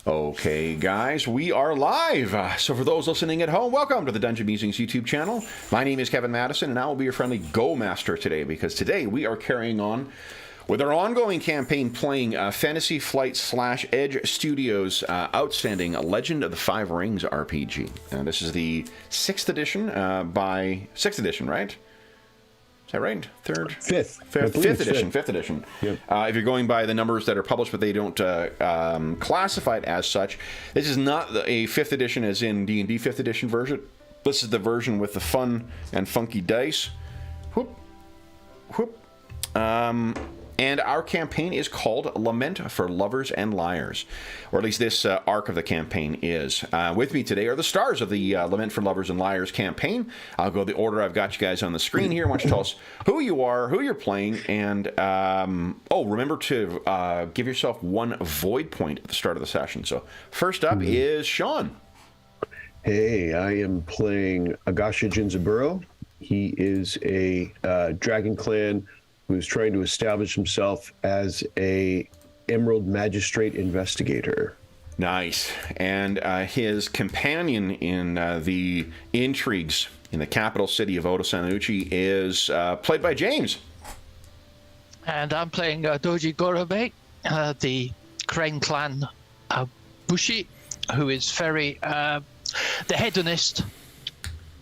Okay, guys, we are live. So for those listening at home, welcome to the Dungeon Musings YouTube channel. My name is Kevin Madison, and I will be your friendly Go Master today, because today we are carrying on with our ongoing campaign playing Fantasy Flight / Edge Studios' outstanding Legend of the Five Rings RPG. This is the 6th edition sixth edition, right? Is that right? Third? Fifth edition. Yep. If you're going by the numbers that are published, but they don't classify it as such, this is not a 5th edition as in D&D 5th edition version. This is the version with the fun and funky dice. Whoop. Whoop. And our campaign is called Lament for Lovers and Liars. Or at least this arc of the campaign is. With me today are the stars of the Lament for Lovers and Liars campaign. I'll go the order I've got you guys on the screen here. Why don't you tell us who you are, who you're playing, and remember to give yourself one void point at the start of the session. So first up is Sean. Hey, I am playing Agasha Jinzaburo. He is a Dragon Clan who's trying to establish himself as a Emerald Magistrate investigator. Nice. And his companion in the intrigues in the capital city of Odo Sanucci is played by James. And I'm playing Doji Gorobe, the Crane Clan Bushi, who is very the hedonist,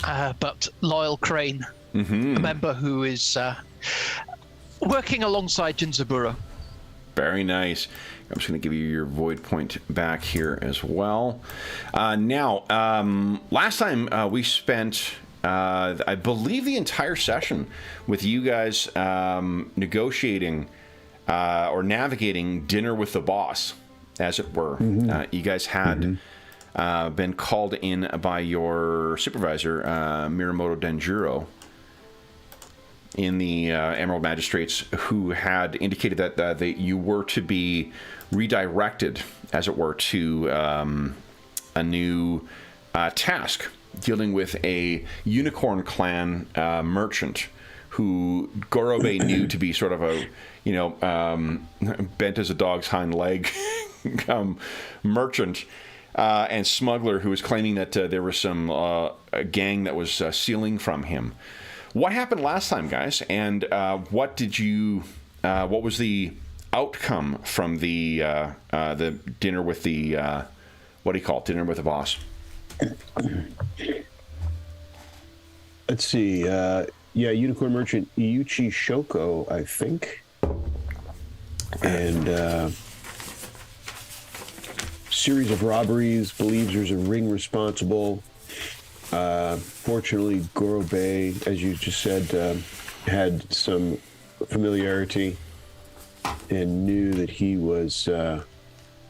but loyal Crane, a member who is working alongside Jinzaburo. Very nice. I'm just going to give you your void point back here as well. Now, last time we spent, I believe, the entire session with you guys negotiating or navigating dinner with the boss, as it were. You guys had been called in by your supervisor, Miramoto Denjuro, in the Emerald Magistrates, who had indicated that you were to be redirected, as it were, to a new task dealing with a Unicorn Clan merchant who Gorobe knew to be sort of a, bent as a dog's hind leg merchant and smuggler who was claiming that there was some a gang that was stealing from him. What happened last time, guys? And what was the outcome from the dinner with the what do you call it? Dinner with the boss? Let's see. Unicorn Merchant Iuchi Shoko, I think. And series of robberies, believes there's a ring responsible. Fortunately, Gorobe, as you just said, had some familiarity and knew that he was that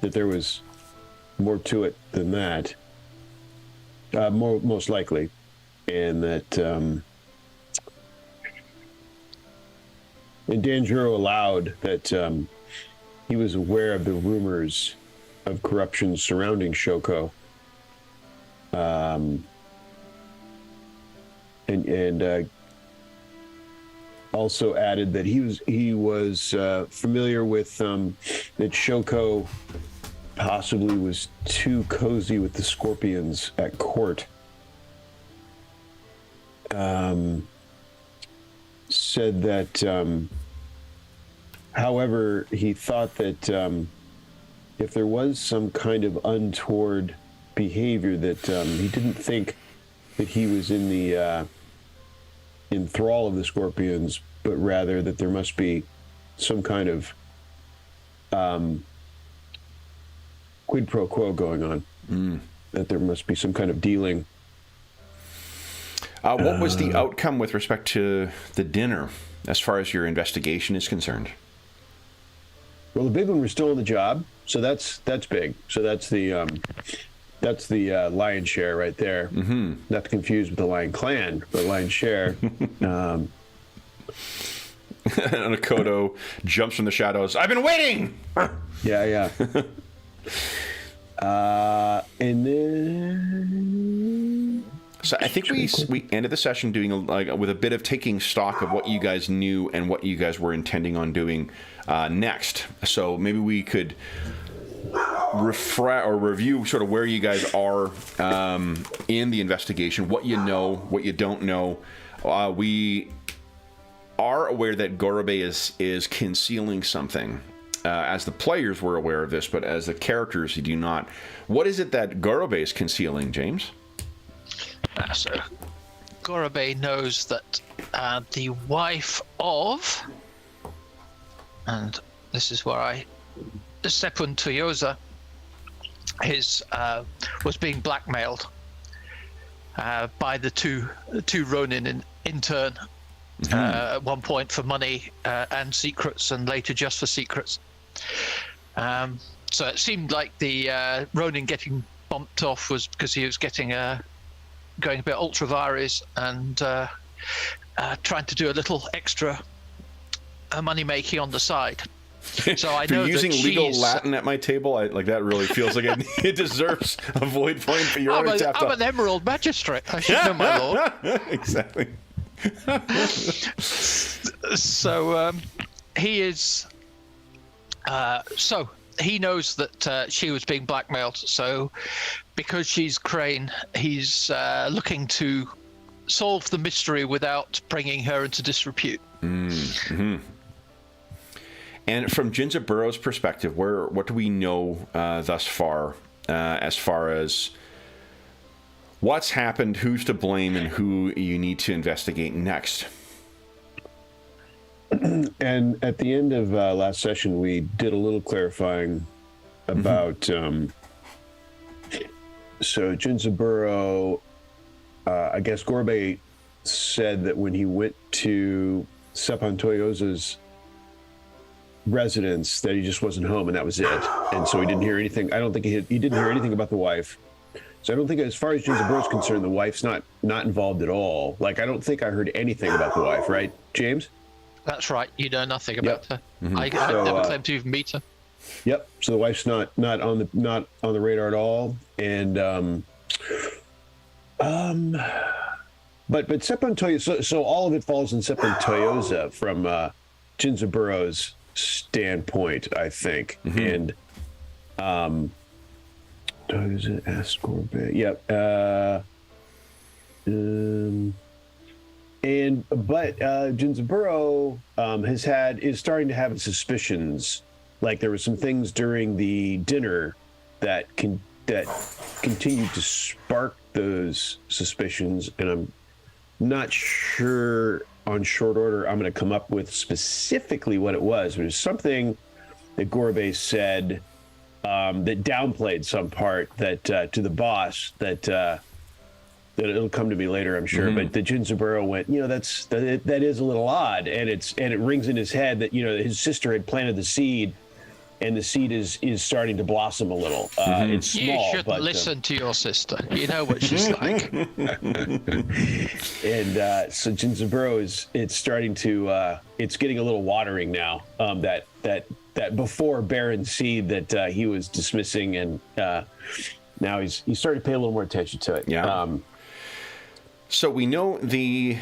there was more to it than that. Most likely, and that and Danjuro allowed that he was aware of the rumors of corruption surrounding Shoko. And also added that he was familiar with that Shoko possibly was too cozy with the Scorpions at court. Said that, however, he thought that if there was some kind of untoward behavior, that he didn't think that he was in the in thrall of the Scorpions, but rather that there must be some kind of quid pro quo going on. That there must be some kind of dealing. What was the outcome with respect to the dinner, as far as your investigation is concerned? Well, the big one, we're still on the job, so that's big. So that's the lion's share right there. Not to confuse with the Lion Clan, but lion's share. And Akodo jumps from the shadows. I've been waiting. Yeah. And then, so I think we ended the session doing with a bit of taking stock of what you guys knew and what you guys were intending on doing next. So maybe we could review sort of where you guys are in the investigation, what you know, what you don't know. We are aware that Gorobei is concealing something. As the players were aware of this, but as the characters, you do not. What is it that Gorobei is concealing, James? So Gorobei knows that the wife of, and this is where Sepun Toyoza was being blackmailed by the two Ronin in turn. At one point for money and secrets, and later just for secrets. So it seemed like the Ronin getting bumped off was because he was getting going a bit ultra vires and trying to do a little extra money making on the side. So I know using that legal Latin at my table, like that really feels like it deserves a void point. But I'm an emerald magistrate. I should know my law. Exactly. So he is. So he knows that she was being blackmailed. So because she's Crane, he's looking to solve the mystery without bringing her into disrepute. Mm-hmm. And from Jinzaburo's perspective, what do we know thus far as what's happened, who's to blame, and who you need to investigate next? And at the end of last session, we did a little clarifying about. So Jinzaburo, I guess Gorobei said that when he went to Sepun Toyoza's residence, that he just wasn't home, and that was it. And so he didn't hear anything. I don't think he didn't hear anything about the wife. So I don't think, as far as Jinzaburo is concerned, the wife's not involved at all. Like, I don't think I heard anything about the wife, right, James? That's right. You know nothing about her. Mm-hmm. I never claimed to even meet her. Yep. So the wife's not on the radar at all, and but Sepun Toyoza. So all of it falls in Sepun Toyoza from Jinzaburo's standpoint, I think, and Toyoza asked Gorobei. Yep. But Jinzaburo is starting to have suspicions. Like, there were some things during the dinner that continued to spark those suspicions, and I'm not sure on short order I'm going to come up with specifically what it was. But it was something that Gorobei said that downplayed some part that to the boss that it'll come to me later, I'm sure. But the Jinzaburo went, that is a little odd, and it rings in his head that his sister had planted the seed, and the seed is starting to blossom a little. It's small. You should listen to your sister. You know what she's like. And so Jinzaburo it's starting to it's getting a little watering now. That before barren seed that he was dismissing, and now he's starting to pay a little more attention to it. Yeah. So we know the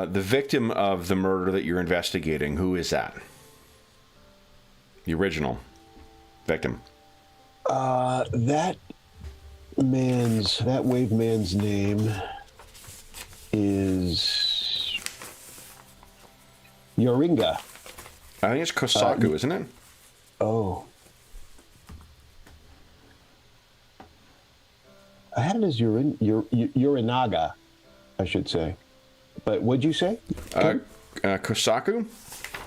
victim of the murder that you're investigating. Who is that? The original victim. That wave man's name is Yoringa. I think it's Kosaku, isn't it? Oh. I had it as Yorinaga, I should say. But what'd you say? Kosaku,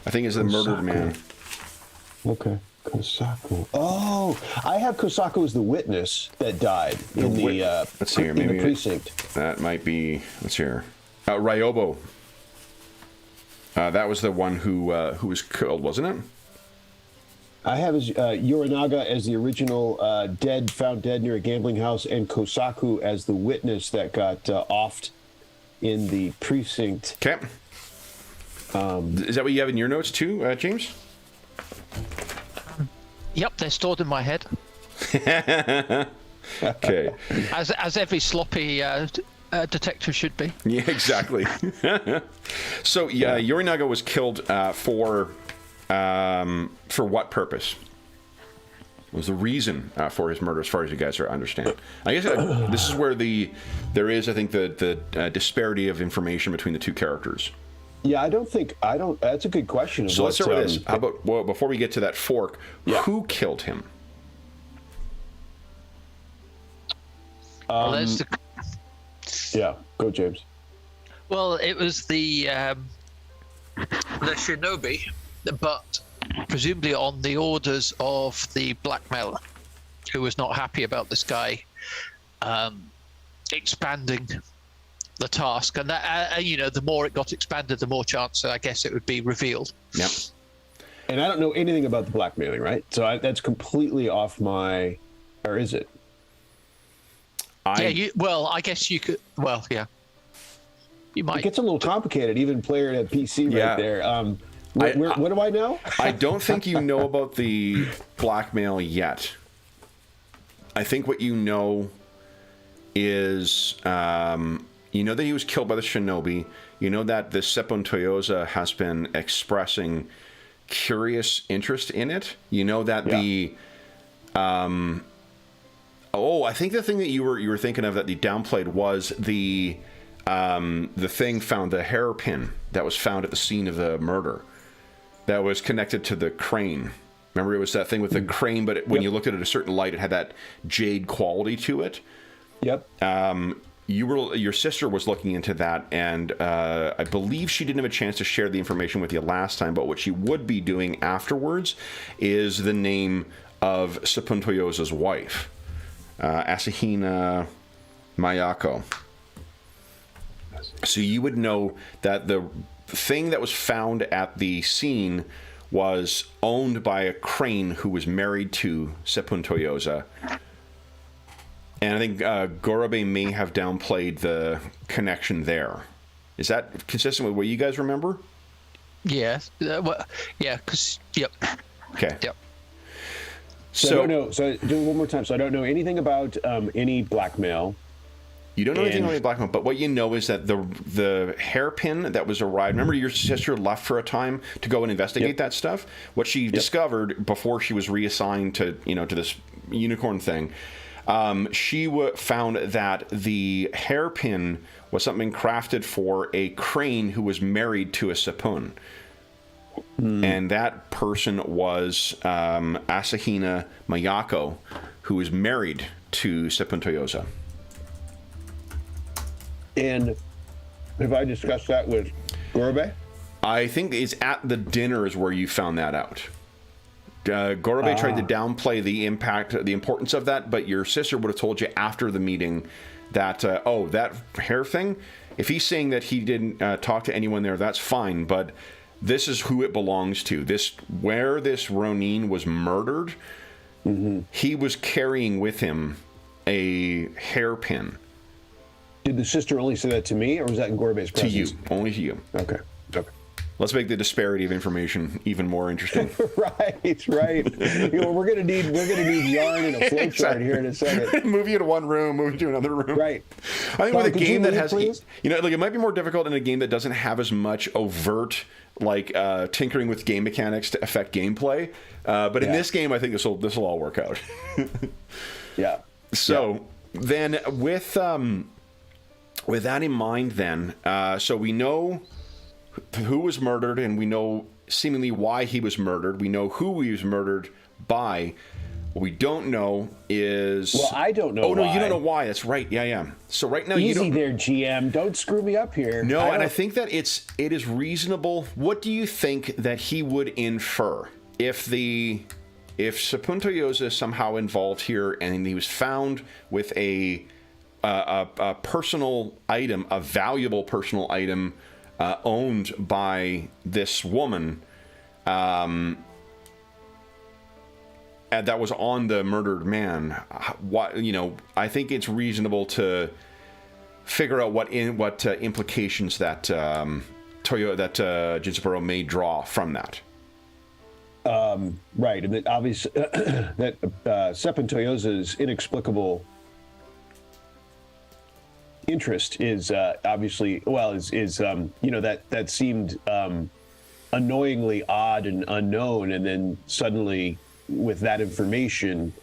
I think, is the murdered man. Okay, Kosaku. Oh, I have Kosaku as the witness that died in the let's see here, maybe the precinct. That might be. Let's hear. Ryobo. That was the one who was killed, wasn't it? I have Yorinaga as the original found dead near a gambling house, and Kosaku as the witness that got offed in the precinct. Okay. Is that what you have in your notes too, James? Yep, they're stored in my head. Okay. As every sloppy detective should be. Yeah, exactly. So Yorinaga was killed for what purpose? was the reason for his murder, as far as you guys understand. I guess this is where there is, I think, the disparity of information between the two characters. Yeah, I don't. That's a good question. So let's start with this. How about, well, before we get to that fork, who killed him? Well, there's the... Yeah, go, James. Well, it was the shinobi, but presumably on the orders of the blackmailer, who was not happy about this guy expanding the task. And that, the more it got expanded, the more chance, I guess, it would be revealed. Yep. And I don't know anything about the blackmailing, right? So that's completely off my... Or is it? I guess you could... Well, yeah. You might. It gets a little complicated, even player at PC right there. What do I know? I don't think you know about the blackmail yet. I think what you know is, you know that he was killed by the shinobi. You know that the Seppun Toyoza has been expressing curious interest in it. You know that the... I think the thing that you were thinking of that the downplayed was the thing found, the hairpin that was found at the scene of the murder that was connected to the crane. Remember, it was that thing with the crane, but when you looked at it at a certain light, it had that jade quality to it. Yep. Your sister was looking into that, and I believe she didn't have a chance to share the information with you last time, but what she would be doing afterwards is the name of Seppun Toyoza's wife, Asahina Mayako. So you would know that the thing that was found at the scene was owned by a crane who was married to Seppun Toyoza. And I think Gorobe may have downplayed the connection there. Is that consistent with what you guys remember? Yeah. Because, yep. Okay. Yep. So I don't know. So do it one more time. So I don't know anything about any blackmail. You don't know anything about blackmail, but what you know is that the hairpin that was arrived. Remember, your sister left for a time to go and investigate that stuff. What she discovered before she was reassigned to to this unicorn thing, she found that the hairpin was something crafted for a crane who was married to a Seppun. And that person was Asahina Mayako, who is married to Seppun Toyoza. And have I discussed that with Gorobe? I think it's at the dinner is where you found that out. Gorobe tried to downplay the importance of that, but your sister would have told you after the meeting that, that hair thing, if he's saying that he didn't talk to anyone there, that's fine, but this is who it belongs to. Where this Ronin was murdered, he was carrying with him a hairpin. Did the sister only say that to me, or was that in Gorobe's presence? To you. Only to you. Okay. Let's make the disparity of information even more interesting. Right. We're gonna need yarn and a flowchart here in a second. Move you to one room, move you to another room. Right. I think with a game that has, it might be more difficult in a game that doesn't have as much overt, tinkering with game mechanics to affect gameplay. But in this game, I think this will all work out. Yeah. So then, with that in mind, then, so we know who was murdered, and we know seemingly why he was murdered. We know who he was murdered by. What we don't know is... Well, I don't know why. Oh, no, you don't know why. That's right. Yeah. So right now you don't... Easy there, GM. Don't screw me up here. No, and I think that it is reasonable. What do you think that he would infer if Seppun Toyoza is somehow involved here and he was found with a personal item, a valuable personal item owned by this woman and that was on the murdered man? I think it's reasonable to figure out what implications that Jinsaburo may draw from that. Right, and that obviously that Seppun Toyoza's inexplicable interest is obviously that seemed annoyingly odd and unknown, and then suddenly with that information,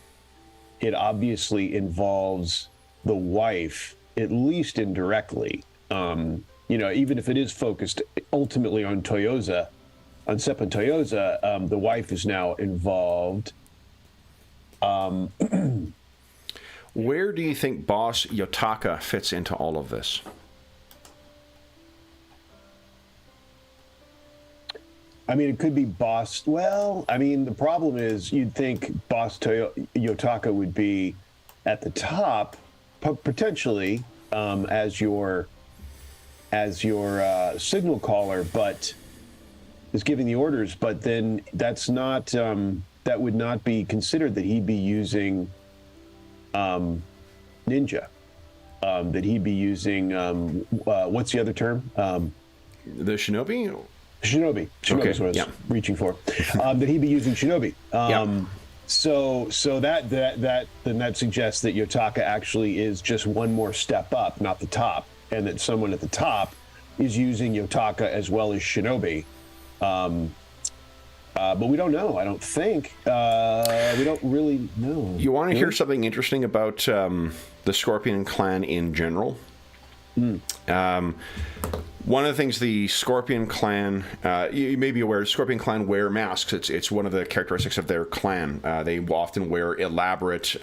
it obviously involves the wife, at least indirectly. Even if it is focused ultimately on Toyoza, on Sepp and Toyoza, the wife is now involved. Where do you think Boss Yotaka fits into all of this? I mean, it could be Boss. Well, I mean, the problem is you'd think Boss Yotaka would be at the top, potentially as your signal caller, but is giving the orders. But then that's not that would not be considered that he'd be using ninja. That he'd be using what's the other term? The shinobi. Shinobi. Shinobi is what I was reaching for. That he'd be using shinobi. So that suggests that Yotaka actually is just one more step up, not the top, and that someone at the top is using Yotaka as well as shinobi. But we don't know. I don't think. We don't really know. You want to hear something interesting about the Scorpion clan in general? One of the things the Scorpion clan, you may be aware, Scorpion clan wear masks. It's one of the characteristics of their clan. They often wear elaborate,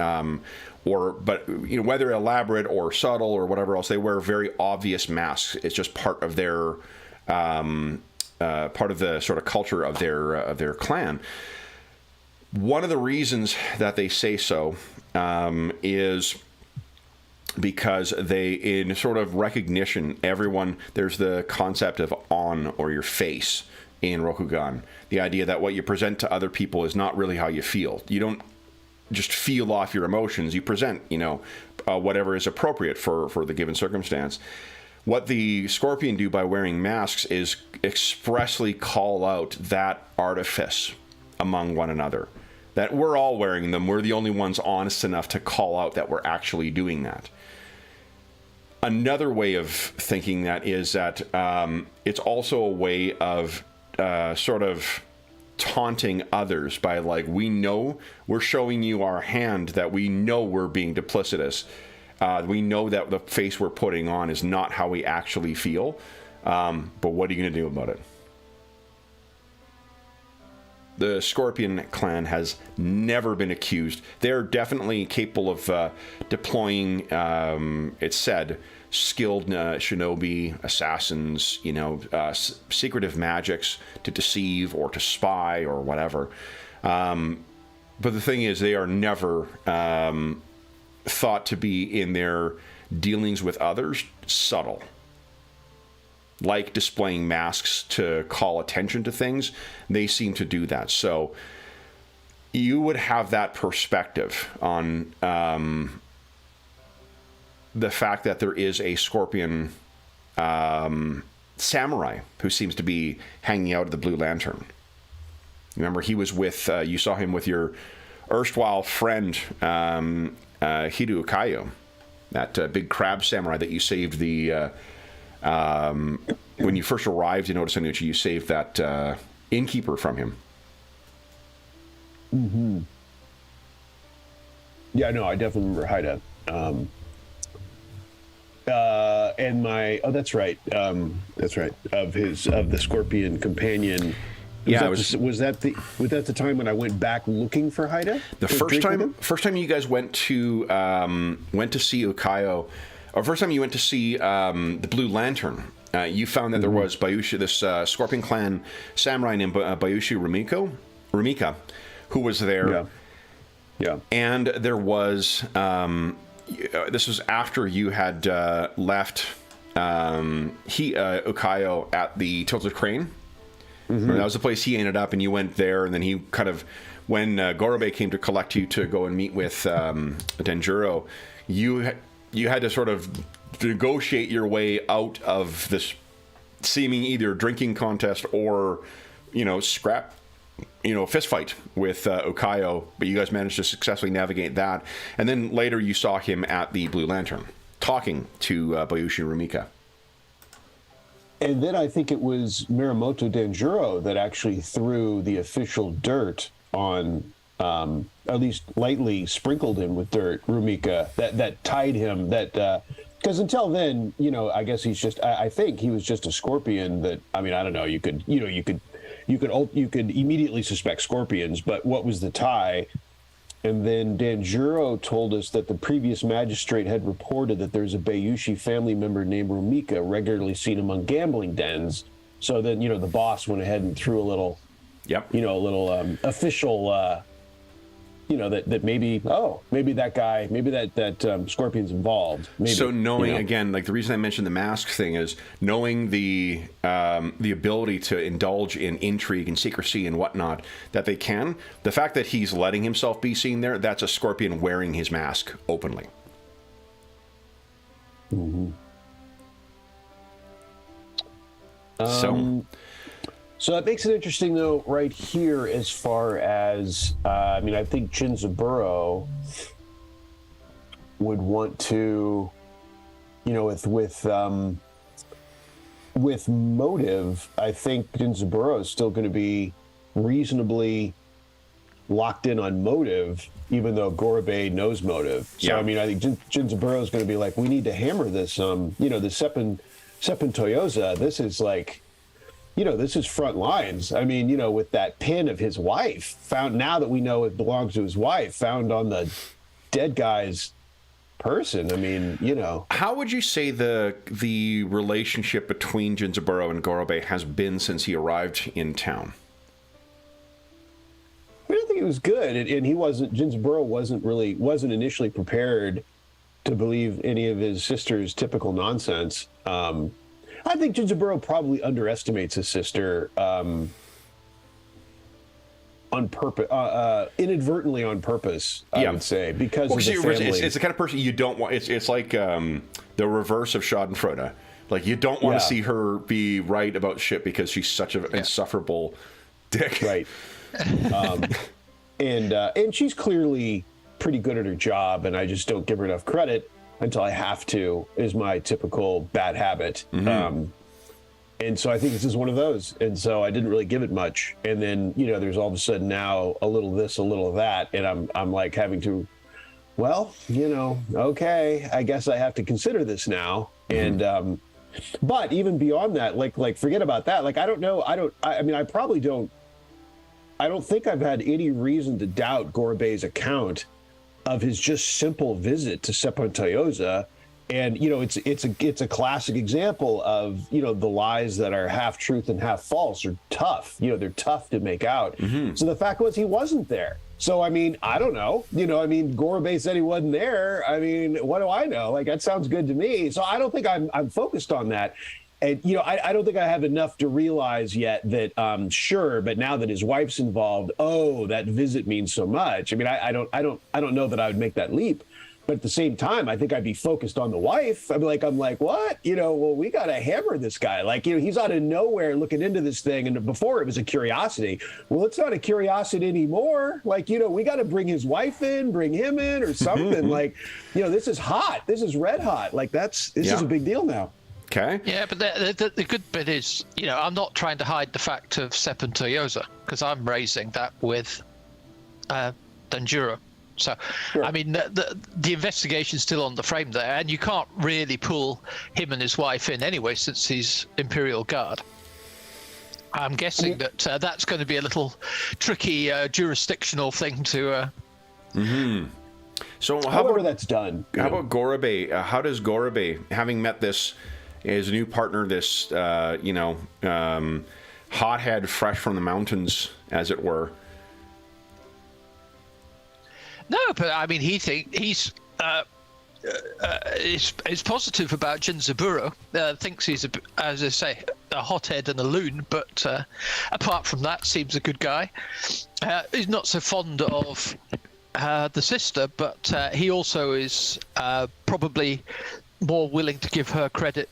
whether elaborate or subtle or whatever else, they wear very obvious masks. It's just part of their, part of the sort of culture of their clan. One of the reasons that they say so is because they, in sort of recognition, there's the concept of on, or your face, in Rokugan. The idea that what you present to other people is not really how you feel. You don't just feel off your emotions. You present, whatever is appropriate for the given circumstance. What the Scorpion do by wearing masks is expressly call out that artifice among one another. That we're all wearing them. We're the only ones honest enough to call out that we're actually doing that. Another way of thinking that is that it's also a way of sort of taunting others by, like, we know we're showing you our hand, that we know we're being duplicitous. We know that the face we're putting on is not how we actually feel. But what are you going to do about it? The Scorpion clan has never been accused. They're definitely capable of deploying, it's said, skilled shinobi, assassins, secretive magics to deceive or to spy or whatever. But the thing is, they are never thought to be, in their dealings with others, subtle. Like displaying masks to call attention to things, they seem to do that. So you would have that perspective on the fact that there is a Scorpion samurai who seems to be hanging out at the Blue Lantern. Remember, he was with, you saw him with your erstwhile friend, Hidu Ukayo, that big crab samurai that you saved when you first arrived in Otosanuchi, you saved that innkeeper from him. Mm-hmm. Yeah, no, I definitely remember Haida. And that's right. Of the Scorpion companion. Was that the time when I went back looking for Haida? The first time you guys went to see Ukayo, or first time you went to see the Blue Lantern, you found that there was Bayushi, this Scorpion clan samurai named Bayushi Rumika, who was there. Yeah. And there was, this was after you had left Ukayo at the Tilted Crane. Mm-hmm. That was the place he ended up, and you went there, and then he kind of, when Gorobe came to collect you to go and meet with Denjuro, you had to sort of negotiate your way out of this seeming either drinking contest or, scrap, fist fight with Ukayo, but you guys managed to successfully navigate that. And then later you saw him at the Blue Lantern talking to Bayushi Rumika. And then I think it was Miramoto Denjuro that actually threw the official dirt on at least lightly sprinkled him with dirt, Rumika, that tied him, because until then, I guess he's just, I think he was just a scorpion that, I mean, I don't know, you could immediately suspect scorpions, but what was the tie? And then Danjuro told us that the previous magistrate had reported that there's a Bayushi family member named Rumika regularly seen among gambling dens. So then, the boss went ahead and threw a little, official, that maybe that guy, maybe that Scorpion's involved. Maybe, so knowing, again, like the reason I mentioned the mask thing is knowing the ability to indulge in intrigue and secrecy and whatnot that they can. The fact that he's letting himself be seen there, that's a Scorpion wearing his mask openly. Mm-hmm. So that makes it interesting, though, right here, as far as, I think Jinzaburo would want to, with motive, I think Jinzaburo is still going to be reasonably locked in on motive, even though Gorobei knows motive. So, yeah. I think Jinzaburo is going to be like, we need to hammer this, the Seppen Toyoza, this is like, this is front lines. With that pin of his wife, found, now that we know it belongs to his wife, found on the dead guy's person. How would you say the relationship between Jinzaburo and Gorobei has been since he arrived in town? I don't think it was good, and Jinzaburo wasn't initially prepared to believe any of his sister's typical nonsense. I think Jinzaburo probably underestimates his sister on purpose, inadvertently on purpose, I would say, because of the family. It's the kind of person you don't want. It's like the reverse of Schadenfreude. Like, you don't want to see her be right about shit because she's such an insufferable dick. Right. And she's clearly pretty good at her job, and I just don't give her enough credit until I have to, is my typical bad habit. Mm-hmm. And so I think this is one of those. And so I didn't really give it much. And then, there's all of a sudden now a little this, a little that. And I'm like having to, okay, I guess I have to consider this now. Mm-hmm. And, but even beyond that, like forget about that. Like, I don't know. I don't think I've had any reason to doubt Gorobei's account of his just simple visit to Seppen Toyoza. And, it's a classic example of, the lies that are half truth and half false are tough. They're tough to make out. Mm-hmm. So the fact was he wasn't there. So, I don't know. Gorobei said he wasn't there. What do I know? Like, that sounds good to me. So I don't think I'm focused on that. And, I don't think I have enough to realize yet that, sure, but now that his wife's involved, that visit means so much. I don't know that I would make that leap. But at the same time, I think I'd be focused on the wife. I'm like, what? We got to hammer this guy. Like, he's out of nowhere looking into this thing. And before it was a curiosity. Well, it's not a curiosity anymore. Like, we got to bring his wife in, bring him in or something. Like, this is hot. This is red hot. Like, this is a big deal now. Okay. Yeah, but the good bit is, I'm not trying to hide the fact of Seppen Toyoza, because I'm raising that with Danjuro. So, sure. The investigation's still on the frame there, and you can't really pull him and his wife in anyway, since he's Imperial Guard. I'm guessing that that's going to be a little tricky jurisdictional thing to... Mm-hmm. So however that's done. How about Gorobei? How does Gorobei, having met his new partner, this hothead fresh from the mountains, as it were? No, but he's positive about Jinzaburo. Thinks he's, as I say, a hothead and a loon, but apart from that, seems a good guy. He's not so fond of the sister, but he also is probably more willing to give her credit.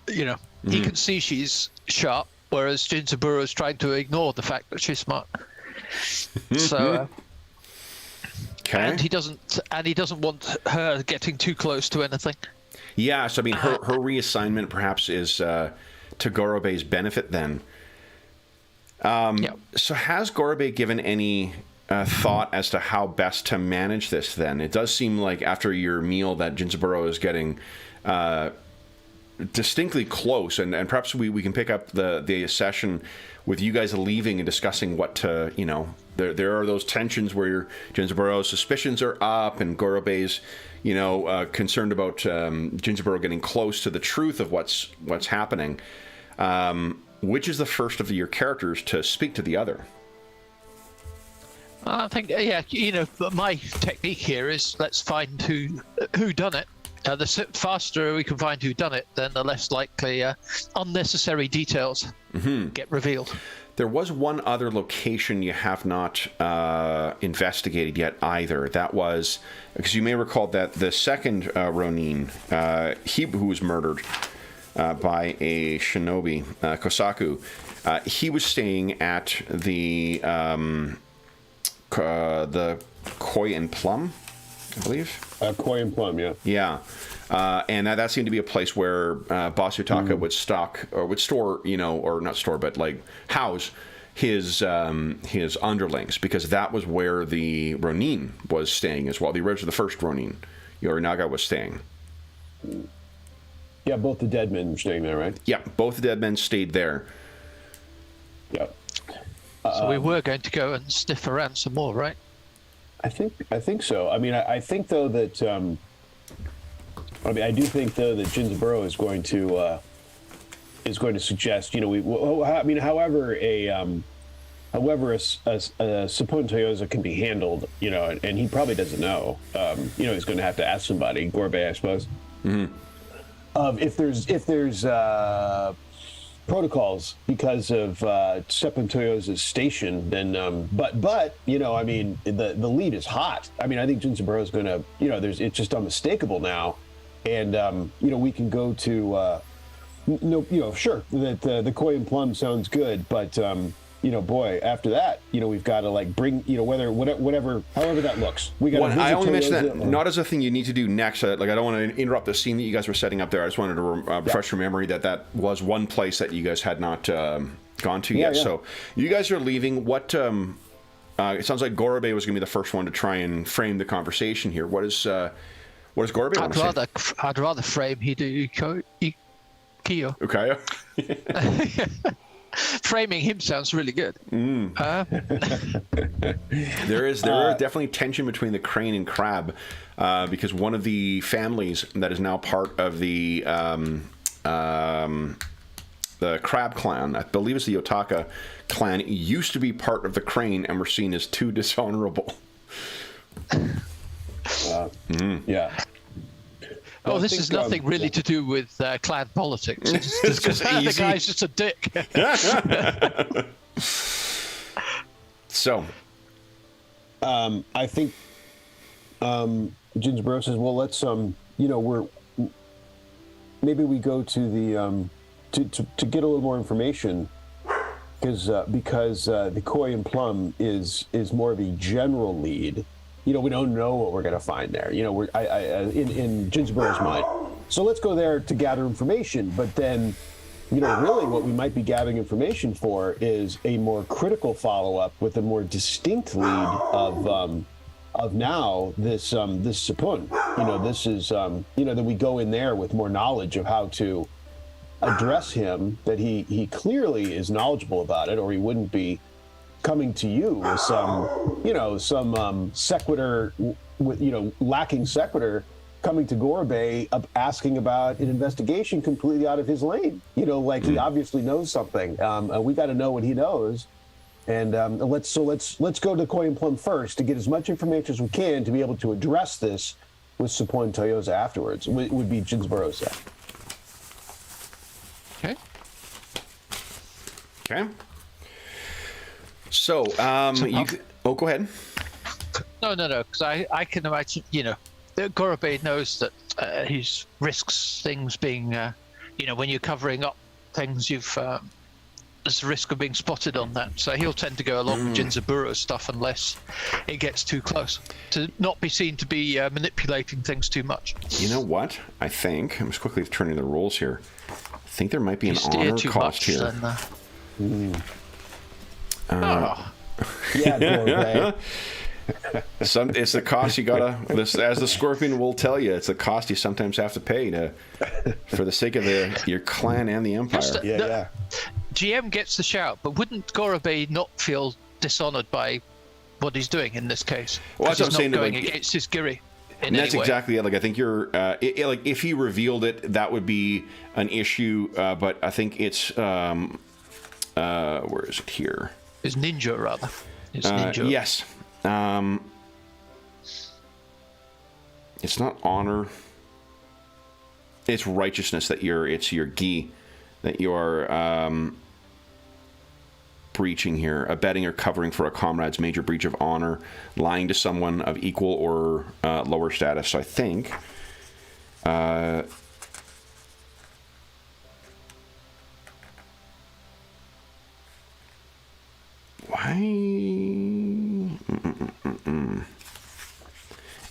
He can see she's sharp, whereas Jinzaburo is trying to ignore the fact that she's smart. So. Okay. And he doesn't want her getting too close to anything. Yeah, so her reassignment perhaps is to Gorobei's benefit then. Yep. So has Gorobei given any thought as to how best to manage this then? It does seem like after your meal that Jinzaburo is getting distinctly close, and perhaps we can pick up the session with you guys leaving and discussing what to, there are those tensions where Jinzaburo's suspicions are up and Gorobei's, concerned about Jinzaburo getting close to the truth of what's happening. Which is the first of your characters to speak to the other? I think, but my technique here is let's find who done it. The faster we can find who done it, then the less likely unnecessary details get revealed. There was one other location you have not investigated yet either. That was, because you may recall that the second Ronin, who was murdered by a shinobi, Kosaku, he was staying at the Koi and Plum, I believe. Koi and Plum, yeah. Yeah. And that seemed to be a place where Boss Yutaka would stock, or would store, or not store, but like house his underlings, because that was where the Ronin was staying as well. The first Ronin, Yorinaga, was staying. Yeah, both the dead men were staying there, right? Yeah, both the dead men stayed there. Yeah. So we were going to go and sniff around some more, right? I think so. I mean, I think though that I do think though that Jinzaburo is going to suggest, however a Sapun Toyoza can be handled, and he probably doesn't know, he's going to have to ask somebody, Gorobei, I suppose. Mm-hmm. If there's protocols because of Sapun Toyoza's station, then but the lead is hot. I mean, I think Jinzaburo is going to, it's just unmistakable now, and we can go to sure that the Koi and Plum sounds good, but boy, after that, we've got to bring, however that looks. We got. I only mentioned that not as a thing you need to do next. I don't want to interrupt the scene that you guys were setting up there. I just wanted to refresh your memory that was one place that you guys had not gone to yet. Yeah. So you guys are leaving. What? It sounds like Gorobei was going to be the first one to try and frame the conversation here. What does Gorobei want to say? I'd rather frame Kiyo. Okay. Framing him sounds really good. There are definitely tension between the crane and crab, because one of the families that is now part of the crab clan, I believe it's the Yotaka clan, used to be part of the crane and were seen as too dishonorable. Yeah. Oh, this is nothing really to do with clan politics. It's just the guy's just a dick. So, I think Jinzaburo says, "Well, let's maybe we go to the to get a little more information, because the Koi and Plum is more of a general lead." We don't know what we're going to find there. In Jinzaburo's mind. So let's go there to gather information. But then, really what we might be gathering information for is a more critical follow-up with a more distinct lead of now this Sapun. This is that we go in there with more knowledge of how to address him. That he clearly is knowledgeable about it, or he wouldn't be coming to you with some sequitur, lacking sequitur, coming to Gorobei asking about an investigation completely out of his lane. He obviously knows something. We got to know what he knows, and let's go to Koi and Plum first to get as much information as we can to be able to address this with Sapun Toyoza afterwards. Would be Jinzaburo said. Okay. So, go ahead. No, because I can imagine, Gorobei knows that he risks things being, when you're covering up things, there's a risk of being spotted on that. So he'll tend to go along with Jinzaburo's stuff unless it gets too close, to not be seen to be manipulating things too much. You know what? I think, I'm just quickly turning the rules here. I think there might be an honor cost here. Yeah, Gorbei. It's the cost you gotta. As the Scorpion will tell you, it's the cost you sometimes have to pay for the sake of your clan and the empire. Yeah. GM gets the shout, but wouldn't Gorbei not feel dishonored by what he's doing in this case? Well, that's what I'm saying. Going against his Giri. And that's exactly it. Like, I think you're like, if he revealed it, that would be an issue. But I think it's where is it here? It's ninja, rather. It's ninja. Yes. It's not honor. It's righteousness it's your gi that you are breaching here, abetting or covering for a comrade's major breach of honor, lying to someone of equal or lower status. So I think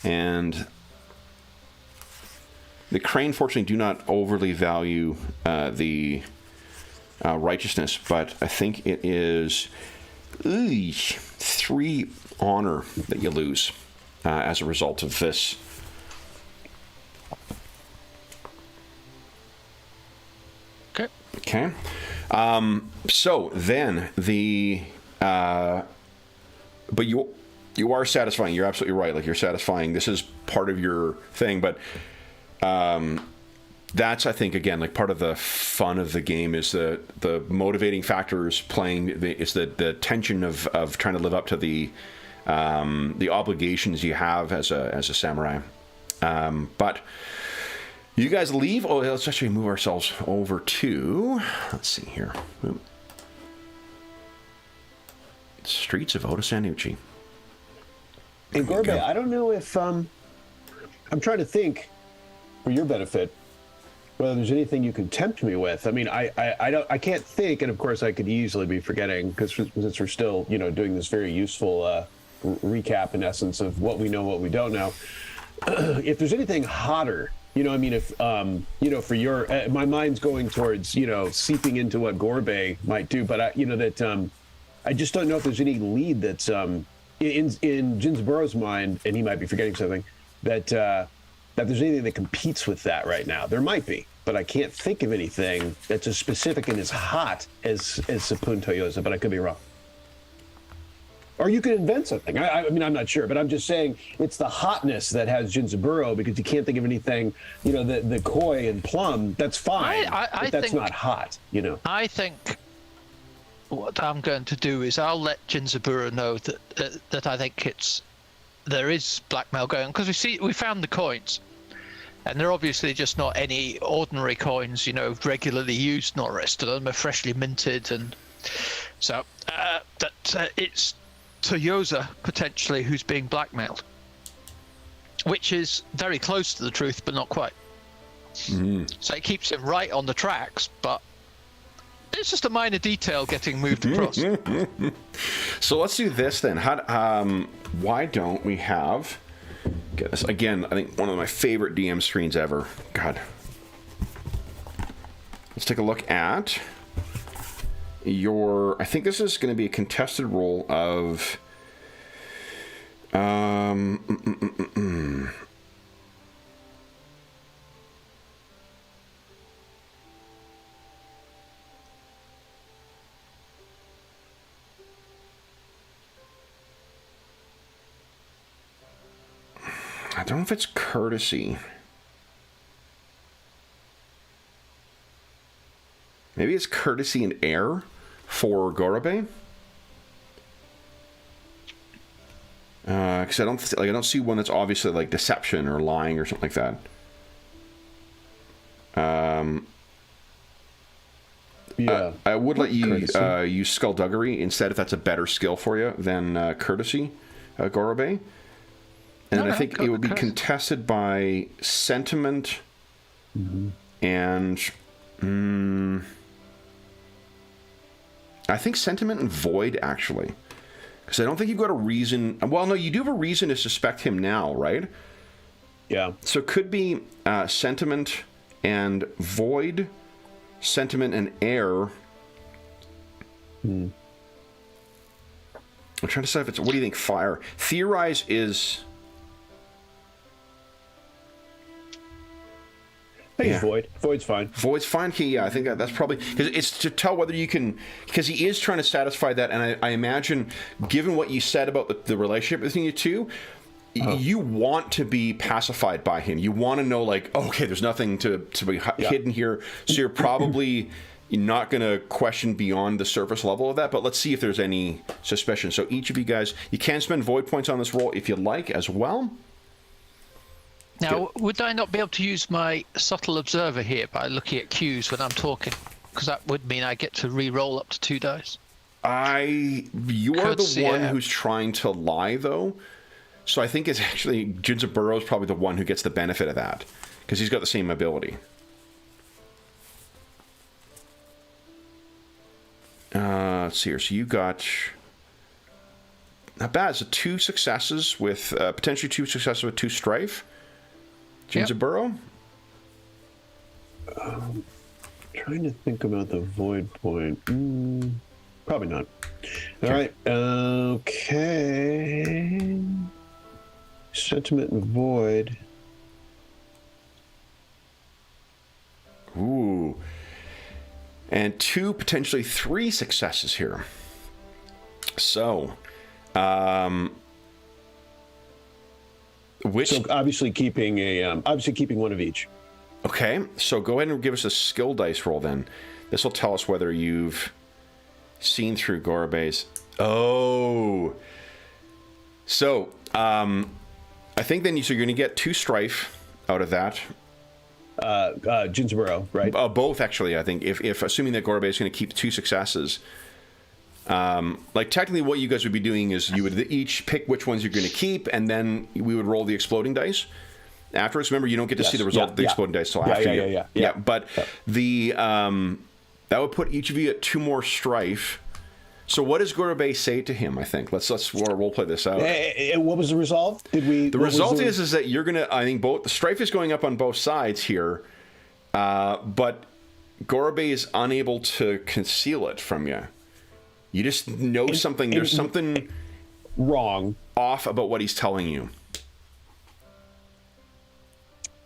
and the Crane, fortunately, do not overly value the righteousness, but I think it is 3 honor that you lose as a result of this. Okay. So then but you are satisfying. You're absolutely right. Like, you're satisfying. This is part of your thing, but that's, I think, again, like, part of the fun of the game is the motivating factors playing. It's the tension of trying to live up to the obligations you have as a samurai. But you guys leave. Oh, let's actually move ourselves over to. Let's see here. Streets of Oda Sanucci. And Gorbei, I don't know if I'm trying to think, for your benefit, whether there's anything you can tempt me with. I mean, I can't think, and of course I could easily be forgetting, because since we're still doing this very useful recap in essence of what we know, what we don't know. If there's anything hotter, I mean, if for your my mind's going towards seeping into what Gorbei might do, but I just don't know if there's any lead that's in Jinzaburo's mind, and he might be forgetting something, that there's anything that competes with that right now. There might be, but I can't think of anything that's as specific and as hot as Sapun Toyoza, but I could be wrong. Or you could invent something. I mean, I'm not sure, but I'm just saying it's the hotness that has Jinzaburo, because you can't think of anything, the koi and plum, that's fine, but that's not hot, I think what I'm going to do is I'll let Jinzaburo know that I think there is blackmail going on, because we found the coins, and they're obviously just not any ordinary coins, regularly used. Not the rest of them are freshly minted, and so it's Toyoza potentially who's being blackmailed, which is very close to the truth, but not quite. So it keeps him right on the tracks, but it's just a minor detail getting moved across. So let's do this then. Why don't we get this again? I think one of my favorite DM screens ever. God. Let's take a look at I think this is going to be a contested roll of. I don't know if it's courtesy. Maybe it's courtesy and air for Gorbei. Because I don't see one that's obviously like deception or lying or something like that. Yeah, I would let you use skullduggery instead if that's a better skill for you than courtesy, Gorbei. And I think it would be contested by sentiment and I think sentiment and void, actually. Because I don't think you've got a reason. Well, no, you do have a reason to suspect him now, right? Yeah. So it could be sentiment and void, sentiment and air. I'm trying to decide if it's... What do you think? Fire. Theorize is... I think it's Void. Void's fine. Void's fine. I think that's probably... Because it's to tell whether you can... Because he is trying to satisfy that, and I imagine, given what you said about the relationship between you two, you want to be pacified by him. You want to know, like, okay, there's nothing to be hidden here, so you're probably not going to question beyond the surface level of that, but let's see if there's any suspicion. So each of you guys, you can spend Void points on this roll if you like as well. Now, would I not be able to use my subtle observer here by looking at cues when I'm talking? Because that would mean I get to re-roll up to 2 dice. You are the one who's trying to lie, though. So I think it's actually Jinzaburo is probably the one who gets the benefit of that, because he's got the same ability. Let's see here. So you got... Not bad. So 2 successes with... potentially 2 successes with 2 strife. Jinzaburo? Trying to think about the Void point. Probably not. All right. Okay. Sentiment and Void. Ooh. And 2, potentially 3 successes here. So, So obviously keeping one of each. Okay, so go ahead and give us a skill dice roll then. This will tell us whether you've seen through Gorabe's. Oh. So, I think then you're going to get 2 strife out of that. Jinzaburo, right? Both, actually, I think. If assuming that Gorabe is going to keep 2 successes. Like, technically what you guys would be doing is you would each pick which ones you're going to keep, and then we would roll the exploding dice afterwards. Remember, you don't get to see the result of the exploding dice till after you. Yeah. But the that would put each of you at 2 more strife. So what does Gorabe say to him, I think? Let's role play this out. What was the resolve? The result is that you're going to, I think both, the strife is going up on both sides here, but Gorabe is unable to conceal it from you. You just know something, there's something wrong, off about what he's telling you.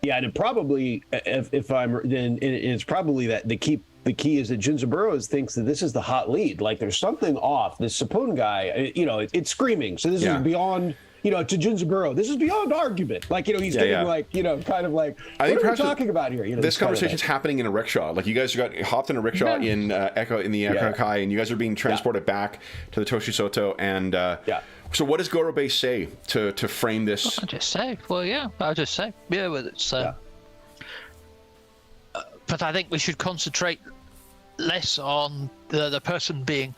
Yeah, and it probably, if I'm, then it's probably that the key is that Jinzaburo thinks that this is the hot lead. Like, there's something off. This Sapun guy, it's screaming. So this is beyond, to Jinzaburo, this is beyond argument. Like, he's getting like, kind of like, what are we talking about here? This conversation's happening in a rickshaw. Like, you guys got hopped in a rickshaw in the Echo Kai, and you guys are being transported back to the Toshisoto. And so what does Gorabe say to frame this? I'll just say, well, it's... but I think we should concentrate less on the person being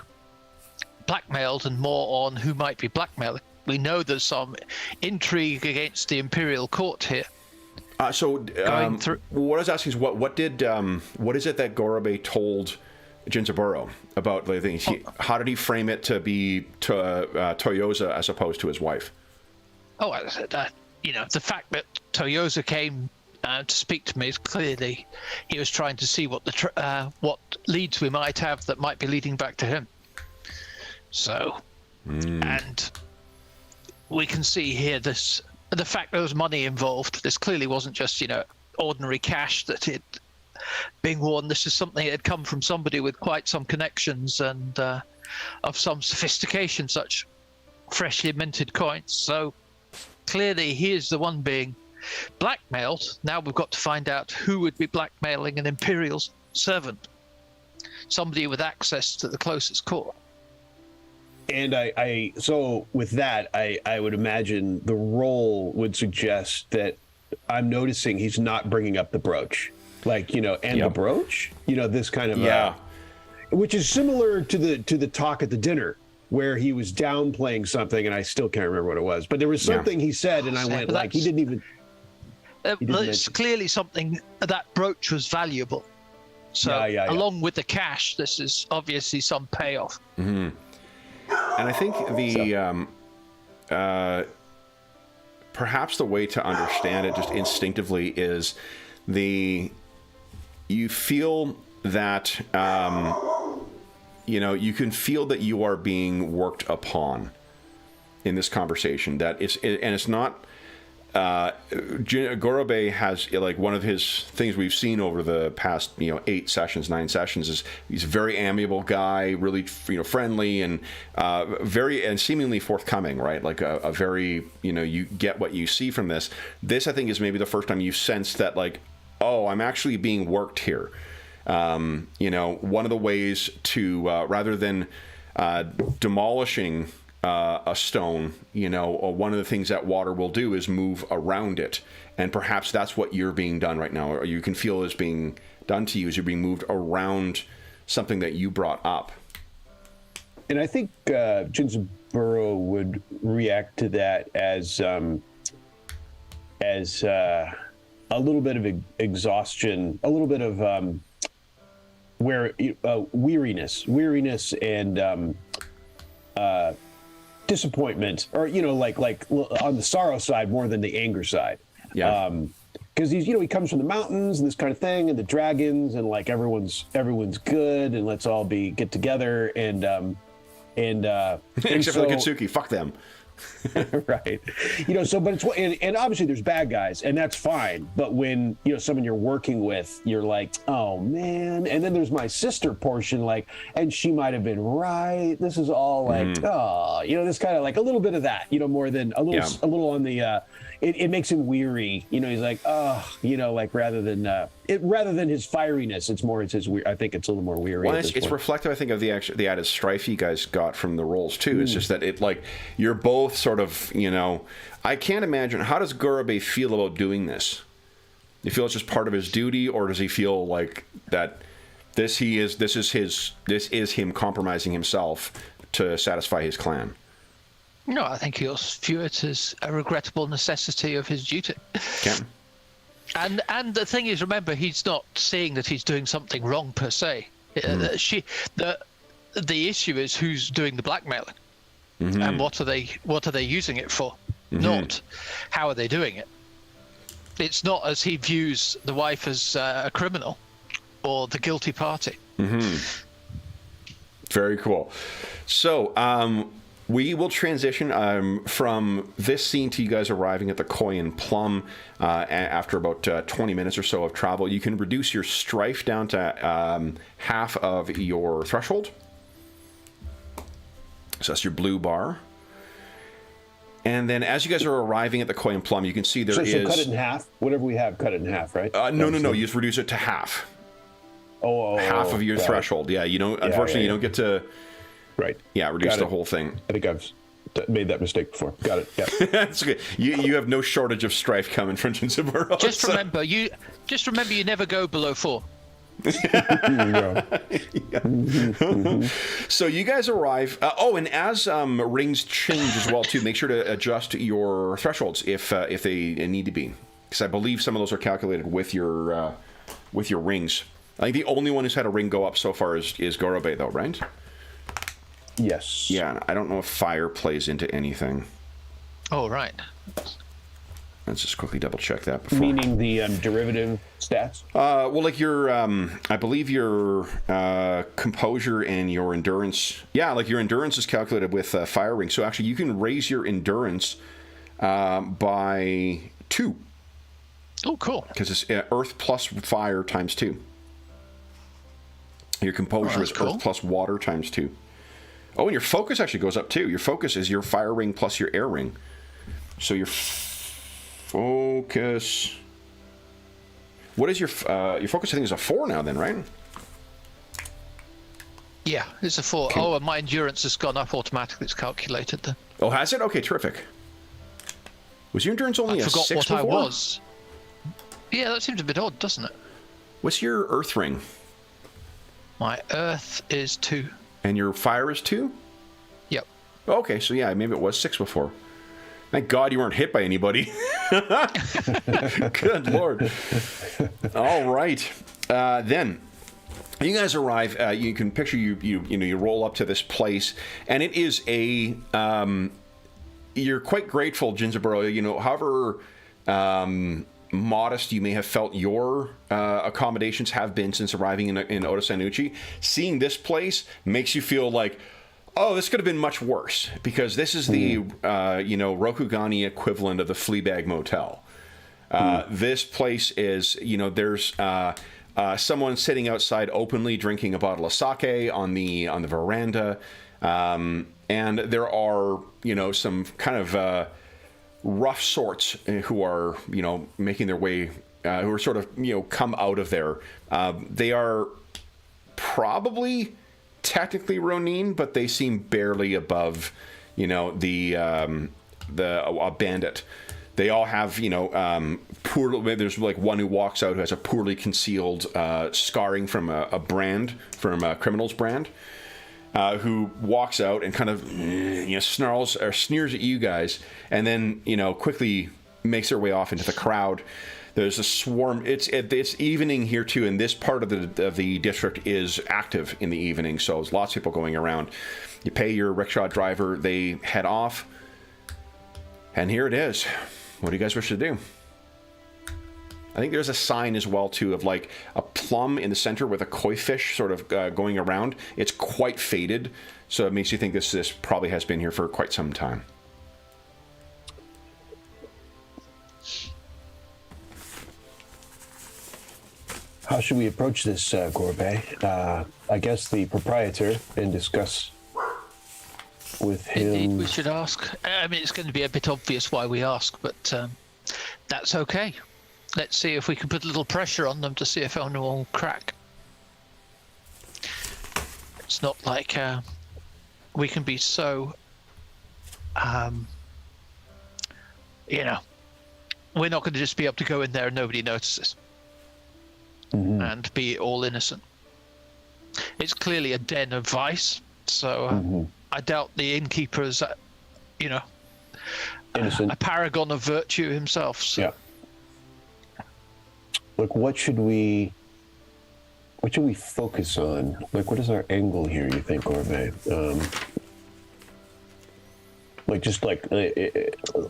blackmailed and more on who might be blackmailing. We know there's some intrigue against the Imperial Court here. What I was asking is what is it that Gorabe told Jinzaburo about the things? How did he frame it to be Toyoza as opposed to his wife? Oh, the fact that Toyoza came to speak to me is clearly he was trying to see what leads we might have that might be leading back to him. So, and we can see here the fact there was money involved. This clearly wasn't just ordinary cash that it being worn. This is something that had come from somebody with quite some connections and of some sophistication, such freshly minted coins. So clearly he is the one being blackmailed. Now we've got to find out who would be blackmailing an Imperial servant, somebody with access to the closest court. And so with that, I would imagine the role would suggest that I'm noticing he's not bringing up the brooch, the brooch, this kind of which is similar to the talk at the dinner where he was downplaying something, and I still can't remember what it was, but there was something he said, and I went like he didn't even. It's clearly something that brooch was valuable. So along with the cash, this is obviously some payoff. Mm-hmm. And I think perhaps the way to understand it just instinctively is you feel that you can feel that you are being worked upon in this conversation. That it's not. Gorobe has, like, one of his things we've seen over the past 9 sessions is he's a very amiable guy, really friendly and very and seemingly forthcoming, right? Like a very you get what you see from this. This, I think, is maybe the first time you sense that, like, oh, I'm actually being worked here. One of the ways to rather than demolishing a stone, one of the things that water will do is move around it, and perhaps that's what you're being done right now, or you can feel is being done to you as you're being moved around something that you brought up. And I think Jinzaburo would react to that as a little bit of exhaustion, a little bit of weariness, and disappointment, or like on the sorrow side more than the anger side. Yeah. Because he comes from the mountains and this kind of thing, and the dragons, and like everyone's good, and let's all get together, and except for the Kitsuki, fuck them. Right. But it's, and obviously there's bad guys, and that's fine. But when, someone you're working with, you're like, oh man. And then there's my sister portion, like, and she might have been right. This is all like, this kind of like a little bit of that, more than a little on the, it makes him weary. He's like, like rather than his fieriness, it's his weird. I think it's a little more weary. Well, it's reflective, I think, of the added strife you guys got from the rolls too. It's just that you're both sort of, I can't imagine, how does Gorobe feel about doing this? Do you feel it's just part of his duty, or does he feel like that this is him compromising himself to satisfy his clan? No, I think he'll view it as a regrettable necessity of his duty. Okay. And the thing is, remember, he's not saying that he's doing something wrong per se. The issue is who's doing the blackmailing, and what are they using it for? Not how are they doing it. It's not as he views the wife as a criminal or the guilty party. Very cool. So we will transition from this scene to you guys arriving at the Koi and Plum after about 20 minutes or so of travel. You can reduce your strife down to half of your threshold. So that's your blue bar. And then as you guys are arriving at the Koi and Plum, you can see there is... So cut it in half? Whatever we have, cut it in half, right? No. You just reduce it to half. Half of your threshold. Yeah, you don't... Unfortunately, you don't get to... Right. Yeah, reduce the whole thing. I think I've made that mistake before. Got it. Yeah. That's good. You have no shortage of strife coming from Jinzaburo. Just remember, you never go below 4. So you guys arrive. And as rings change as well too, make sure to adjust your thresholds if they need to be, because I believe some of those are calculated with your rings. I think the only one who's had a ring go up so far is Gorobe, though, right? Yes. Yeah, I don't know if fire plays into anything. Oh, right. Let's just quickly double check that before. Meaning the derivative stats? Well, like your, I believe your composure and your endurance. Yeah, like your endurance is calculated with fire ring. So actually, you can raise your endurance by 2. Oh, cool. Because it's earth plus fire times 2. Your composure is cool. earth plus water times 2. Oh, and your focus actually goes up too. Your focus is your fire ring plus your air ring. So your focus... What is your focus? I think is a 4 now then, right? Yeah, it's a 4. Okay. Oh, and my endurance has gone up automatically. It's calculated then. Oh, has it? Okay, terrific. Was your endurance only a 6 before? I forgot what I was. Yeah, that seems a bit odd, doesn't it? What's your earth ring? My earth is 2. And your fire is 2? Yep. Okay, so yeah, maybe it was 6 before. Thank God you weren't hit by anybody. Good Lord. All right. Then you guys arrive. You can picture you roll up to this place, and it is a. You're quite grateful, Jinzaburo. However modest you may have felt your accommodations have been since arriving in Otosanuchi, seeing this place makes you feel like, Oh, this could have been much worse, because this is the Rokugani equivalent of the Fleabag Motel. This place is, there's someone sitting outside openly drinking a bottle of sake on the veranda, and there are some kind of rough sorts who are making their way, who are sort of come out of there. They are probably technically Ronin, but they seem barely above, the bandit. They all have, there's like one who walks out who has a poorly concealed scarring from a criminal's brand, who walks out and kind of, snarls or sneers at you guys, and then, quickly makes their way off into the crowd. There's a swarm. It's evening here too, and this part of the district is active in the evening, so there's lots of people going around. You pay your rickshaw driver, they head off, and here it is. What do you guys wish to do? I think there's a sign as well too of like a plum in the center with a koi fish sort of going around. It's quite faded, so it makes you think this probably has been here for quite some time. How should we approach this, Gorbet? I guess the proprietor, and discuss with him. Indeed, we should ask. I mean, it's going to be a bit obvious why we ask, but that's okay. Let's see if we can put a little pressure on them to see if anyone will crack. It's not like we can be so, we're not going to just be able to go in there and nobody notices. Mm-hmm. And be all innocent. It's clearly a den of vice, so I doubt the innkeeper is, innocent. A paragon of virtue himself. So. Yeah. Look, what should we focus on? Like, what is our angle here, you think, Gorbet?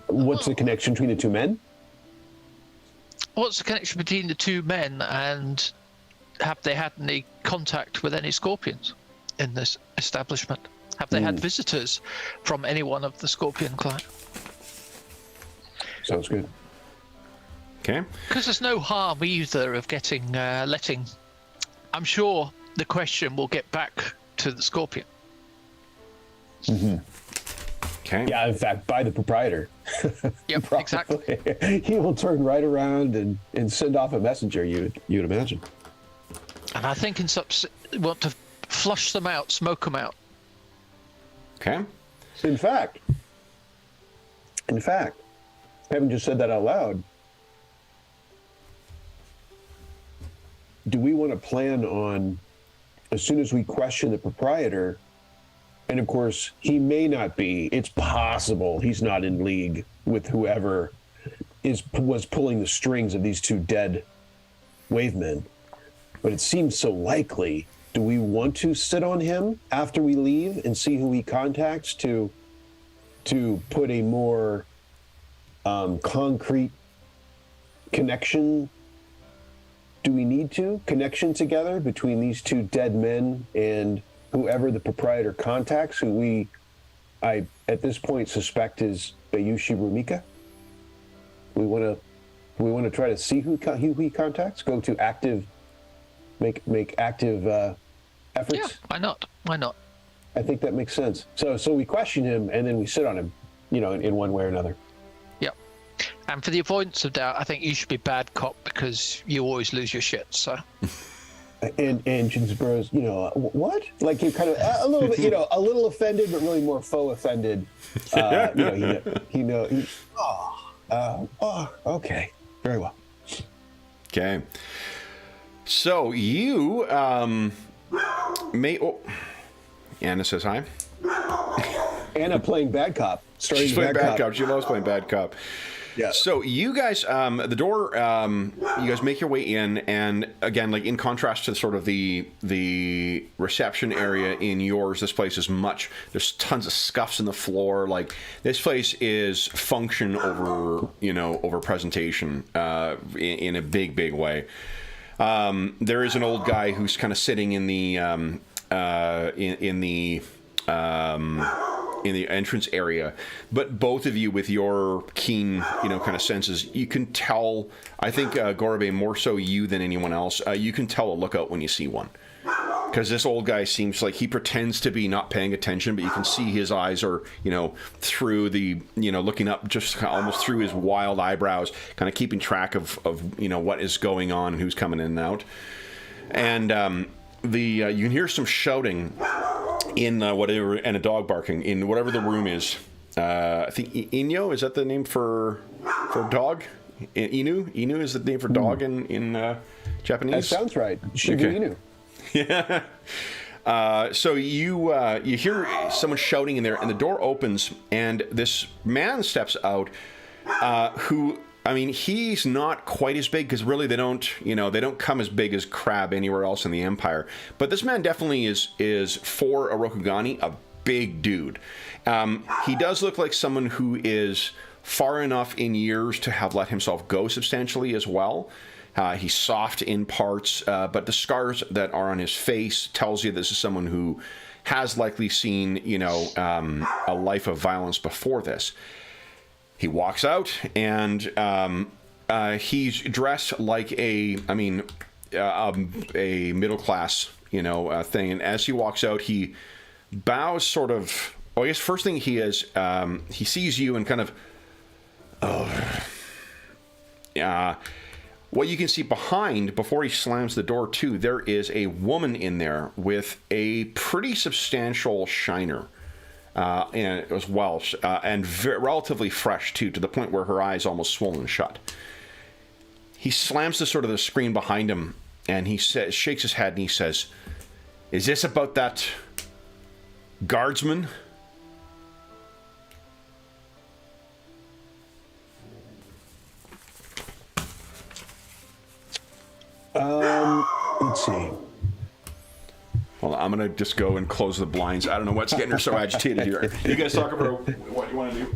What's the connection between the two men? What's the connection between the two men, and have they had any contact with any scorpions in this establishment? Have they had visitors from any one of the scorpion clan? Sounds good. Okay. Because there's no harm either of getting, letting... I'm sure the question will get back to the scorpion. Mm-hmm. Okay. Yeah, in fact, by the proprietor. Yep, exactly. He will turn right around and send off a messenger, you'd imagine. And I think want to flush them out, smoke them out. Okay. In fact, having just said that out loud, do we want to plan on, as soon as we question the proprietor, and of course, he may not be, it's possible he's not in league with whoever was pulling the strings of these two dead wavemen, but it seems so likely. Do we want to sit on him after we leave and see who he contacts to put a more concrete connection? Do we need to connection together between these two dead men and whoever the proprietor contacts, who I at this point suspect is Bayushi Rumika? We want to try to see who he contacts. Go to active, make active efforts. Yeah, why not? Why not? I think that makes sense. So we question him and then we sit on him, in one way or another. Yep. And for the avoidance of doubt, I think you should be bad cop because you always lose your shit. So. And Ginsburg's, what? Like you're kind of a little bit, a little offended, but really more faux offended. Okay, very well. Okay. So you Anna says hi. Anna playing bad cop. She's playing bad cop. She loves playing bad cop. Yeah. So you guys, the door, you guys make your way in, and again, like in contrast to sort of the reception area in yours, this place is there's tons of scuffs in the floor. Like this place is function over presentation in a big way. There is an old guy who's kind of sitting in the in the entrance area, but both of you, with your keen, kind of senses, you can tell. I think Gorobe, more so you than anyone else, you can tell a lookout when you see one. Because this old guy seems like he pretends to be not paying attention, but you can see his eyes are, through the, looking up just almost through his wild eyebrows, kind of keeping track of what is going on and who's coming in and out. And you can hear some shouting in whatever, and a dog barking in whatever the room is. I think Inyo, is that the name for dog? Inu is the name for dog in Japanese. That sounds right. Inu. Yeah. So you hear someone shouting in there, and the door opens, and this man steps out, who, I mean, he's not quite as big, because really they don't come as big as Crab anywhere else in the Empire. But this man definitely is for a Rokugani, a big dude. He does look like someone who is far enough in years to have let himself go substantially as well. He's soft in parts, but the scars that are on his face tells you this is someone who has likely seen, a life of violence before this. He walks out, and he's dressed like a middle class, thing. And as he walks out, he bows sort of. Well, I guess first thing he sees you and kind of. What you can see behind, before he slams the door too, there is a woman in there with a pretty substantial shiner, and as well, and relatively fresh too, to the point where her eyes almost swollen shut. He slams the screen behind him, and he shakes his head, and he says, "Is this about that guardsman?" Let's see. Well, I'm going to just go and close the blinds. I don't know what's getting her so agitated here. You guys talk about what you want to do.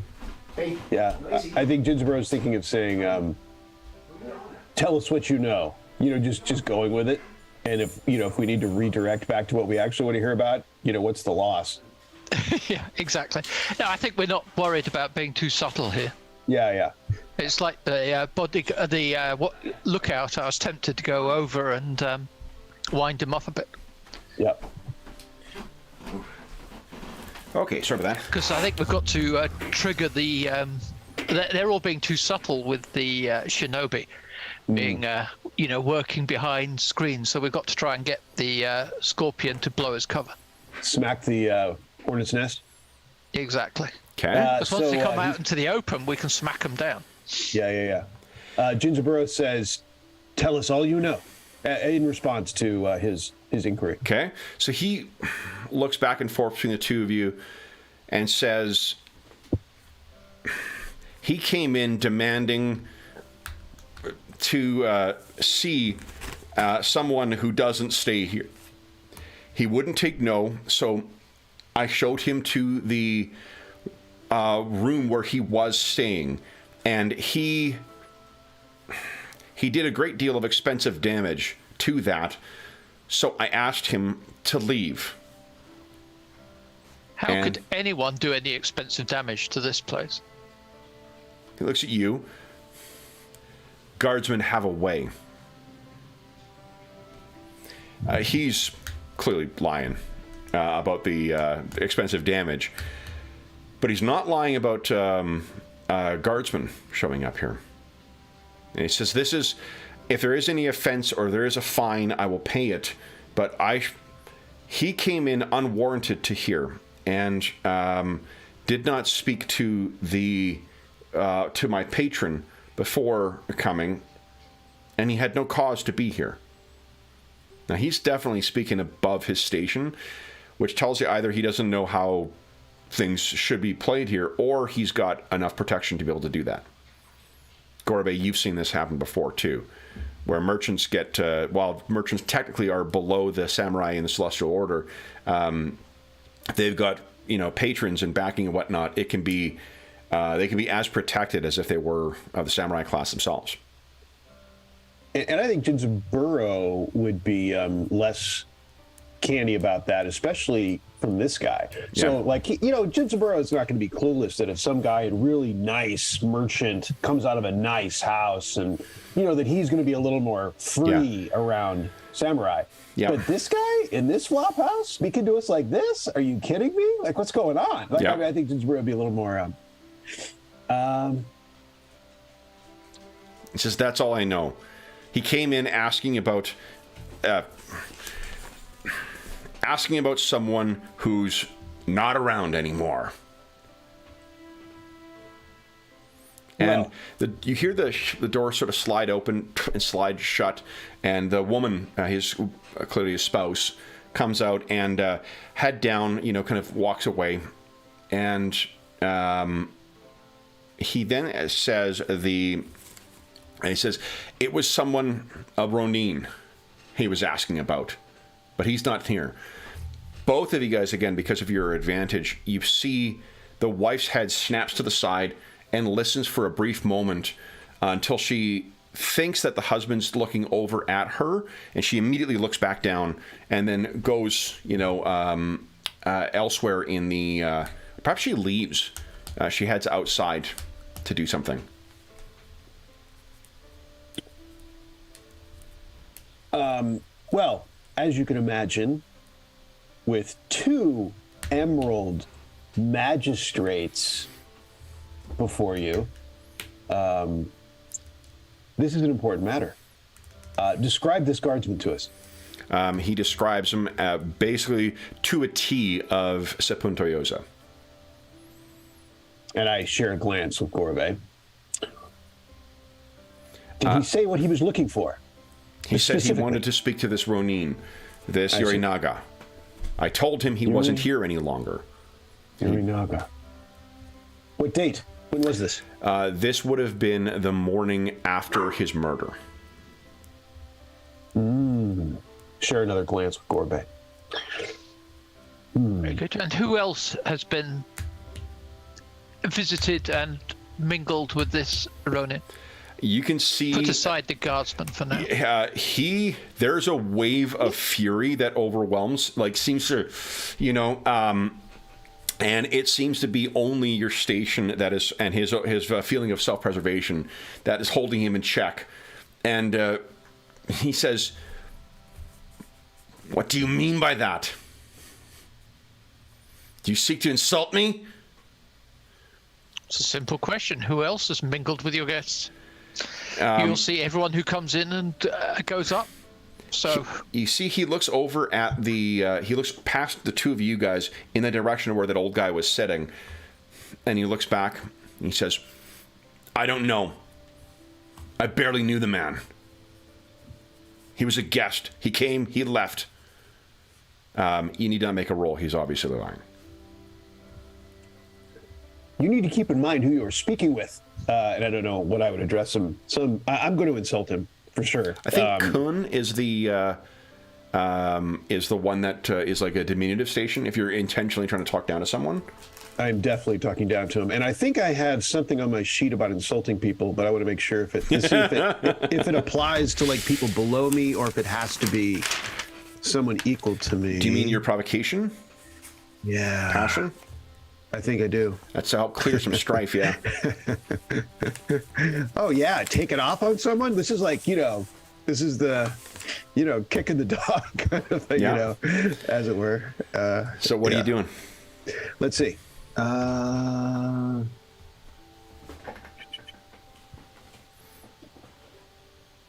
Hey. Yeah, I think Ginzaburo is thinking of saying, tell us what you know. Just going with it. And if we need to redirect back to what we actually want to hear about, what's the loss? Yeah, exactly. No, I think we're not worried about being too subtle here. Yeah. It's like the lookout. I was tempted to go over and wind him up a bit. Yep. Okay, sorry about that. Because I think we've got to trigger the. They're all being too subtle with the shinobi, being working behind screens. So we've got to try and get the scorpion to blow his cover. Smack the hornet's nest. Exactly. Okay. Because once they come out into the open, we can smack them down. Yeah. Ginzaburo says, "Tell us all you know," in response to his inquiry. Okay. So he looks back and forth between the two of you and says, he came in demanding to see someone who doesn't stay here. He wouldn't take no, so I showed him to the room where he was staying, and he did a great deal of expensive damage to that, so I asked him to leave. How could anyone do any expensive damage to this place? He looks at you. Guardsmen have a way. He's clearly lying about the expensive damage, but he's not lying about guardsmen showing up here. And he says, "This is, if there is any offense or there is a fine, I will pay it. But he came in unwarranted to here and did not speak to to my patron before coming, and he had no cause to be here." Now, he's definitely speaking above his station, which tells you either he doesn't know how things should be played here, or he's got enough protection to be able to do that. Gorobe, you've seen this happen before, too, where merchants get, while merchants technically are below the samurai in the Celestial Order, they've got, patrons and backing and whatnot. It can be, they can be as protected as if they were of the samurai class themselves. And I think Ginzaburo would be less canny about that, especially from this guy. Yeah. So, like, Jinzaburo is not going to be clueless that if some guy in really nice merchant comes out of a nice house and, that he's going to be a little more free around samurai. Yeah. But this guy in this flop house speaking to us like this? Are you kidding me? Like, what's going on? Like, Yeah. I mean, I think Jinzaburo would be a little more... He says, that's all I know. He came in asking about someone who's not around anymore. And you hear the door sort of slide open and slide shut, and the woman, clearly his spouse, comes out and head down, kind of walks away, and he then says it was someone, a Ronin, he was asking about, but he's not here. Both of you guys, again, because of your advantage, you see the wife's head snaps to the side and listens for a brief moment until she thinks that the husband's looking over at her, and she immediately looks back down and then goes, elsewhere in the... perhaps she leaves. She heads outside to do something. Well, as you can imagine, with 2 emerald magistrates before you, this is an important matter. Describe this guardsman to us. He describes him basically to a T of Sepun Toyoza. And I share a glance with Gorbe. Did he say what he was looking for? He said he wanted to speak to this Ronin, this Yorinaga. I told him he wasn't here any longer. Yorinaga. What date? When was this? This would have been the morning after his murder. Share another glance with Gorbe. Very good. And who else has been visited and mingled with this Ronin? You can see... Put aside the guardsman for now. There's a wave of fury that overwhelms, seems to, and it seems to be only your station that is, and his feeling of self-preservation that is holding him in check. And he says, "What do you mean by that? Do you seek to insult me?" It's a simple question. Who else has mingled with your guests? You'll see everyone who comes in and goes up. So you see, he looks over at he looks past the 2 of you guys in the direction of where that old guy was sitting, and he looks back and he says, "I don't know. I barely knew the man. He was a guest. He came, he left. You need not make a roll. He's obviously lying." You need to keep in mind who you're speaking with. And I don't know what I would address him. I'm going to insult him for sure. I think Kun is the one that is like a diminutive station if you're intentionally trying to talk down to someone. I'm definitely talking down to him. And I think I have something on my sheet about insulting people, but I want to make sure if it applies to like people below me or if it has to be someone equal to me. Do you mean your provocation? Yeah. Passion? I think I do. That's to help clear some strife, yeah. Oh, yeah. Take it off on someone? This is like, this is the, kicking the dog kind of thing, as it were. So what are you doing? Let's see. I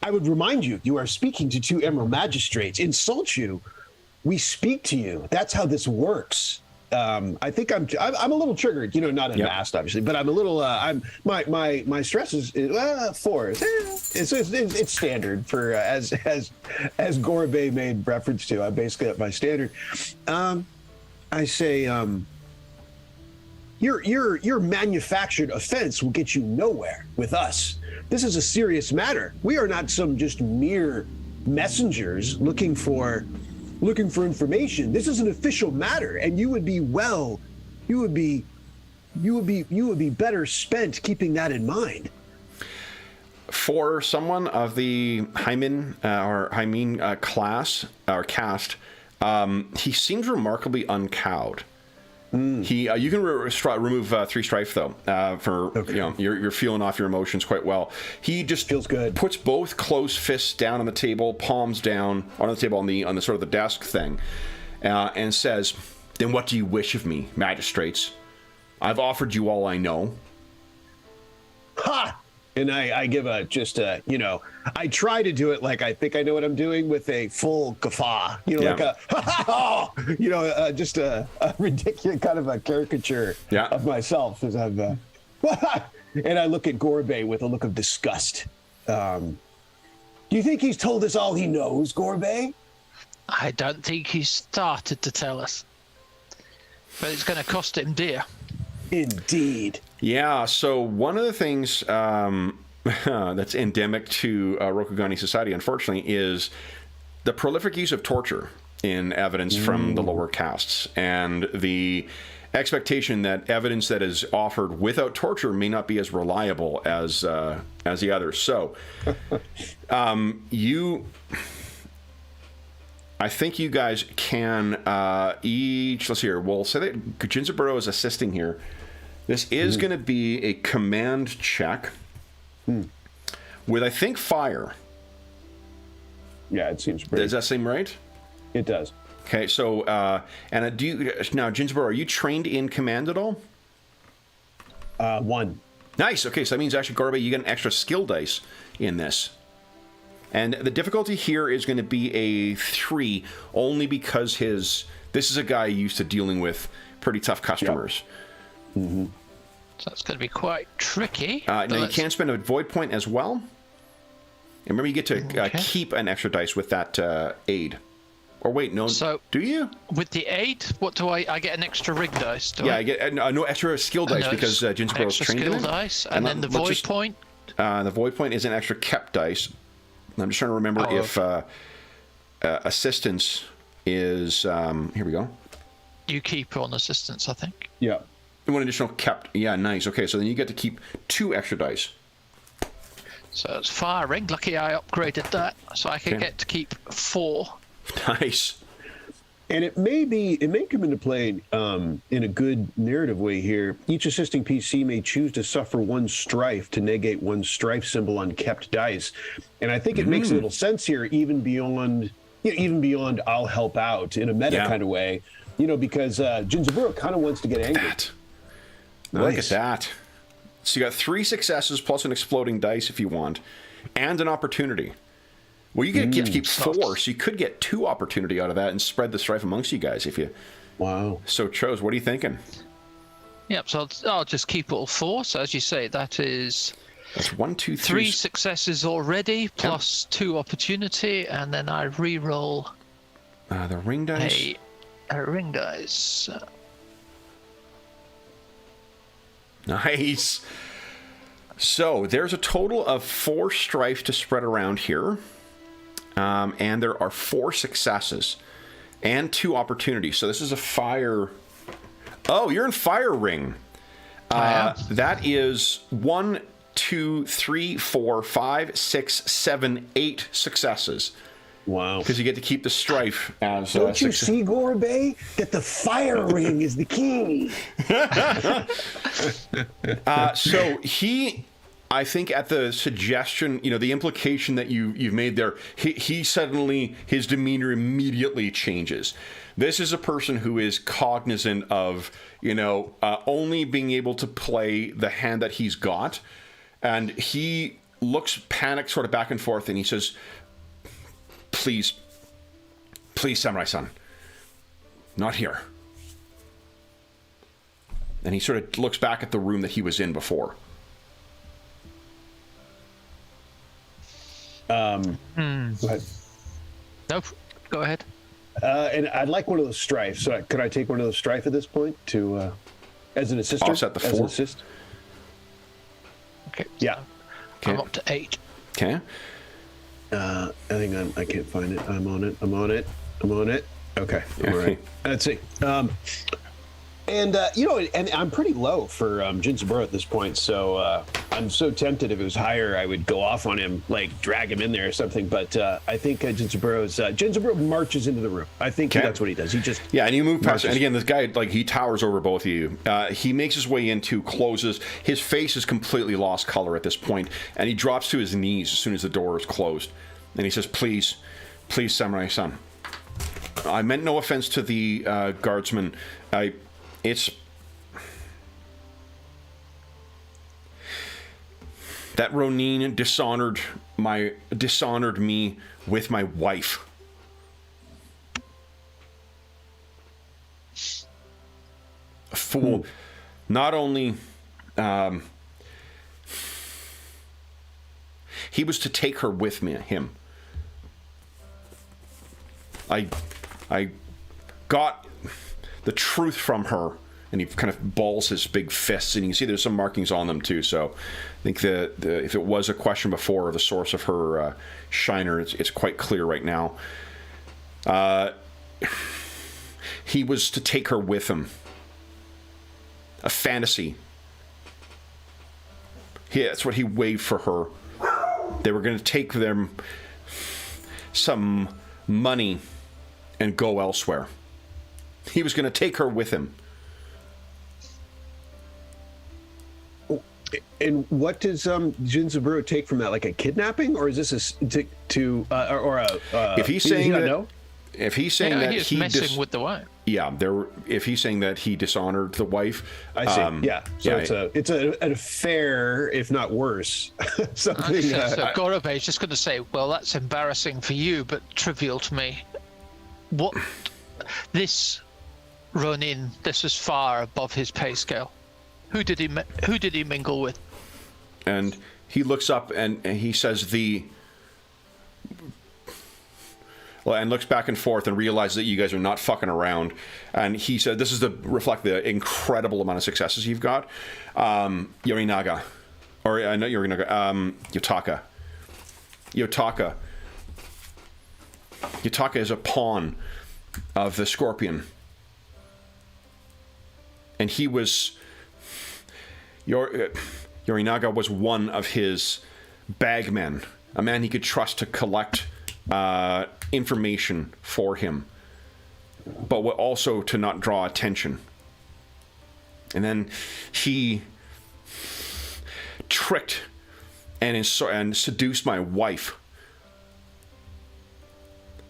would remind you, you are speaking to 2 emerald magistrates. Insult you. We speak to you. That's how this works. I think I'm a little triggered, not unmasked, obviously, but I'm a little. My stress is 4. It's standard for as Gorbe made reference to. I'm basically at my standard. I say, your manufactured offense will get you nowhere with us. This is a serious matter. We are not some just mere messengers looking for information. This is an official matter, and you would be better spent keeping that in mind. For someone of the Hymen class or caste, He seems remarkably uncowed. He, you can remove 3 strife though. You're feeling off your emotions quite well. He just feels good. Puts both closed fists down on the table, palms down on the table on the sort of the desk thing, and says, "Then what do you wish of me, magistrates? I've offered you all I know." Ha! And I give I try to do it like I think I know what I'm doing with a full guffaw, like a, just a ridiculous kind of a caricature of myself as I'm, and I look at Gorbei with a look of disgust. Do you think he's told us all he knows, Gorbei? I don't think he's started to tell us, but it's going to cost him dear. Indeed. Yeah, so one of the things that's endemic to Rokugani society, unfortunately, is the prolific use of torture in evidence from the lower castes, and the expectation that evidence that is offered without torture may not be as reliable as the others. So, I think you guys can each, let's see here, we'll say that Jinzaburo is assisting here. This is going to be a command check with, I think, fire. Yeah, it seems pretty. Does that seem right? It does. Okay, so, now, Jinzaburo, are you trained in command at all? 1. Nice, okay, so that means actually, Gorbei, you get an extra skill dice in this. And the difficulty here is going to be a 3, only because this is a guy used to dealing with pretty tough customers. Yep. Mm-hmm. So that's going to be quite tricky. Now, you can spend a void point as well. And remember, you get to keep an extra dice with that aid. Or wait, no, do you? With the aid, what do I get an extra rig dice? I get no extra skill dice because Jinzaburo is trained in it. Skill dice, and then the void point? The void point is an extra kept dice. I'm just trying to remember if assistance is... here we go. You keep on assistance, I think. Yeah. One additional kept. Yeah, nice. Okay, so then you get to keep 2 extra dice. So it's firing. Lucky I upgraded that, so I can get to keep 4. Nice. And it may come into play in a good narrative way here. Each assisting PC may choose to suffer 1 strife to negate 1 strife symbol on kept dice. And I think it makes a little sense here, even beyond I'll help out in a meta kind of way, because Jinzaburo kind of wants to get angry. Look at that. So you got 3 successes plus an exploding dice if you want, and an opportunity. Well, you get to keep 4, so you could get 2 opportunity out of that and spread the strife amongst you guys if you so chose. What are you thinking? Yep, so I'll just keep all 4. So as you say, that's 1, 2, 3. 3 successes already, plus 2 opportunity, and then I re-roll the ring dice. A ring dice. Nice. So there's a total of 4 strife to spread around here. And there are 4 successes and 2 opportunities. So this is a fire. Oh, you're in fire ring. That is 1, 2, 3, 4, 5, 6, 7, 8 successes. Wow. Because you get to keep the strife as... Don't you see, Gorbei? That the fire ring is the key. So he... I think at the suggestion, the implication that you've made there, he suddenly, his demeanor immediately changes. This is a person who is cognizant of, only being able to play the hand that he's got. And he looks panicked sort of back and forth, and he says, please, Samurai Son, not here. And he sort of looks back at the room that he was in before. Go ahead. Nope. Go ahead. And I'd like one of those strife. So could I take one of those strife at this point to as an assister? Offset the 4. As an assist? Okay. Yeah. I'm up to 8. Okay. Hang on. I can't find it. I'm on it. Okay. All right. Let's see. And and I'm pretty low for Jinsaburo at this point, so I'm so tempted. If it was higher, I would go off on him, like drag him in there or something. But I think Jinsaburo marches into the room. I think that's what he does. He just and you move past. And again, this guy, like, he towers over both of you. He makes his way into, closes. His face has completely lost color at this point, and he drops to his knees as soon as the door is closed. And he says, "Please, please, Samurai-san. I meant no offense to the guardsman. That Ronin dishonored me with my wife. A fool. Not only he was to take her with him. I got the truth from her," and he kind of balls his big fists, and you can see there's some markings on them too. So I think if it was a question before of the source of her shiner, it's quite clear right now. He was to take her with him. A fantasy. That's what he waved for her. They were going to take them some money and go elsewhere. He was going to take her with him. And what does Jinsaburo take from that? Like a kidnapping, or is this if he's saying that? No? If he's saying that he's messing with the wife. Yeah, if he's saying that he dishonored the wife, I see. So it's an affair, if not worse. Something. So Gorobe is just going to say, "Well, that's embarrassing for you, but trivial to me." What this Ronin? This is far above his pay scale. Who did he mingle with? And he looks up and he says and looks back and forth and realizes that you guys are not fucking around. And he said, this is to reflect the incredible amount of successes you've got. Yorinaga. Or, not Yorinaga. Yotaka. Yotaka is a pawn of the Scorpion. And he was... Yorinaga was one of his bagmen. A man he could trust to collect information for him, but also to not draw attention. And then he tricked and seduced my wife.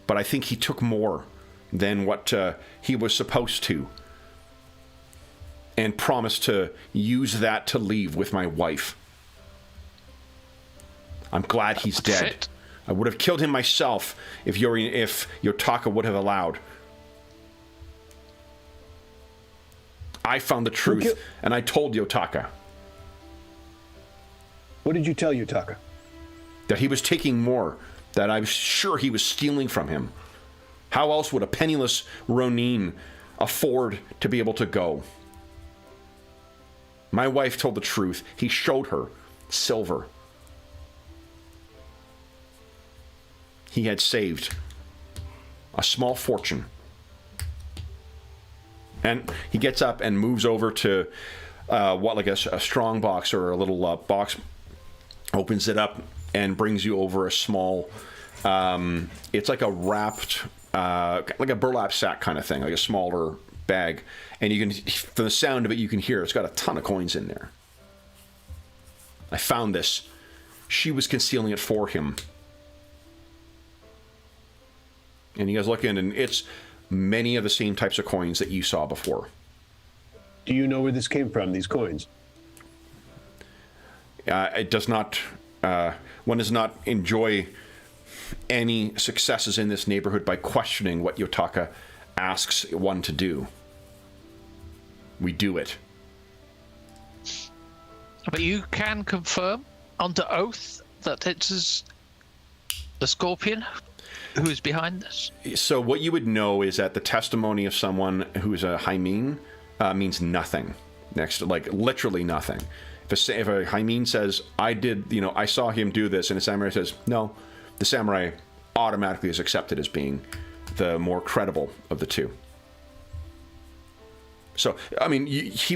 But I think he took more than what he was supposed to, and promised to use that to leave with my wife. I'm glad he's dead. I would have killed him myself if Yotaka would have allowed. I found the truth, and I told Yotaka. What did you tell Yotaka? That he was taking more, that I was sure he was stealing from him. How else would a penniless Ronin afford to be able to go? My wife told the truth. He showed her silver. He had saved a small fortune. And he gets up and moves over to a strong box or a little box, opens it up and brings you over a small, it's like a wrapped, like a burlap sack kind of thing, like a smaller bag. And you can, from the sound of it, you can hear it's got a ton of coins in there. I found this. She was concealing it for him. And you guys look in, and it's many of the same types of coins that you saw before. Do you know where this came from, these coins? It does not... one does not enjoy any successes in this neighborhood by questioning what Yotaka asks one to do. We do it. But you can confirm under oath that it is the Scorpion who is behind this? So what you would know is that the testimony of someone who's a Hymene means nothing. Literally nothing. If a Hymene says, I saw him do this, and a samurai says, no, the samurai automatically is accepted as being the more credible of the two. So, I mean, he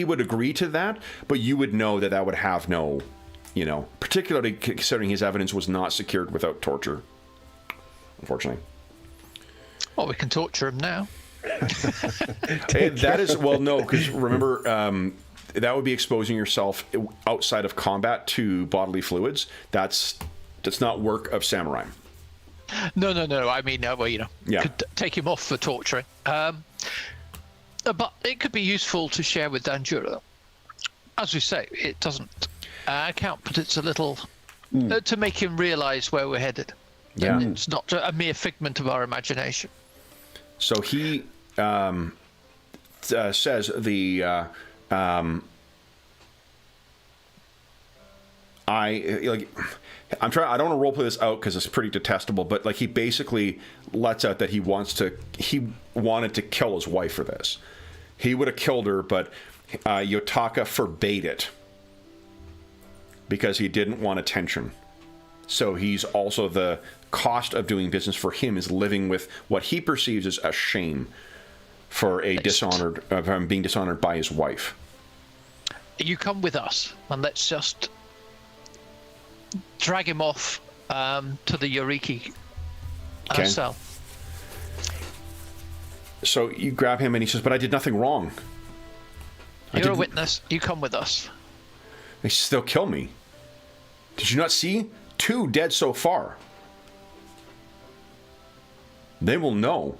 would agree to that, but you would know that would have no, particularly considering his evidence was not secured without torture, unfortunately. Well, we can torture him now. That is, well, no, because remember, that would be exposing yourself outside of combat to bodily fluids. That's not work of samurai. No. I mean, Yeah. could take him off for torturing. But it could be useful to share with Danjura. As we say, it doesn't count, but it's a little to make him realise where we're headed. Yeah. And it's not a mere figment of our imagination. So he says the I'm trying. I don't want to roleplay this out because it's pretty detestable. But like he basically lets out that he wanted to kill his wife for this. He would have killed her, but Yotaka forbade it because he didn't want attention. So he's also the cost of doing business for him is living with what he perceives as a shame for being dishonored by his wife. You come with us, and let's just drag him off to the Yoriki cell. So you grab him, and he says, "But I did nothing wrong. You're a witness. You come with us." They still kill me. Did you not see? 2 dead so far. They will know.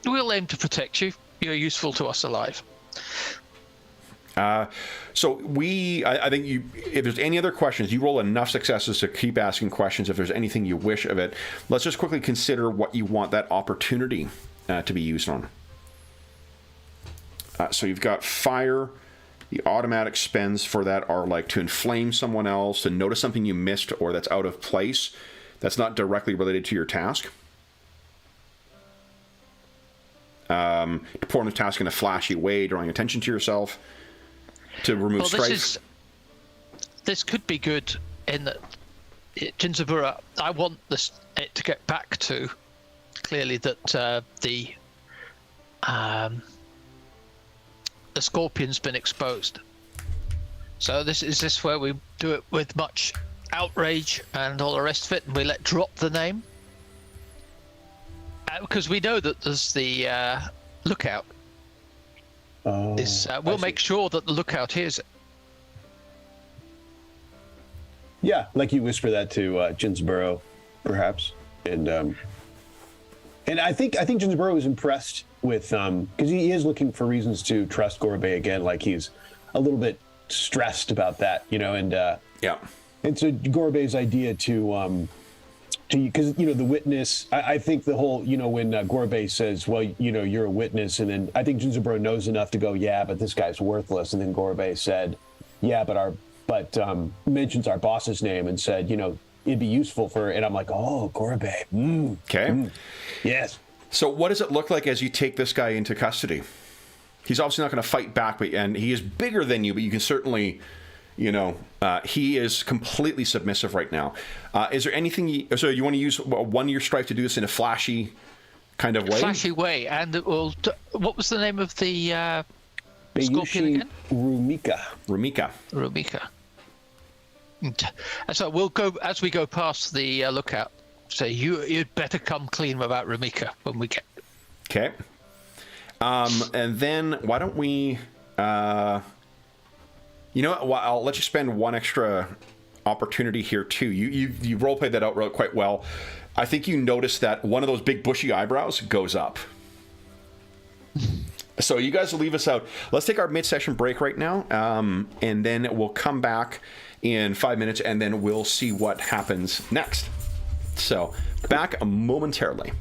We'll aim to protect you. You're useful to us alive. So I think if there's any other questions, you roll enough successes to keep asking questions. If there's anything you wish of it, let's just quickly consider what you want that opportunity to be used on. So you've got fire. The automatic spends for that are like to inflame someone else, to notice something you missed or that's out of place, that's not directly related to your task. To perform the task in a flashy way, drawing attention to yourself. To remove strife. This could be good in that Jinzabura, I want it to get back to clearly that the scorpion's been exposed. So is this where we do it with much outrage and all the rest of it, and we let drop the name? Because we know that there's the lookout. We'll make sure that the lookout hears it. Yeah, like you whisper that to Jinsboro, perhaps, and I think Jinsboro is impressed with because he is looking for reasons to trust Gorobei again. Like he's a little bit stressed about that, and yeah. And so Gorobei's idea to because the witness, I think the whole when Gorobei says, well, you're a witness, and then I think Jinzaburo knows enough to go, yeah, but this guy's worthless, and then Gorobei said, yeah, but mentions our boss's name and said, it'd be useful for, and I'm like, oh, Gorobei, okay, yes. So what does it look like as you take this guy into custody? He's obviously not going to fight back, and he is bigger than you, but you can certainly. He is completely submissive right now. Is there anything? So you want to use one of your strife to do this in a flashy kind of way? Flashy way, and what was the name of the scorpion again? Rumika. And so we'll go as we go past the lookout. So you'd better come clean about Rumika when we get. Okay. And then why don't we? You know what? I'll let you spend one extra opportunity here too. You roleplayed that out quite well. I think you noticed that one of those big bushy eyebrows goes up. So you guys will leave us out. Let's take our mid-session break right now, and then we'll come back in 5 minutes, and then we'll see what happens next. So back momentarily.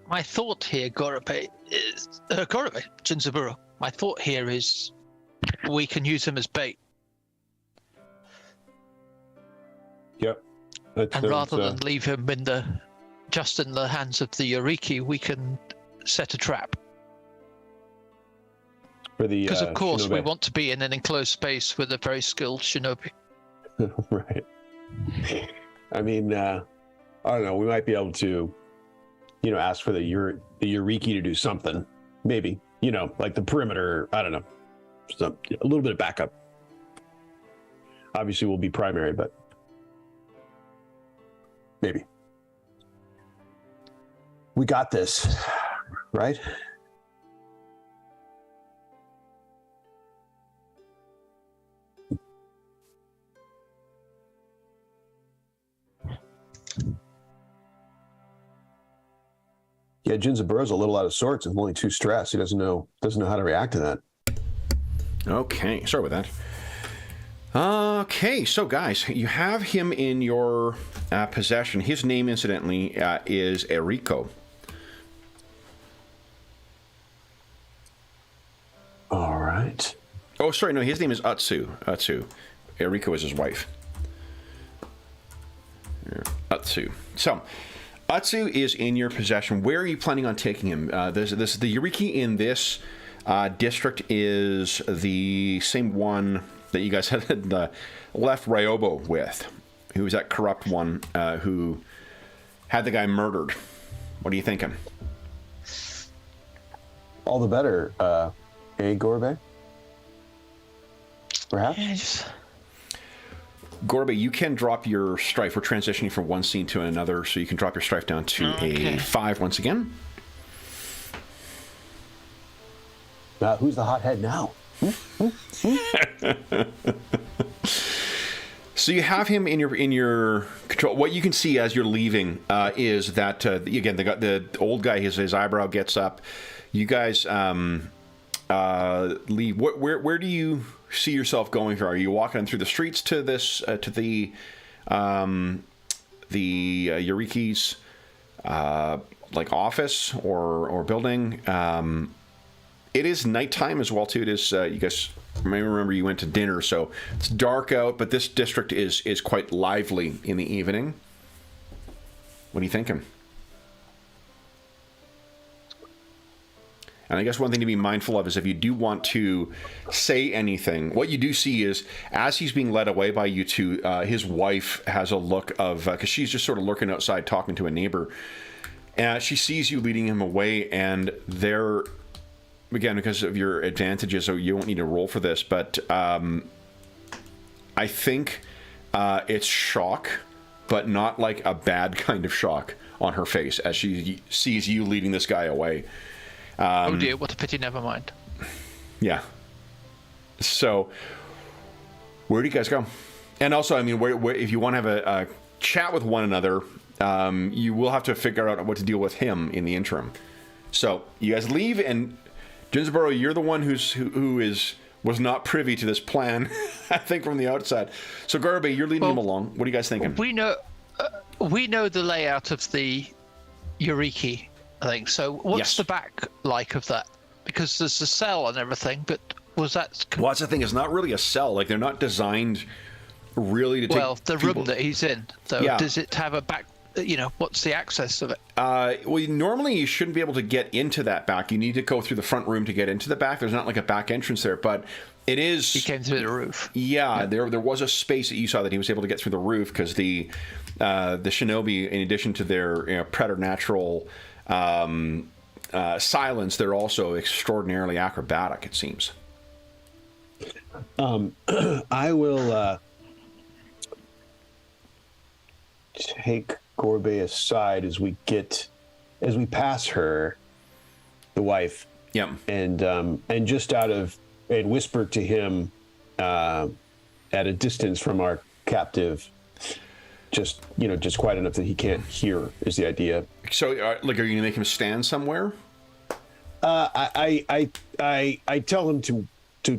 My thought here, Gorobe, is Jinzaburo. My thought here is we can use him as bait, Yep. That and sounds, rather than leave him in the hands of the Yoriki, we can set a trap. for the Because of course we shinobi. want to be in an enclosed space with a very skilled shinobi. Right. I mean, I don't know. We might be able to, ask for the Yoriki to do something. Maybe, like the perimeter. I don't know. A little bit of backup. Obviously, we'll be primary, but maybe. We got this, right? Yeah, Jinzaburo's a little out of sorts and only too stressed. He doesn't know how to react to that. Okay, sorry about that. Okay, so guys, you have him in your possession. His name, incidentally, is Eriko. All right. Oh, sorry, no, his name is Utsu. Eriko is his wife. Utsu. So, Utsu is in your possession. Where are you planning on taking him? The Yoriki in this district is the same one that you guys had left Ryobo with, who was that corrupt one who had the guy murdered. What are you thinking? All the better, Gorbe? Perhaps? Yeah, Gorbe, you can drop your strife. We're transitioning from one scene to another, so you can drop your strife down to a 5 once again. Who's the hothead now? So you have him in your control. What you can see as you're leaving is that again the old guy, his eyebrow gets up. You guys leave. Where do you see yourself going here? Are you walking through the streets to this to the Yoriki's like office or building? It is nighttime as well too. It is you guys may remember you went to dinner, so it's dark out, but this district is quite lively in the evening. What are you thinking? And I guess one thing to be mindful of is if you do want to say anything, what you do see is as he's being led away by you two, his wife has a look of, because she's just sort of lurking outside talking to a neighbor. She sees you leading him away, and they're, again, because of your advantages, so you won't need to roll for this, but I think it's shock, but not like a bad kind of shock on her face as she sees you leading this guy away. Oh dear, what a pity, never mind. Yeah. So, where do you guys go? And also, I mean, where if you want to have a chat with one another, you will have to figure out what to deal with him in the interim. So, you guys leave, and Jinzaburo, you're the one who was not privy to this plan, I think, from the outside. So, Garbe, you're leading him along. What are you guys thinking? We know the layout of the Yoriki, I think. So what's the back like of that? Because there's a cell and everything, but was that... Well, that's the thing. It's not really a cell. Like, they're not designed really to take... Well, the people... room that he's in, though, does it have a back... what's the access of it? Well, normally you shouldn't be able to get into that back. You need to go through the front room to get into the back. There's not like a back entrance there, but it is... He came through the roof. Yeah, there was a space that you saw that he was able to get through the roof because the shinobi, in addition to their preternatural silence, they're also extraordinarily acrobatic, it seems. I will take Gorbe aside as we pass her, the wife. Yeah. And just and whisper to him at a distance from our captive, just quiet enough that he can't hear is the idea. So, are you gonna make him stand somewhere? I tell him to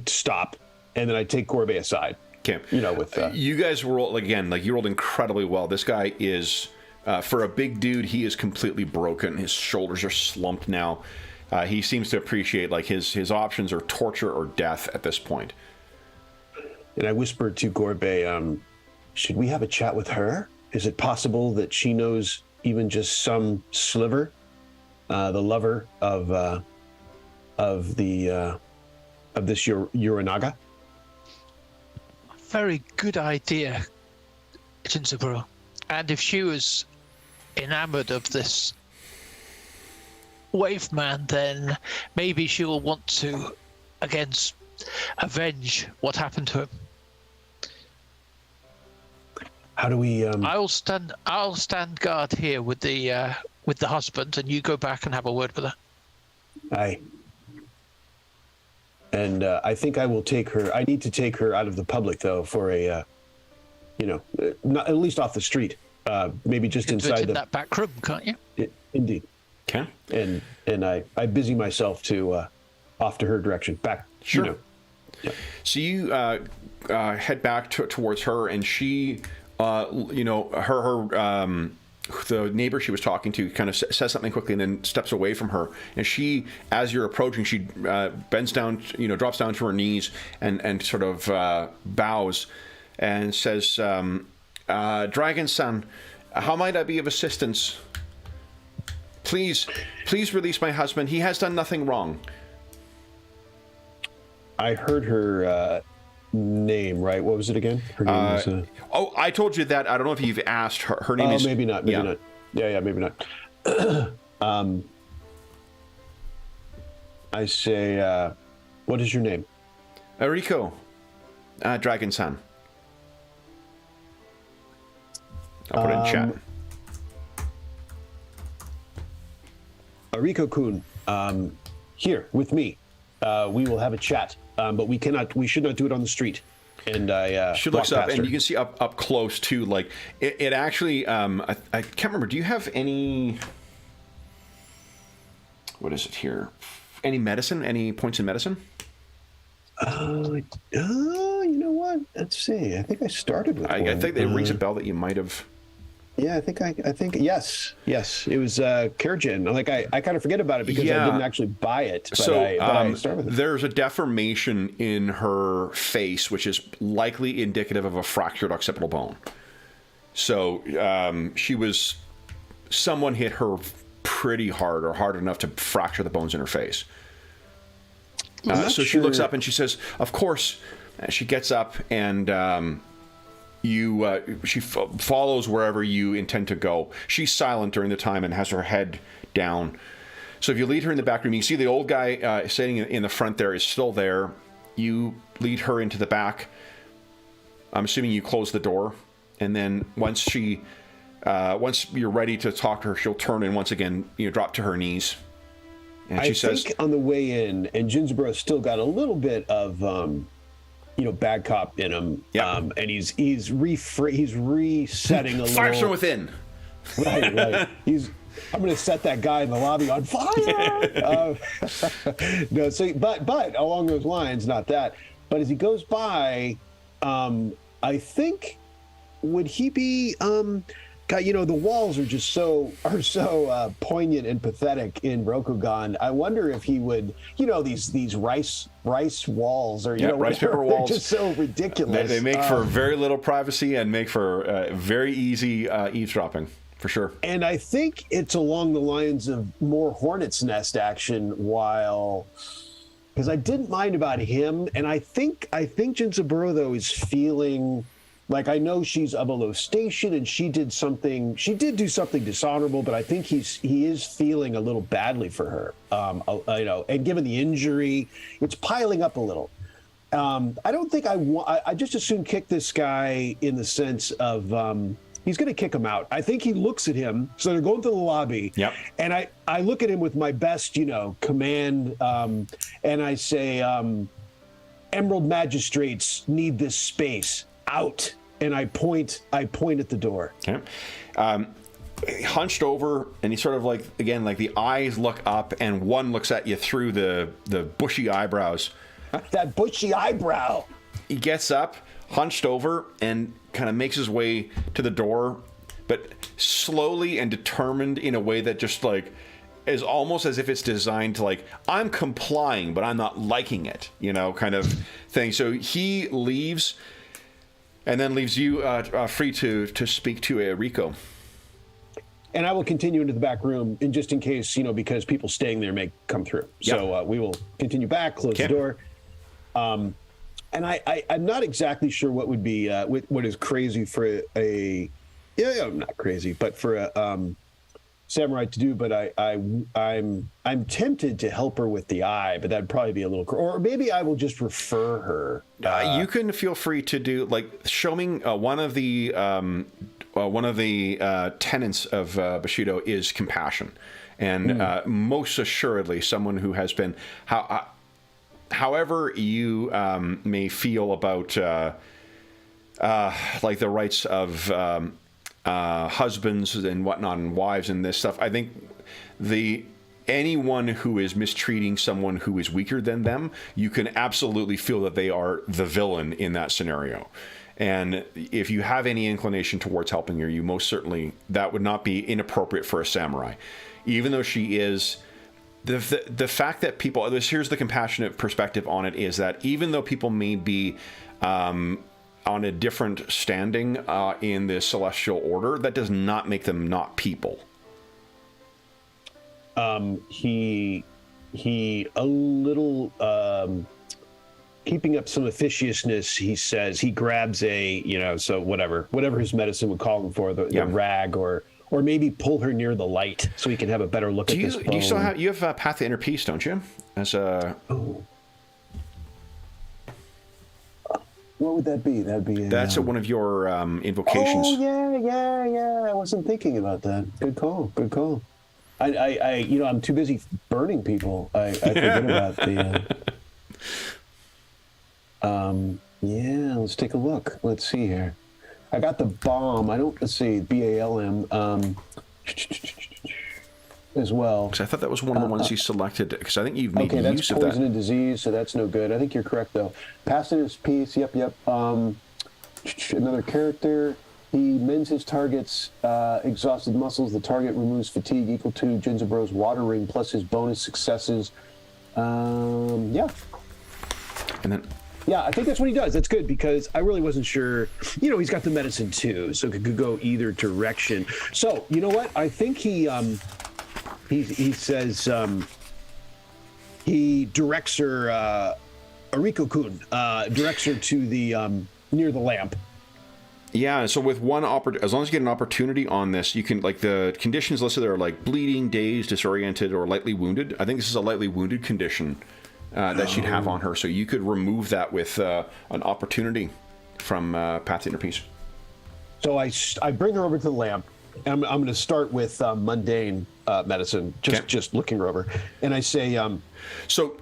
stop, and then I take Gorbe aside. Okay. With you guys roll again. Like, you rolled incredibly well. This guy is For a big dude, he is completely broken. His shoulders are slumped now. He seems to appreciate like his options are torture or death at this point. And I whispered to Gorbe, should we have a chat with her? Is it possible that she knows even just some sliver, the lover of this Uranaga? Very good idea, Jinzaburo. And if she was enamored of this wave man, then maybe she will want to again avenge what happened to him. How do we? I'll stand guard here with the husband, and you go back and have a word with her. Aye. And I think I will take her. I need to take her out of the public, though, for a, not, at least off the street. Maybe just inside that back room, can't you? Indeed. Okay. And I busy myself to off to her direction. Back. Sure. Yeah. So you head back towards her, and she, the neighbor she was talking to kind of says something quickly and then steps away from her. And she, as you're approaching, she bends down, drops down to her knees and sort of bows and says, Dragon-san, how might I be of assistance? Please release my husband. He has done nothing wrong. I heard her name, right? What was it again? Her name was... Oh, I told you that. I don't know if you've asked her. Her name is... maybe not. Maybe not. Yeah, maybe not. I say, what is your name? Ariko. Dragon-san. I'll put it in chat. Ariko-kun, here with me. We will have a chat, but we should not do it on the street. And she looks up, and you can see up close too. Like it actually, I can't remember. Do you have any? What is it here? Any medicine? Any points in medicine? You know what? Let's see. I think I started with one. I think it rings a bell that you might have. Yeah, I think yes. It was Kerjin. Like I kind of forget about it because I didn't actually buy it. But I started with it. There's a deformation in her face, which is likely indicative of a fractured occipital bone. So someone hit her pretty hard, or hard enough to fracture the bones in her face. So she looks up and she says, "Of course." She gets up and. She follows wherever you intend to go. She's silent during the time and has her head down. So if you lead her in the back room, you see the old guy sitting in the front there is still there. You lead her into the back. I'm assuming you close the door, and then once you're ready to talk to her, she'll turn and once again drop to her knees. And she says, think on the way in, and Jinzaburo still got a little bit of bad cop in him. Yep. And he's resetting a little. Fires from within. Right. I'm going to set that guy in the lobby on fire. No, so but along those lines, not that. But as he goes by, I think would he be? God, the walls are just so poignant and pathetic in Rokugan. I wonder if he would, these rice walls or rice paper walls. They're just so ridiculous. They make for very little privacy and make for very easy eavesdropping, for sure. And I think it's along the lines of more Hornet's Nest action, because I didn't mind about him, and I think Jinzaburo though is feeling. Like, I know she's of a low station and she did do something dishonorable, but I think he is feeling a little badly for her. And given the injury, it's piling up a little. I don't think I just as soon kick this guy in the sense of he's going to kick him out. I think he looks at him. So they're going to the lobby. Yep. And I look at him with my best, command. And I say, Emerald Magistrates need this space out. And I point at the door. Okay. Hunched over, and he sort of like the eyes look up, and one looks at you through the bushy eyebrows. That bushy eyebrow. He gets up, hunched over, and kind of makes his way to the door, but slowly and determined in a way that just like is almost as if it's designed to like, I'm complying, but I'm not liking it, you know, kind of thing. So he leaves and then leaves you free to speak to Rico. And I will continue into the back room, and just in case, you know, because people staying there may come through. Yep. So we will continue back, close the door. And I'm not exactly sure what would be what is crazy for not crazy, but for a samurai to do. But I'm tempted to help her with the eye, but that'd probably be a little. Or maybe I will just refer her. You can feel free to do like showing one of the tenets of Bushido is compassion, and most assuredly, someone who has been however you may feel about like the rights of husbands and whatnot and wives and this stuff. I think anyone who is mistreating someone who is weaker than them, you can absolutely feel that they are the villain in that scenario. And if you have any inclination towards helping her, you most certainly, that would not be inappropriate for a samurai. Even though she is, the fact that people, here's the compassionate perspective on it, is that even though people may be on a different standing in the celestial order, that does not make them not people. He a little... keeping up some officiousness, he says, he grabs so whatever his medicine would call him for, the rag, or maybe pull her near the light so he can have a better look at this bone. You still have Path to Inner Peace, don't you? As a... Oh. What would that be? That's one of your invocations. Oh, yeah. I wasn't thinking about that. Good call. I'm too busy burning people. I forget about the... let's take a look. Let's see here. I got the bomb. Let's see, BALM as well. Because I thought that was one of the ones you selected, because I think you've made use of that. Okay, that's poison and disease, so that's no good. I think you're correct, though. Passive peace, yep. Another character. He mends his target's exhausted muscles. The target removes fatigue equal to Jinzabro's water ring plus his bonus successes. And then... Yeah, I think that's what he does. That's good, because I really wasn't sure. You know, he's got the medicine too, so it could go either direction. So, you know what? I think he says he directs her, Ariko-kun, directs her to the near the lamp. Yeah, so with one as long as you get an opportunity on this, you can, like, the conditions listed there are like bleeding, dazed, disoriented, or lightly wounded. I think this is a lightly wounded condition. That she'd have on her, so you could remove that with an opportunity from Path to Inner Peace. So I bring her over to the lamp. And I'm going to start with mundane medicine, just looking her over, and I say. So,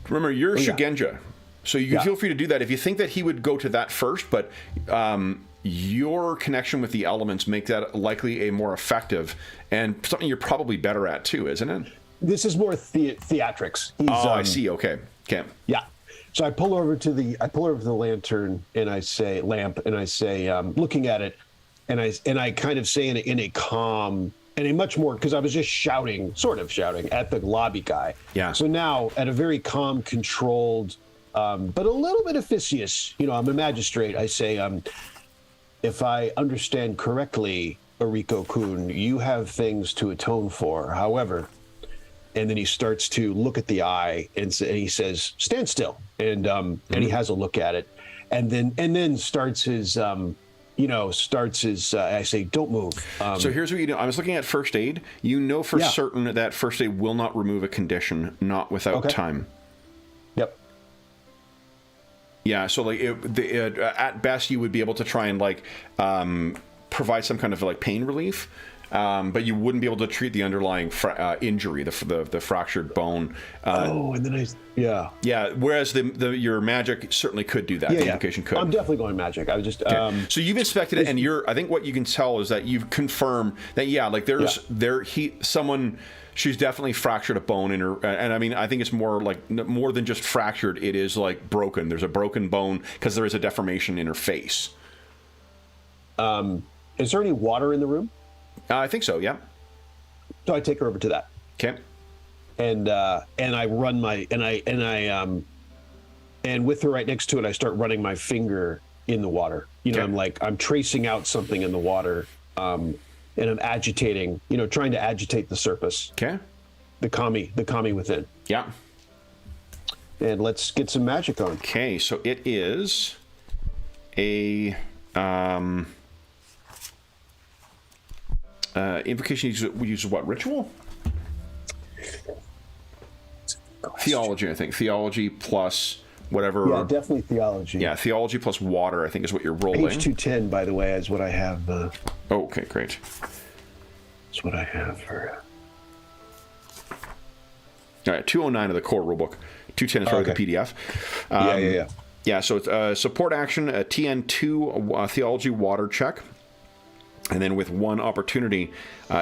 remember, you're Shugenja, so you can feel free to do that if you think that he would go to that first, but your connection with the elements make that likely a more effective and something you're probably better at too, isn't it? This is more theatrics. I see. Okay. Yeah. So I pull over to the lantern and I say lamp, and I say, looking at it, and I kind of say in a calm and a much more, because I was just sort of shouting at the lobby guy. Yeah. So now at a very calm, controlled, but a little bit officious. You know, I'm a magistrate. I say, if I understand correctly, Ariko-kun, you have things to atone for. However. And then he starts to look at the eye, and he says, "Stand still." And he has a look at it, and then starts his, I say, "Don't move." So here's what you do. I was looking at first aid. You know for certain that first aid will not remove a condition, not without time. Yep. Yeah. So like at best, you would be able to try and like provide some kind of like pain relief. But you wouldn't be able to treat the underlying injury, the fractured bone. And then yeah. Whereas your magic certainly could do that. The invocation could. I'm definitely going magic. I was just. So you've inspected it, and I think what you can tell is that you've confirmed that she's definitely fractured a bone in her, and I mean I think it's more than just fractured. It is like broken. There's a broken bone because there is a deformation in her face. Is there any water in the room? I think so. Yeah. So I take her over to that. Okay. And I run my and with her right next to it, I start running my finger in the water. I'm tracing out something in the water, and I'm agitating. Trying to agitate the surface. Okay. The kami within. Yeah. And let's get some magic on. Okay, so it is a invocation. We use what ritual? Theology, I think. Theology plus whatever. Yeah, definitely theology. Yeah, theology plus water, I think, is what you're rolling. Page 210, by the way, is what I have. Oh, okay, great. That's what I have for. All right, 209 of the core rulebook. 210 is probably the PDF. Yeah. Yeah, so it's a support action, a TN2 theology water check. And then with one opportunity,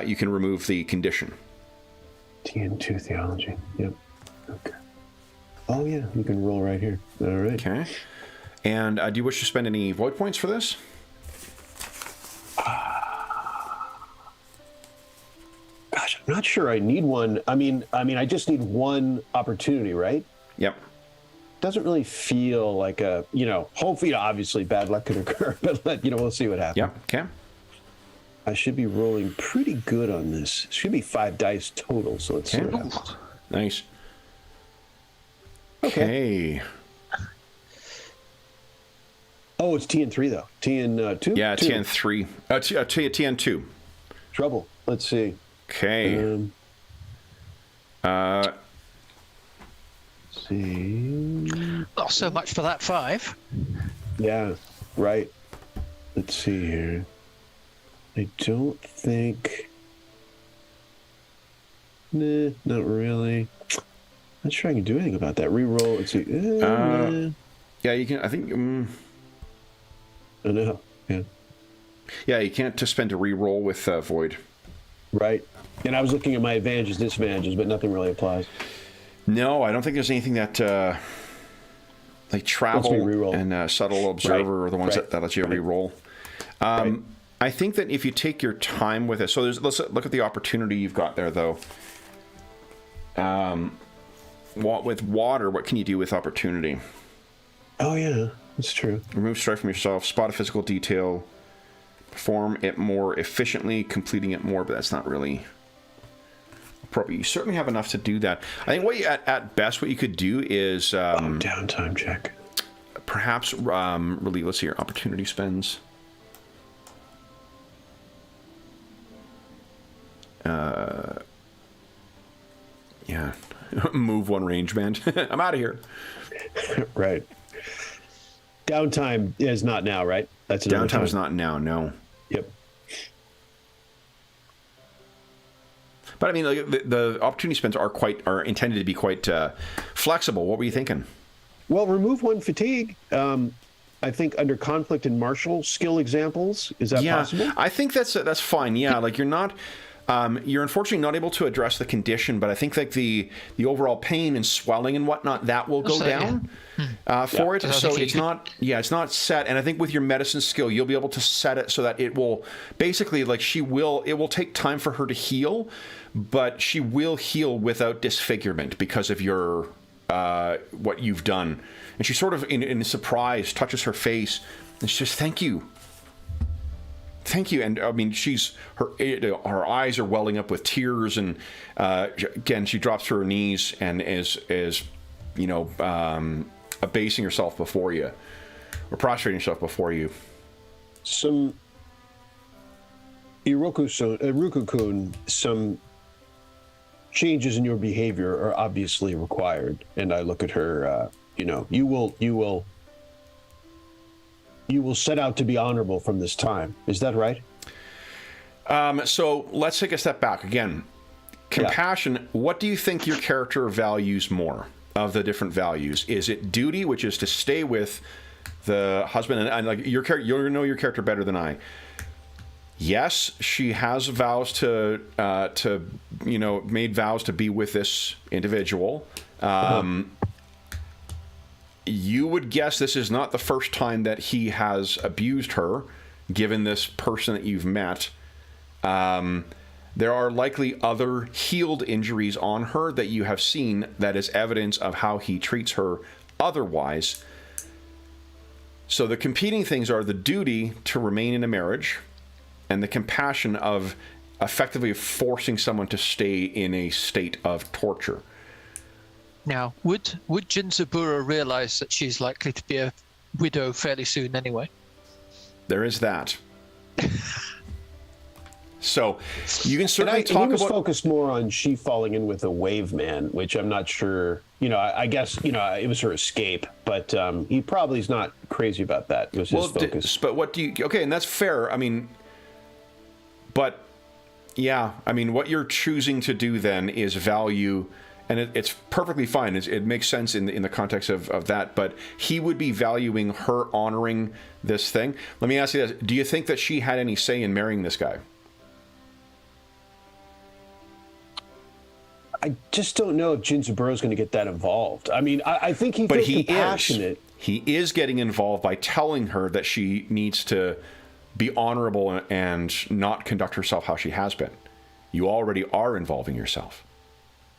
you can remove the condition. TN2 theology. Yep. Okay. Oh, yeah, you can roll right here. All right. Okay. And do you wish to spend any void points for this? Gosh, I'm not sure I need one. I mean, I just need one opportunity, right? Yep. Doesn't really feel like a, hopefully, obviously, bad luck could occur, but we'll see what happens. Yep. Okay. I should be rolling pretty good on this. It should be 5 dice total, so let's see what happens. Nice. Okay. Oh, it's TN3 though. TN2? Yeah, TN3. TN2. Trouble. Let's see. Okay. Not so much for that 5. Yeah, right. Let's see here. I don't think. Nah, not really. Not sure I can do anything about that. Reroll. Let's see. Yeah, you can. I think. I know. Yeah. Yeah, you can't just spend a reroll with void. Right. And I was looking at my advantages, disadvantages, but nothing really applies. No, I don't think there's anything that like travel and subtle observer are the ones that let you reroll. I think that if you take your time with it, so let's look at the opportunity you've got there, though. With water, what can you do with opportunity? Oh yeah, that's true. Remove strife from yourself. Spot a physical detail. Perform it more efficiently, completing it more, but that's not really appropriate. You certainly have enough to do that. I think at best what you could do is downtime check. Perhaps really. Let's see your opportunity spends. Yeah. Move one range band. I'm out of here. Right. Downtime is not now, right? That's downtime is not now. No. Yep. But I mean, like, the opportunity spends are intended to be quite flexible. What were you thinking? Well, remove one fatigue. I think under conflict and martial skill examples, is that possible? I think that's fine. Yeah, like you're not. You're unfortunately not able to address the condition, but I think like the overall pain and swelling and whatnot, that will go down for it. So it's not set. And I think with your medicine skill, you'll be able to set it so that it will basically like it will take time for her to heal, but she will heal without disfigurement because of your what you've done. And she sort of in surprise touches her face and she says, "Thank you." Thank you. And I mean, her eyes are welling up with tears, and again, she drops to her knees and is abasing herself before you, or prostrating herself before you. Some Rokugan, some changes in your behavior are obviously required. And I look at her. You will set out to be honorable from this time. Is that right? So let's take a step back. Again, compassion, what do you think your character values more of the different values? Is it duty, which is to stay with the husband? And like your character, you'll know your character better than I. Yes, she has vows made vows to be with this individual. You would guess this is not the first time that he has abused her, given this person that you've met. There are likely other healed injuries on her that you have seen that is evidence of how he treats her otherwise. So the competing things are the duty to remain in a marriage and the compassion of effectively forcing someone to stay in a state of torture. Now, would Jinzaburo realize that she's likely to be a widow fairly soon anyway? There is that. So you can certainly talk about... He was focused more on she falling in with a wave man, which I'm not sure... I guess, it was her escape, but he probably is not crazy about that. It was his focus. But what do you... Okay, and that's fair. I mean... But, yeah, I mean, what you're choosing to do then is value... And it's perfectly fine. It makes sense in the context of that. But he would be valuing her honoring this thing. Let me ask you this. Do you think that she had any say in marrying this guy? I just don't know if Jinzaburo is going to get that involved. I mean, I think he feels compassionate. He is getting involved by telling her that she needs to be honorable and not conduct herself how she has been. You already are involving yourself.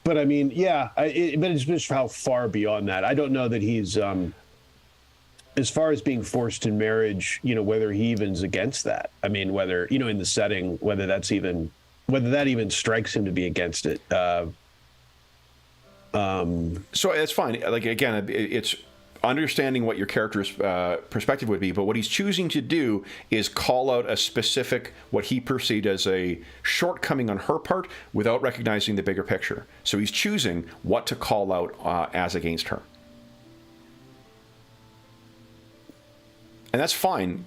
But I mean, yeah, but it's just how far beyond that. I don't know that he's, as far as being forced in marriage, whether he even's against that. I mean, whether, in the setting, whether that even strikes him to be against it. So that's fine. Like, again, it's understanding what your character's perspective would be, but what he's choosing to do is call out a specific, what he perceived as a shortcoming on her part without recognizing the bigger picture. So he's choosing what to call out as against her. And that's fine,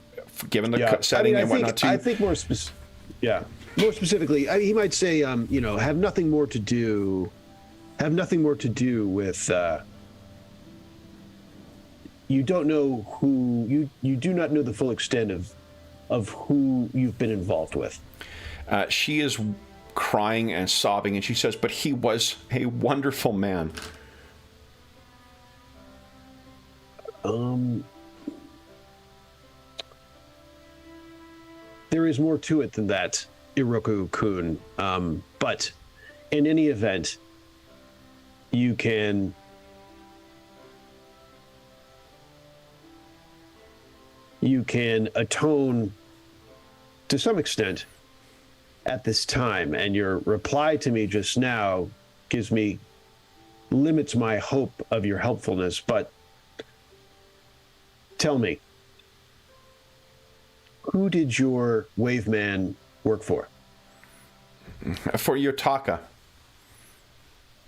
given the setting and whatnot, too. I think more specifically, he might say, have nothing more to do with... you don't know who you do not know the full extent of who you've been involved with. She is crying and sobbing, and she says, "But he was a wonderful man." There is more to it than that, Iroku-kun. But in any event, you can atone to some extent at this time, and your reply to me just now limits my hope of your helpfulness. But tell me, who did your wave man work for? For Yotaka.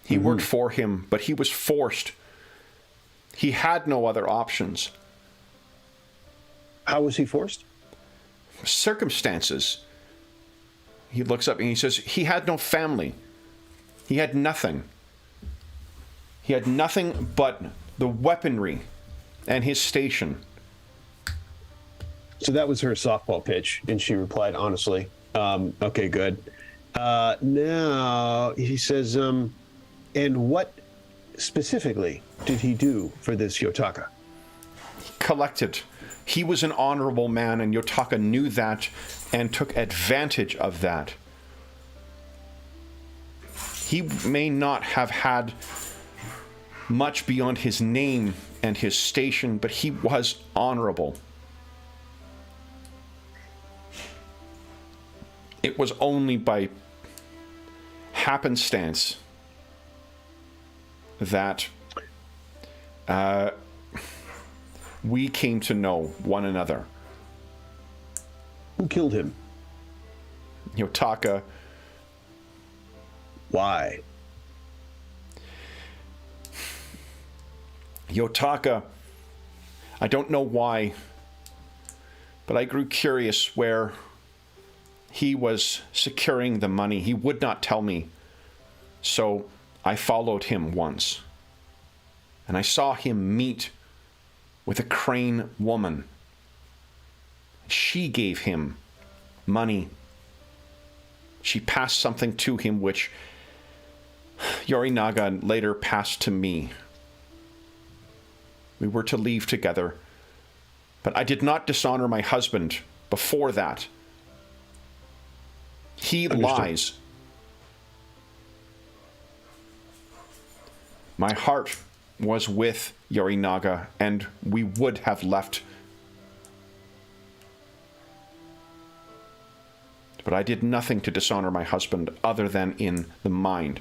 He worked for him, but he was forced. He had no other options. How was he forced? Circumstances. He looks up and he says he had no family. He had nothing. He had nothing but the weaponry and his station. So that was her softball pitch, and she replied honestly. Okay, good. Now he says, and what specifically did he do for this Yotaka? He collected. He was an honorable man, and Yotaka knew that and took advantage of that. He may not have had much beyond his name and his station, but he was honorable. It was only by happenstance that we came to know one another. Who killed him? Yotaka. Why? Yotaka. I don't know why, but I grew curious where he was securing the money. He would not tell me. So I followed him once. And I saw him meet with a crane woman. She gave him money. She passed something to him which Yorinaga later passed to me. We were to leave together. But I did not dishonor my husband before that. He Understood. lies. My heart was with Yorinaga, and we would have left. But I did nothing to dishonor my husband other than in the mind.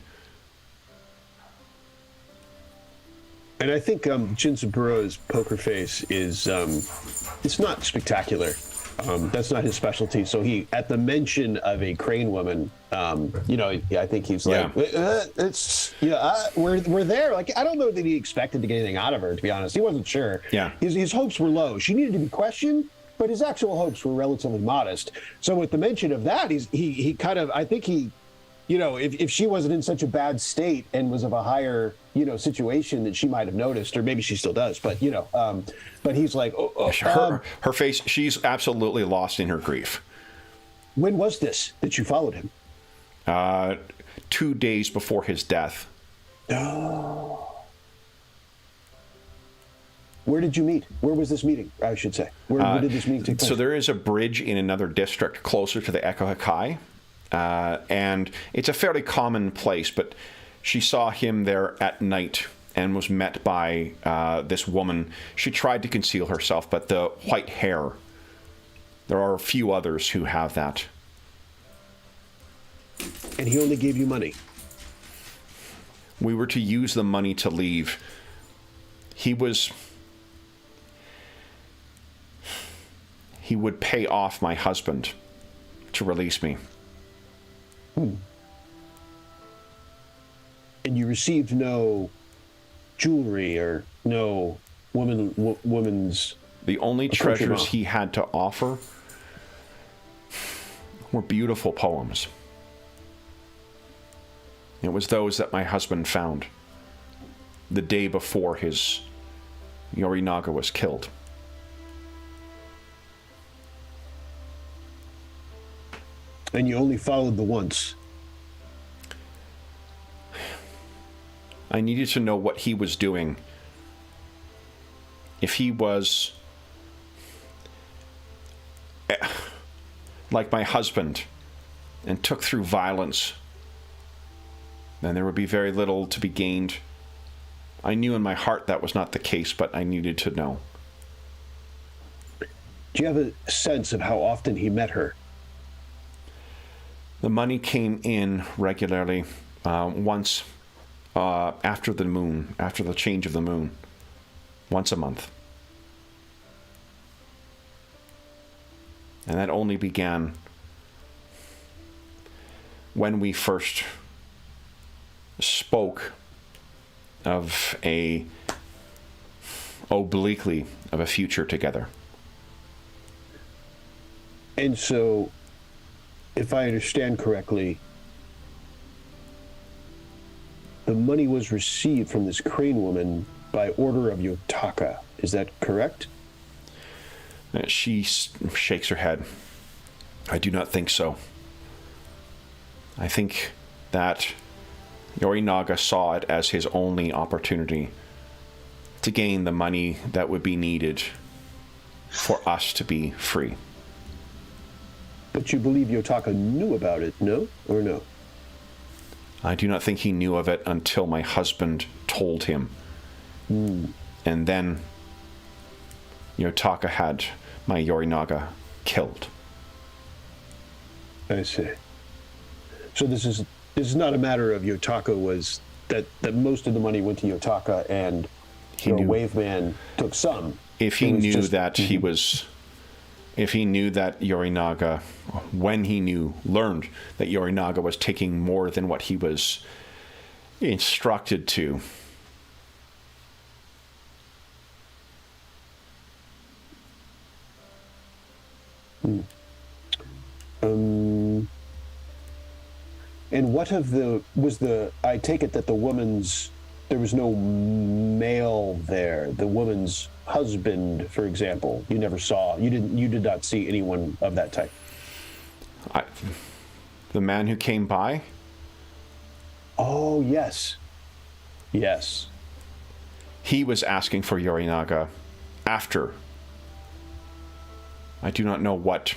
And I think Jinzuburo's poker face is, it's not spectacular. That's not his specialty. So he, at the mention of a crane woman, I think he's like, it's, we're there. Like, I don't know that he expected to get anything out of her, to be honest. He wasn't sure. Yeah. His hopes were low. She needed to be questioned, but his actual hopes were relatively modest. So with the mention of that, he kind of, I think he, if she wasn't in such a bad state and was of a higher, situation that she might have noticed, or maybe she still does, but, but he's like, her face, she's absolutely lost in her grief. When was this that you followed him? 2 days before his death. Oh. Where did you meet? Where was this meeting, I should say? Where did this meeting take place? So there is a bridge in another district closer to the Echo Hakai. And it's a fairly common place, but she saw him there at night and was met by this woman. She tried to conceal herself, but the white hair, there are a few others who have that. And he only gave you money? We were to use the money to leave. He would pay off my husband to release me. And you received no jewelry or no woman's... The only treasures he had to offer were beautiful poems. It was those that my husband found the day before his Yorinaga was killed. And you only followed the once. I needed to know what he was doing. If he was like my husband and took through violence, then there would be very little to be gained. I knew in my heart that was not the case, but I needed to know. Do you have a sense of how often he met her? The money came in regularly, once after the moon, after the change of the moon, once a month. And that only began when we first spoke of obliquely of a future together. And so, if I understand correctly, the money was received from this crane woman by order of Yotaka. Is that correct? She shakes her head. I do not think so. I think that Yorinaga saw it as his only opportunity to gain the money that would be needed for us to be free. But you believe Yotaka knew about it, no? Or no? I do not think he knew of it until my husband told him. And then Yotaka had my Yorinaga killed. I see. So this is not a matter of Yotaka was that most of the money went to Yotaka and your wave man took some. If he knew that he was, if he knew that Yorinaga, when he learned that Yorinaga was taking more than what he was instructed to. And what of I take it that there was no male there, the woman's husband, for example, you never saw, you did not see anyone of that type. The man who came by? Oh, yes. Yes. He was asking for Yorinaga after. I do not know what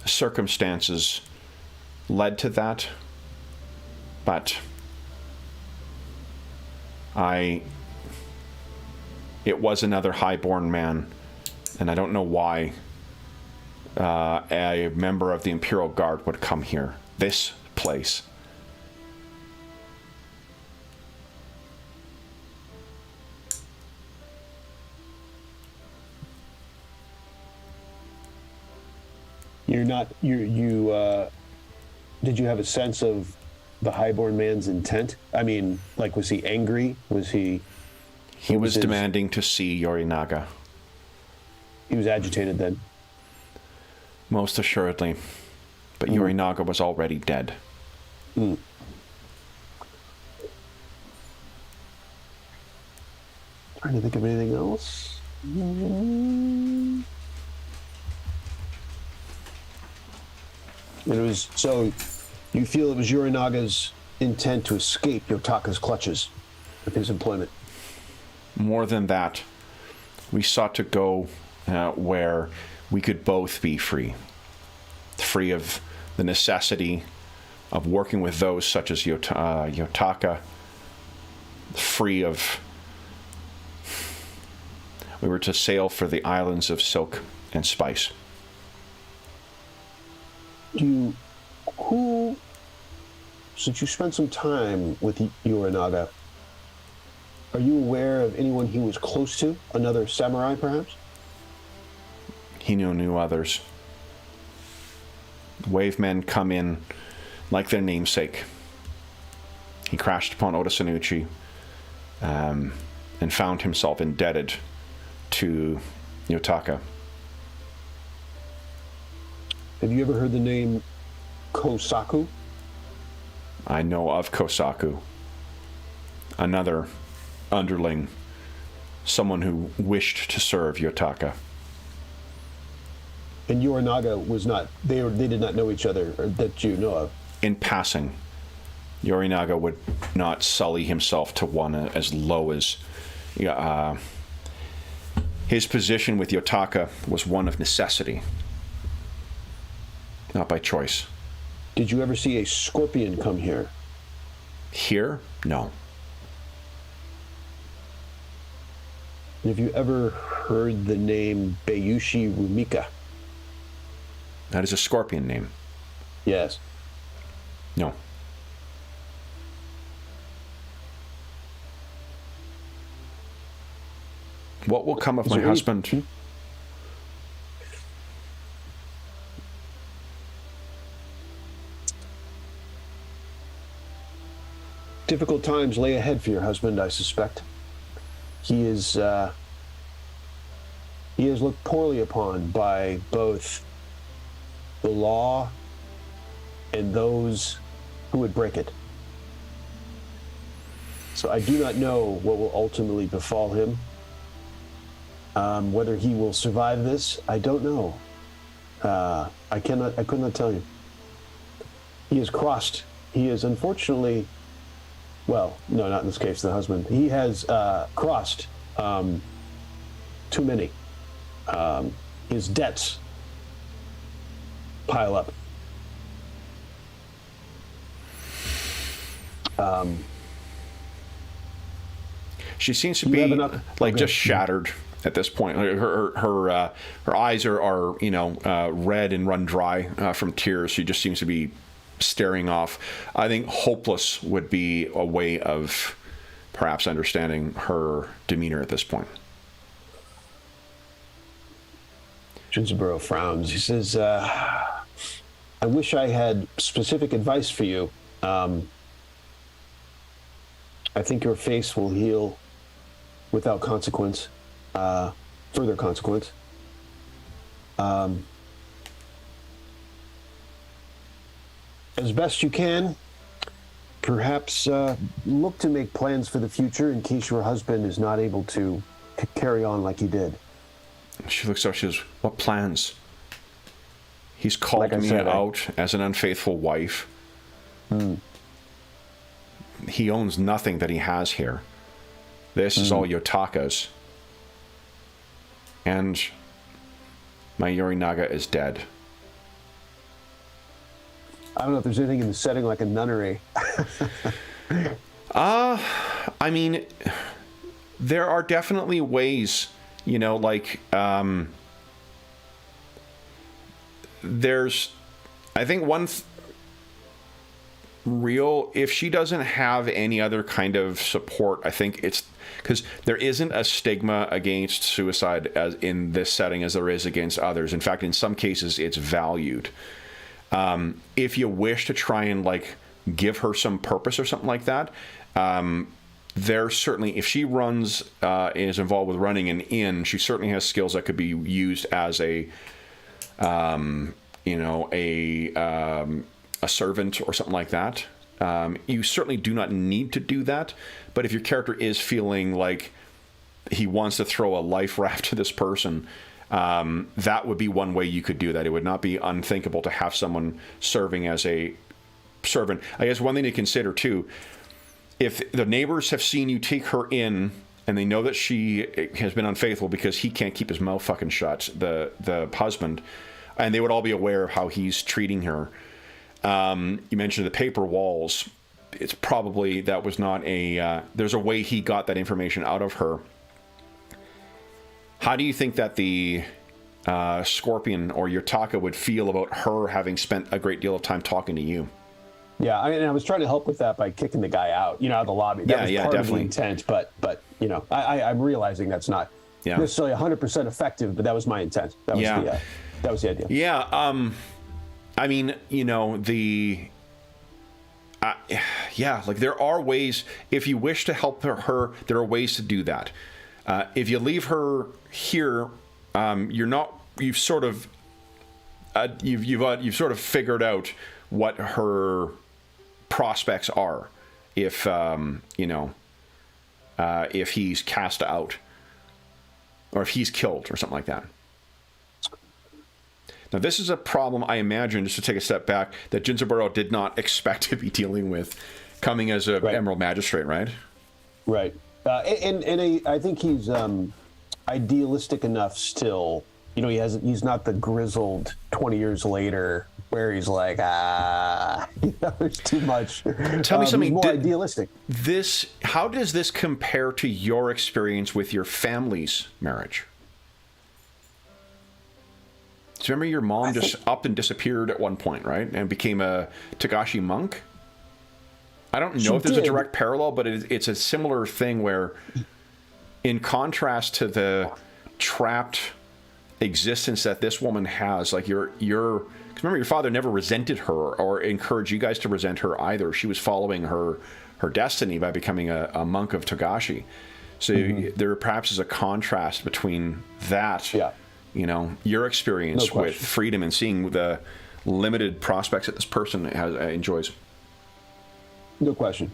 circumstances led to that, but it was another highborn man, and I don't know why a member of the Imperial Guard would come here, this place. Did you have a sense of the highborn man's intent? I mean, like, was he angry? Was he... He was demanding to see Yorinaga. He was agitated then? Most assuredly. But Yorinaga was already dead. Trying to think of anything else. It was, so you feel it was Yorinaga's intent to escape Yotaka's clutches with his employment? More than that, we sought to go where we could both be free. Free of the necessity of working with those such as Yotaka. Free of... We were to sail for the islands of silk and spice. Since you spent some time with Yorinaga, are you aware of anyone he was close to? Another samurai, perhaps? He knew others. Wave men come in like their namesake. He crashed upon Oda Sanuchi and found himself indebted to Yotaka. Have you ever heard the name Kosaku? I know of Kosaku. Another underling. Someone who wished to serve Yotaka. And Yorinaga was not... They did not know each other, or that you know of? In passing. Yorinaga would not sully himself to one as low as... his position with Yotaka was one of necessity. Not by choice. Did you ever see a scorpion come here? Here? No. Have you ever heard the name Bayushi Rumika? That is a scorpion name. Yes. No. What will come of my husband? Difficult times lay ahead for your husband, I suspect. He is looked poorly upon by both the law and those who would break it. So I do not know what will ultimately befall him. Whether he will survive this, I don't know. I could not tell you. He is unfortunately, well, no, not in this case, the husband. He has crossed too many. His debts pile up. She seems to be just shattered at this point. Her eyes are red and run dry from tears. She just seems to be staring off. I think hopeless would be a way of perhaps understanding her demeanor at this point. Shinzaburo frowns. He says, I wish I had specific advice for you. I think your face will heal without consequence, further consequence. As best you can, perhaps look to make plans for the future in case your husband is not able to carry on like he did. She looks up, she says, what plans? He's called me out as an unfaithful wife. He owns nothing that he has here. This is all Yotaka's. And my Yorinaga is dead. I don't know if there's anything in the setting like a nunnery. I mean, there are definitely ways, you know, like, there's, I think if she doesn't have any other kind of support, I think it's because there isn't a stigma against suicide as in this setting as there is against others. In fact, in some cases, it's valued. If you wish to try and like give her some purpose or something like that, there's certainly, if she runs is involved with running an inn, she certainly has skills that could be used as a servant or something like that. You certainly do not need to do that, but if your character is feeling like he wants to throw a life raft to this person, that would be one way you could do that. It would not be unthinkable to have someone serving as a servant. I guess one thing to consider too, if the neighbors have seen you take her in and they know that she has been unfaithful because he can't keep his mouth fucking shut, the husband, and they would all be aware of how he's treating her. You mentioned the paper walls. It's probably that was not a. There's a way he got that information out of her. How do you think that the Scorpion or Yutaka would feel about her having spent a great deal of time talking to you? Yeah, I mean, I was trying to help with that by kicking the guy out, out of the lobby. That was part definitely. of the intent, but I'm realizing that's not necessarily 100% effective, but that was my intent. That was the idea. Yeah, I mean, like there are ways, if you wish to help her, there are ways to do that. If you leave her here, you've sort of figured out what her prospects are if he's cast out or if he's killed or something like that. Now, this is a problem, I imagine, just to take a step back, that Jinzaburo did not expect to be dealing with coming as an Emerald Magistrate, right? Right. I think he's idealistic enough still. He's not the grizzled 20 years later where he's like, there's too much. Tell me something. He's more idealistic. How does this compare to your experience with your family's marriage? Do you remember your mom just upped and disappeared at one point, right? And became a Togashi monk? I don't know if there's a direct parallel, but it's a similar thing where, in contrast to the trapped existence that this woman has, like because remember, your father never resented her or encouraged you guys to resent her either. She was following her destiny by becoming a monk of Togashi. So there perhaps is a contrast between that. Yeah. Your experience with freedom and seeing the limited prospects that this person enjoys. No question.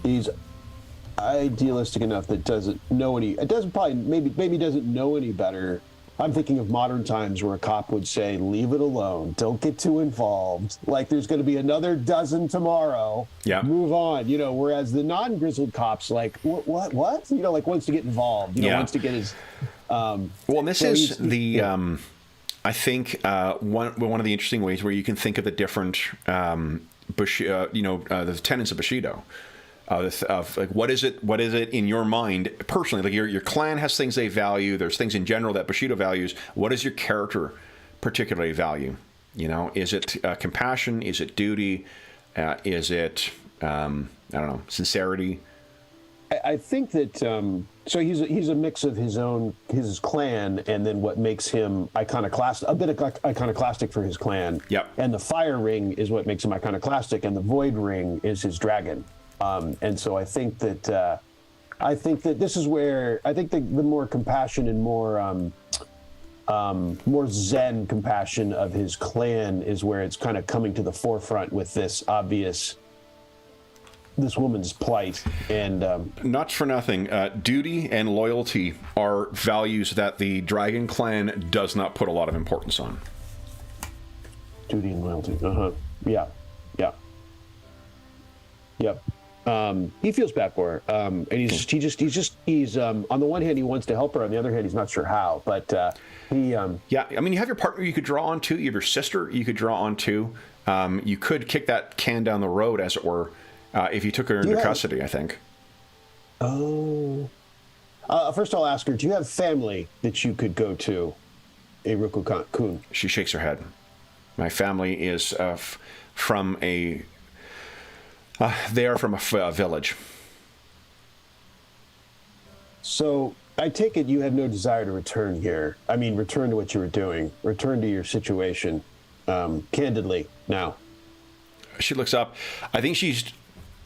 He's idealistic enough that doesn't know maybe doesn't know any better. I'm thinking of modern times where a cop would say, leave it alone. Don't get too involved. Like there's going to be another dozen tomorrow. Yeah. Move on. Whereas the non-grizzled cops, like, what? Like wants to get involved. Wants to get his... and this is the... I think one of the interesting ways where you can think of the different, the tenets of Bushido. Of like what is it in your mind personally, like your clan has things they value, there's things in general that Bushido values. What does your character particularly value? Is it compassion, is it duty, is it sincerity? I think that so he's a mix of his clan and then what makes him iconoclastic, a bit of iconoclastic for his clan. Yep. And the fire ring is what makes him iconoclastic, and the void ring is his dragon. And so I think that this is where I think the more compassion and more Zen compassion of his clan is where it's kind of coming to the forefront with this woman's plight. And not for nothing, duty and loyalty are values that the Dragon Clan does not put a lot of importance on. Duty and loyalty. Yeah. Yep. He feels bad for her, and he's on the one hand he wants to help her, on the other hand he's not sure how. But Yeah, I mean, you have your partner you could draw on to. You have your sister you could draw on to. You could kick that can down the road, as it were, if you took her into custody, I think. Oh. First I'll ask her, do you have family that you could go to, a Rokugan? She shakes her head. My family is from a... they are from a village. So I take it you have no desire to return here. I mean, return to what you were doing. Return to your situation. Candidly, now. She looks up. I think she's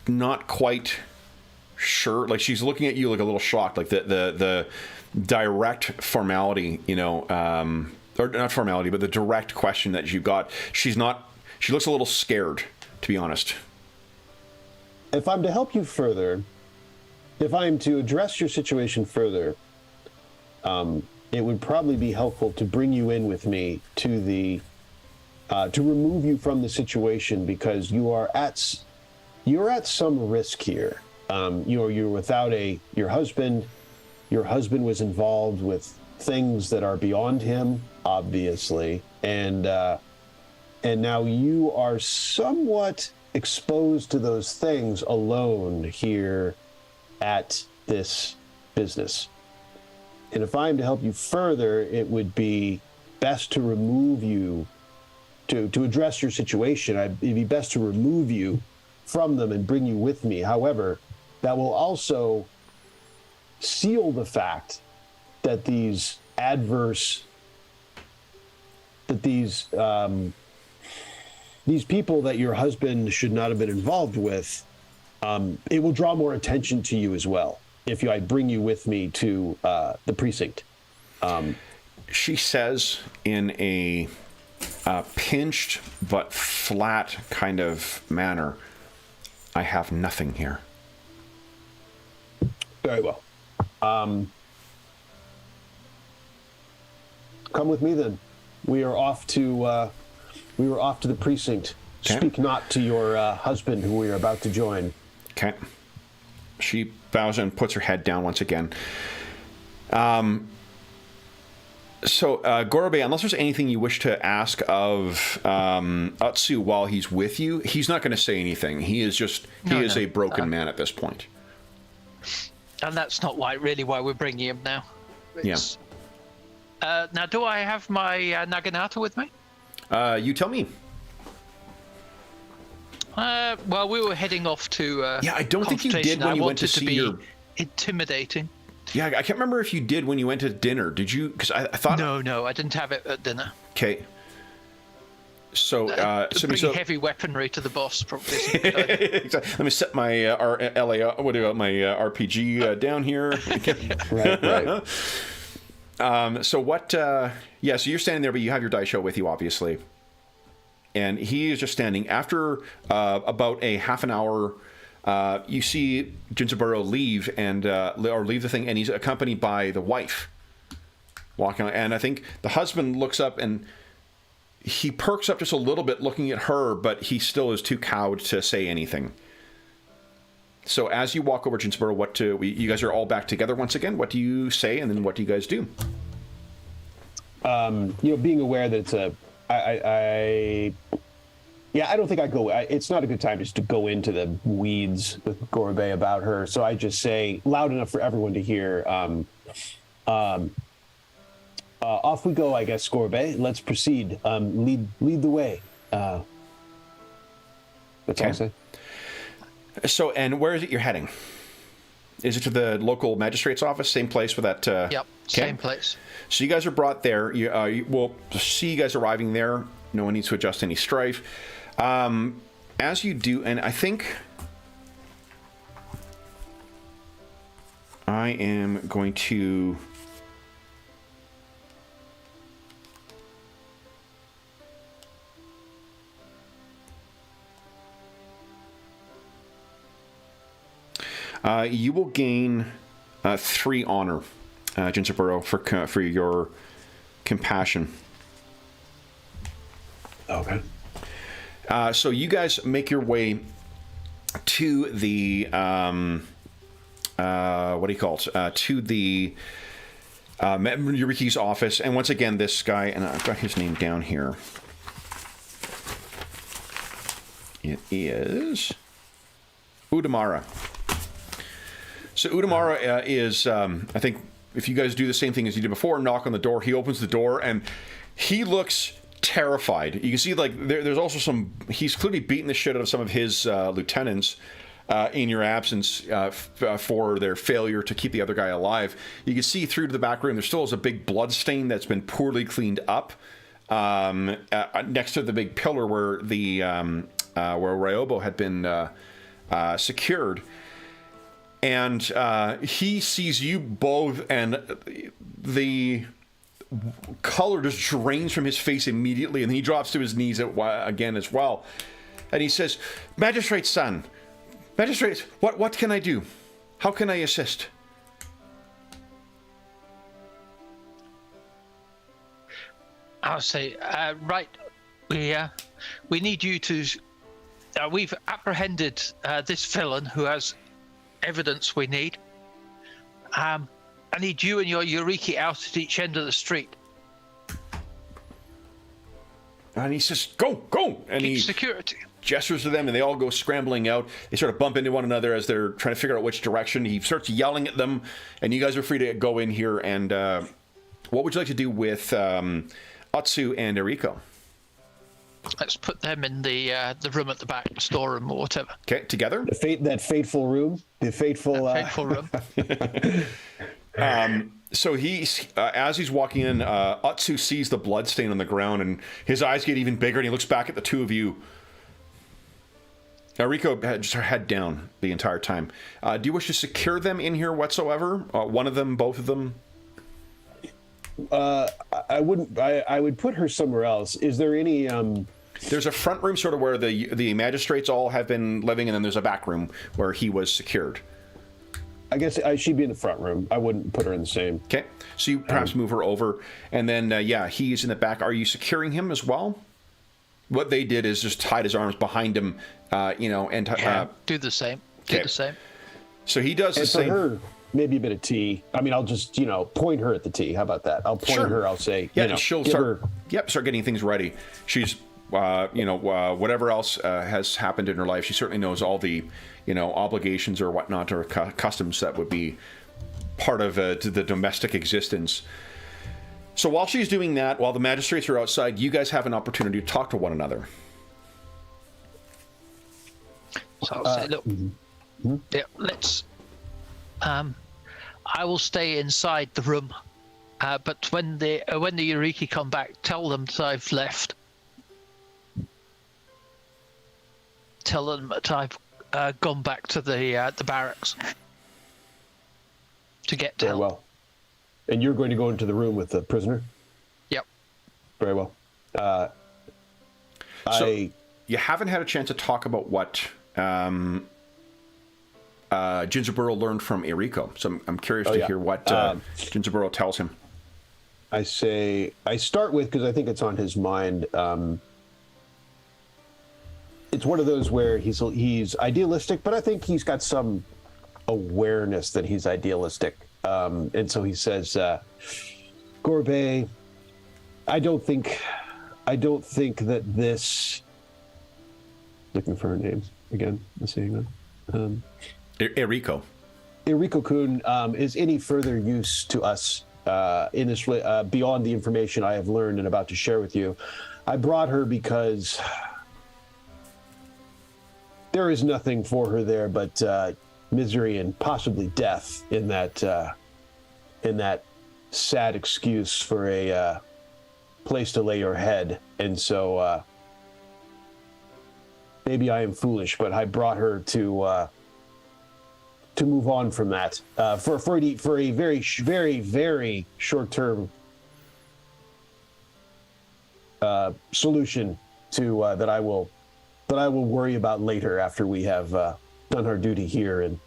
not quite sure. Like, she's looking at you like a little shocked. Like the direct formality, you know, or not formality, but the direct question that you got. She looks a little scared, to be honest. If I'm to help you further, if I'm to address your situation further, it would probably be helpful to bring you in with me to the to remove you from the situation, because you're at some risk here. You're without your husband. Your husband was involved with things that are beyond him, obviously, and now you are somewhat exposed to those things alone here at this business. And if I'm to help you further, it would be best to remove you, to address your situation. It'd be best to remove you from them and bring you with me. However, that will also seal the fact that these people that your husband should not have been involved with, it will draw more attention to you as well if I bring you with me to the precinct. She says in a pinched but flat kind of manner, I have nothing here. Very well. Come with me then. We are off to the precinct. Okay. Speak not to your husband, who we are about to join. Okay. She bows and puts her head down once again. So, Gorobe, unless there's anything you wish to ask of Utsu while he's with you, he's not going to say anything. He is a broken man at this point. And that's not why we're bringing him now. Yes. Now, do I have my Naginata with me? You tell me. Well, we were heading off to. Yeah, I don't think you did when you went to see your. Intimidating. Yeah, I can't remember if you did when you went to dinner. Did you? Because I thought. No, I didn't have it at dinner. Okay. So, bringing heavy weaponry to the boss probably isn't a good idea. Let me set my RPG down here. Right. So what? So you're standing there, but you have your Daisho with you, obviously. And he is just standing. After about a half an hour, you see Jinsaburo leave or leave the thing, and he's accompanied by the wife walking on. And I think the husband looks up and he perks up just a little bit looking at her, but he still is too cowed to say anything. So as you walk over to Jinsaburo, you guys are all back together once again. What do you say, and then what do you guys do? Being aware that it's I don't think I go. It's not a good time just to go into the weeds with Gorobe about her. So I just say loud enough for everyone to hear. Off we go, I guess, Gorobe. Let's proceed. Lead the way. That's all I say. So, and where is it you're heading? Is it to the local magistrate's office? Same place with that? Yep, same place. So you guys are brought there. We'll see you guys arriving there. No one needs to adjust any strife. As you do, and I think I am going to... you will gain 3 honor, Jinsaburo, for your compassion. Okay. So you guys make your way to the what do you call it? To the Yuriki's office, and once again, this guy, and I've got his name down here. It is Udamara. So Udamara is, I think, if you guys do the same thing as you did before, knock on the door, he opens the door, and he looks terrified. You can see, like, there's also some, he's clearly beaten the shit out of some of his lieutenants in your absence for their failure to keep the other guy alive. You can see through to the back room, there still is a big blood stain that's been poorly cleaned up next to the big pillar where the where Ryobo had been secured. And he sees you both, and the color just drains from his face immediately, and he drops to his knees again as well. And he says, "Magistrate son, Magistrate, what can I do? How can I assist?" I'll say, right, we need you to. We've apprehended this villain who has evidence we need. I need you and your Yuriki out at each end of the street. And he says, "Go!" And Keep he security. Gestures to them, and they all go scrambling out. They sort of bump into one another as they're trying to figure out which direction. He starts yelling at them, and you guys are free to go in here. And what would you like to do with Atsu and Eriko? Let's put them in the room at the back, storeroom or whatever. Okay, together. That fateful room. The fateful. Fateful room. So he's as he's walking in, Atsu sees the blood stain on the ground, and his eyes get even bigger, and he looks back at the two of you. Eriko had just her head down the entire time. Do you wish to secure them in here whatsoever? One of them, both of them? I wouldn't. I would put her somewhere else. Is there any? There's a front room sort of where the magistrates all have been living, and then there's a back room where he was secured. I guess she'd be in the front room. I wouldn't put her in the same. Okay, so you perhaps move her over, and then he's in the back. Are you securing him as well? What they did is just tied his arms behind him, and do the same. Okay. Do the same. So he does the same. For her, maybe a bit of tea. I mean, I'll just point her at the tea. How about that? I'll point her. I'll say, and she'll start getting things ready. She's whatever else has happened in her life, she certainly knows all the obligations or whatnot, or customs that would be part of the domestic existence. So while she's doing that, while the magistrates are outside, you guys have an opportunity to talk to one another. So I'll say, look, let's. I will stay inside the room, but when the Yuriki come back, tell them that I've left. Tell them that I've gone back to the barracks to get Very help. well. And you're going to go into the room with the prisoner? Yep. Very well. So you haven't had a chance to talk about what Ginzerburo learned from Eriko. So I'm curious to hear what Ginzerburo tells him. I start with, because I think it's on his mind, it's one of those where he's idealistic, but I think he's got some awareness that he's idealistic. And so he says, Gorbet, I don't think that this, looking for her name again, let's see, Eriko. Eriko-kun is any further use to us in this beyond the information I have learned and about to share with you. I brought her because there is nothing for her there but misery and possibly death in that sad excuse for a place to lay your head. And so maybe I am foolish, but I brought her to move on from that for a very, very, very short-term solution to that I will worry about later after we have done our duty here and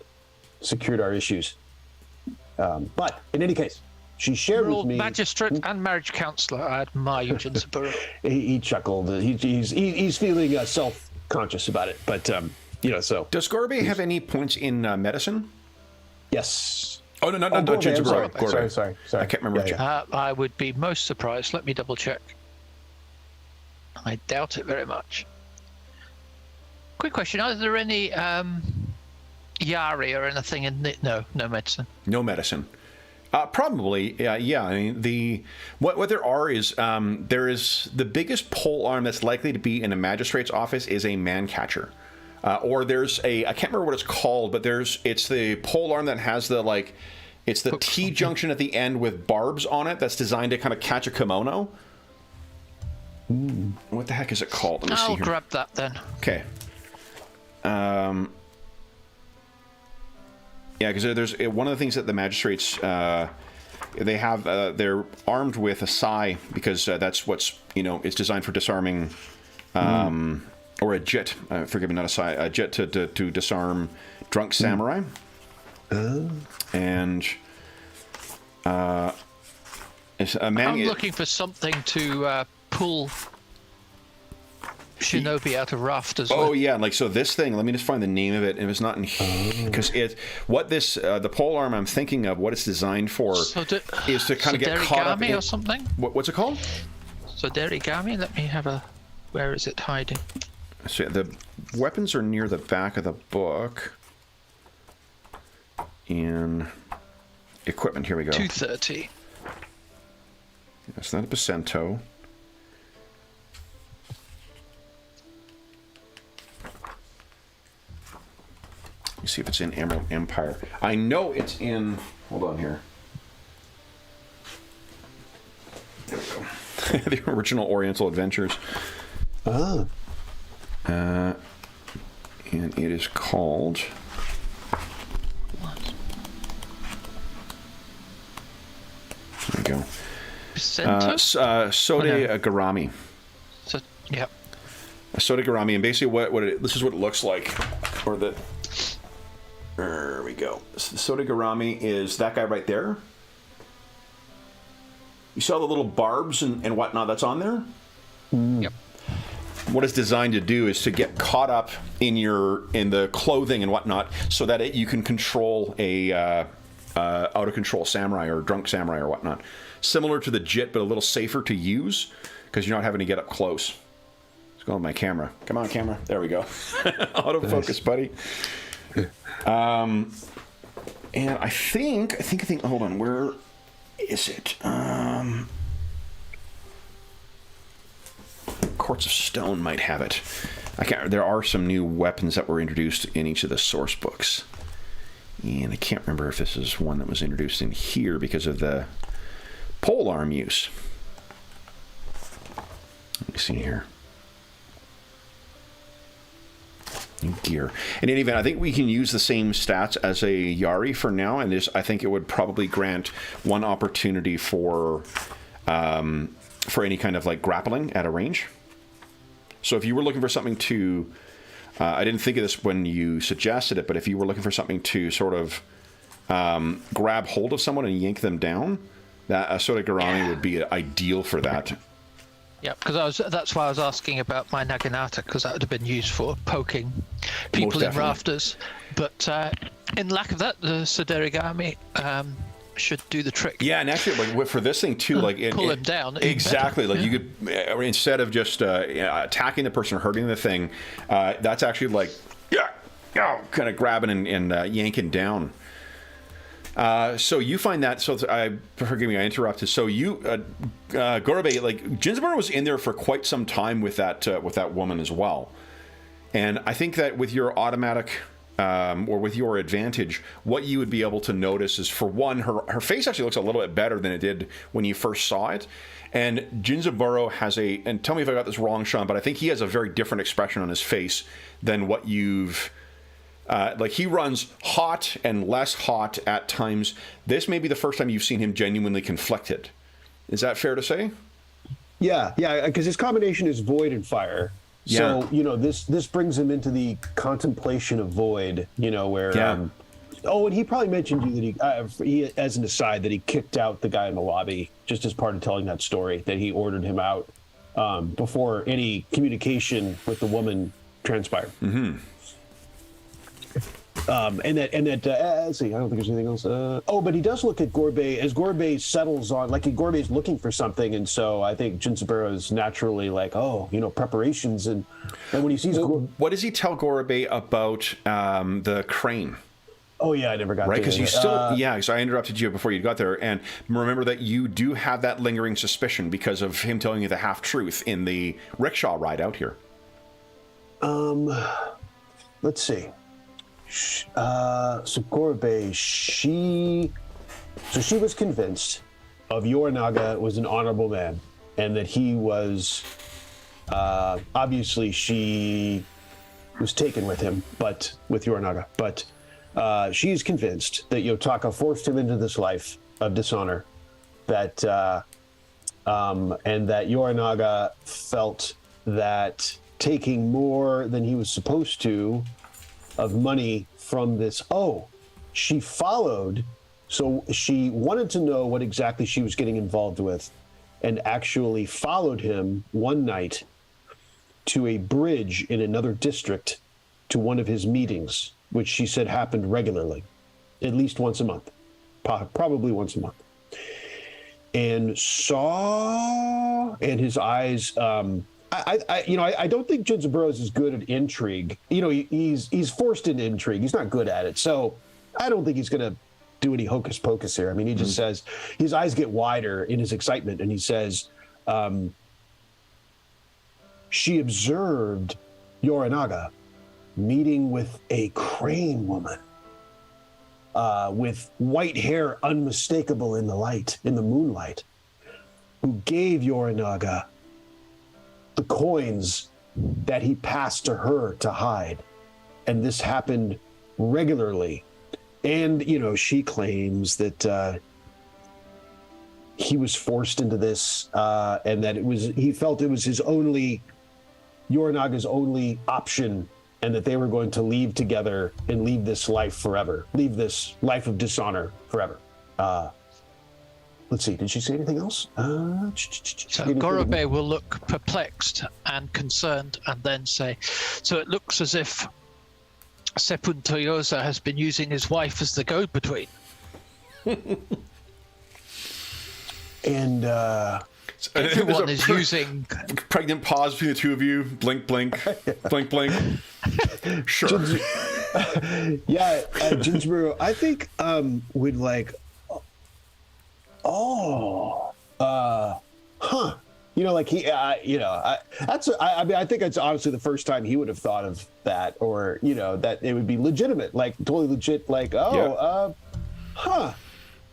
secured our issues. But in any case, she shared with me. Magistrate and marriage counsellor, I admire you, Ginzerburo. He chuckled. He's feeling self-conscious about it. But So Does Gorbe have any points in medicine? yes. Oh, no, Gorbe, Gingerbread. I'm sorry. I can't remember. I would be most surprised. Let me double check. I doubt it very much. Quick question: are there any Yari or anything in the? No medicine. No medicine. Probably, yeah. I mean, what there are is there is the biggest pole arm that's likely to be in a magistrate's office is a man catcher, or there's I can't remember what it's called, but it's the pole arm that has it's the T junction at the end with barbs on it that's designed to kind of catch a kimono. What the heck is it called? Let me see I'll here. grab that then. Okay. Yeah, because there's one of the things that the magistrates they have they're armed with a sai because that's what's it's designed for disarming or a jit. Forgive me, not a sai, a jit to disarm drunk samurai. And it's a man. I'm looking for something to pull shinobi out of rafters. Oh yeah, so this thing. Let me just find the name of it. It was not in because the pole arm I'm thinking of. What it's designed for is to kind of get caught up in or something. What's it called? So derigami. Let me have a. Where is it hiding? So the weapons are near the back of the book. In equipment, here we go. 230. That's not a Pacento. Let me see if it's in Emerald Empire. I know it's in. Hold on here. There we go. The original Oriental Adventures. Ah. And it is called. There we go. Sode Garami. So, yeah. Sode Garami, and basically this is what it looks like. There we go. Sode Garami is that guy right there. You saw the little barbs and whatnot that's on there? Yep. What it's designed to do is to get caught up in the clothing and whatnot so that you can control a out of control samurai or drunk samurai or whatnot. Similar to the JIT, but a little safer to use because you're not having to get up close. Let's go with my camera. Come on, camera. There we go. Autofocus, buddy. And I think. Hold on. Where is it? Courts of Stone might have it. I can't. There are some new weapons that were introduced in each of the source books, and I can't remember if this is one that was introduced in here because of the pole arm use. Let me see here. Gear. In any event, I think we can use the same stats as a Yari for now, and I think it would probably grant one opportunity for any kind of grappling at a range. So if you were looking for something to, I didn't think of this when you suggested it, but if you were looking for something to sort of grab hold of someone and yank them down, that Sode Garami would be ideal for that. Yeah, because that's why I was asking about my Naginata, because that would have been used for poking people in rafters. But in lack of that, the Soderigami should do the trick. Yeah, and actually, for this thing too, pull him down. Exactly, you could instead of just attacking the person or hurting the thing, that's actually kind of grabbing and yanking down. So you find that. So forgive me, I interrupted. So you, Gorbe, Jinzaburo was in there for quite some time with that woman as well, and I think that with your automatic. Or with your advantage, what you would be able to notice is, for one, her face actually looks a little bit better than it did when you first saw it. And Jinzaburo has and tell me if I got this wrong, Sean, but I think he has a very different expression on his face than what you've... he runs hot and less hot at times. This may be the first time you've seen him genuinely conflicted. Is that fair to say? Yeah, because his combination is void and fire. Yeah. So, this brings him into the contemplation of void, where... Yeah. And he probably mentioned to you that he, as an aside, that he kicked out the guy in the lobby, just as part of telling that story, that he ordered him out before any communication with the woman transpired. Mm-hmm. And that let's see, I don't think there's anything else. But he does look at Gorbei as Gorbei settles on, like Gorbei's looking for something, and so I think Jinsaburo is naturally like, preparations, and when he sees what does he tell Gorbei about the crane? Oh yeah, I never got right, there. because you still so I interrupted you before you got there, and remember that you do have that lingering suspicion because of him telling you the half truth in the rickshaw ride out here. Let's see. So Gorbei, she was convinced of Yorinaga was an honorable man, and that he was obviously she was taken with him, but with Yorinaga, but she's convinced that Yotaka forced him into this life of dishonor, that and that Yorinaga felt that taking more than he was supposed to of money from this. She followed, so she wanted to know what exactly she was getting involved with, and actually followed him one night to a bridge in another district to one of his meetings, which she said happened regularly, at least once a month, probably once a month. And his eyes, I don't think Jinza Burroughs is good at intrigue. He's forced into intrigue. He's not good at it. So I don't think he's going to do any hocus pocus here. I mean, he just says, his eyes get wider in his excitement, and he says, she observed Yorinaga meeting with a crane woman with white hair unmistakable in the moonlight, who gave Yorinaga the coins that he passed to her to hide. And this happened regularly. And, she claims that he was forced into this, and that he felt it was Yorinaga's only option, and that they were going to leave together and leave this life forever, leave this life of dishonor forever. Let's see, did she say anything else? So Gorbei will look perplexed and concerned, and then say, so it looks as if Sepun Toyosa has been using his wife as the go-between. And everyone is using... Pregnant pause between the two of you. Blink, blink. Blink, blink. Sure. Jinsburo, I think would like... I think it's honestly the first time he would have thought of that, or that it would be legitimate, like totally legit, like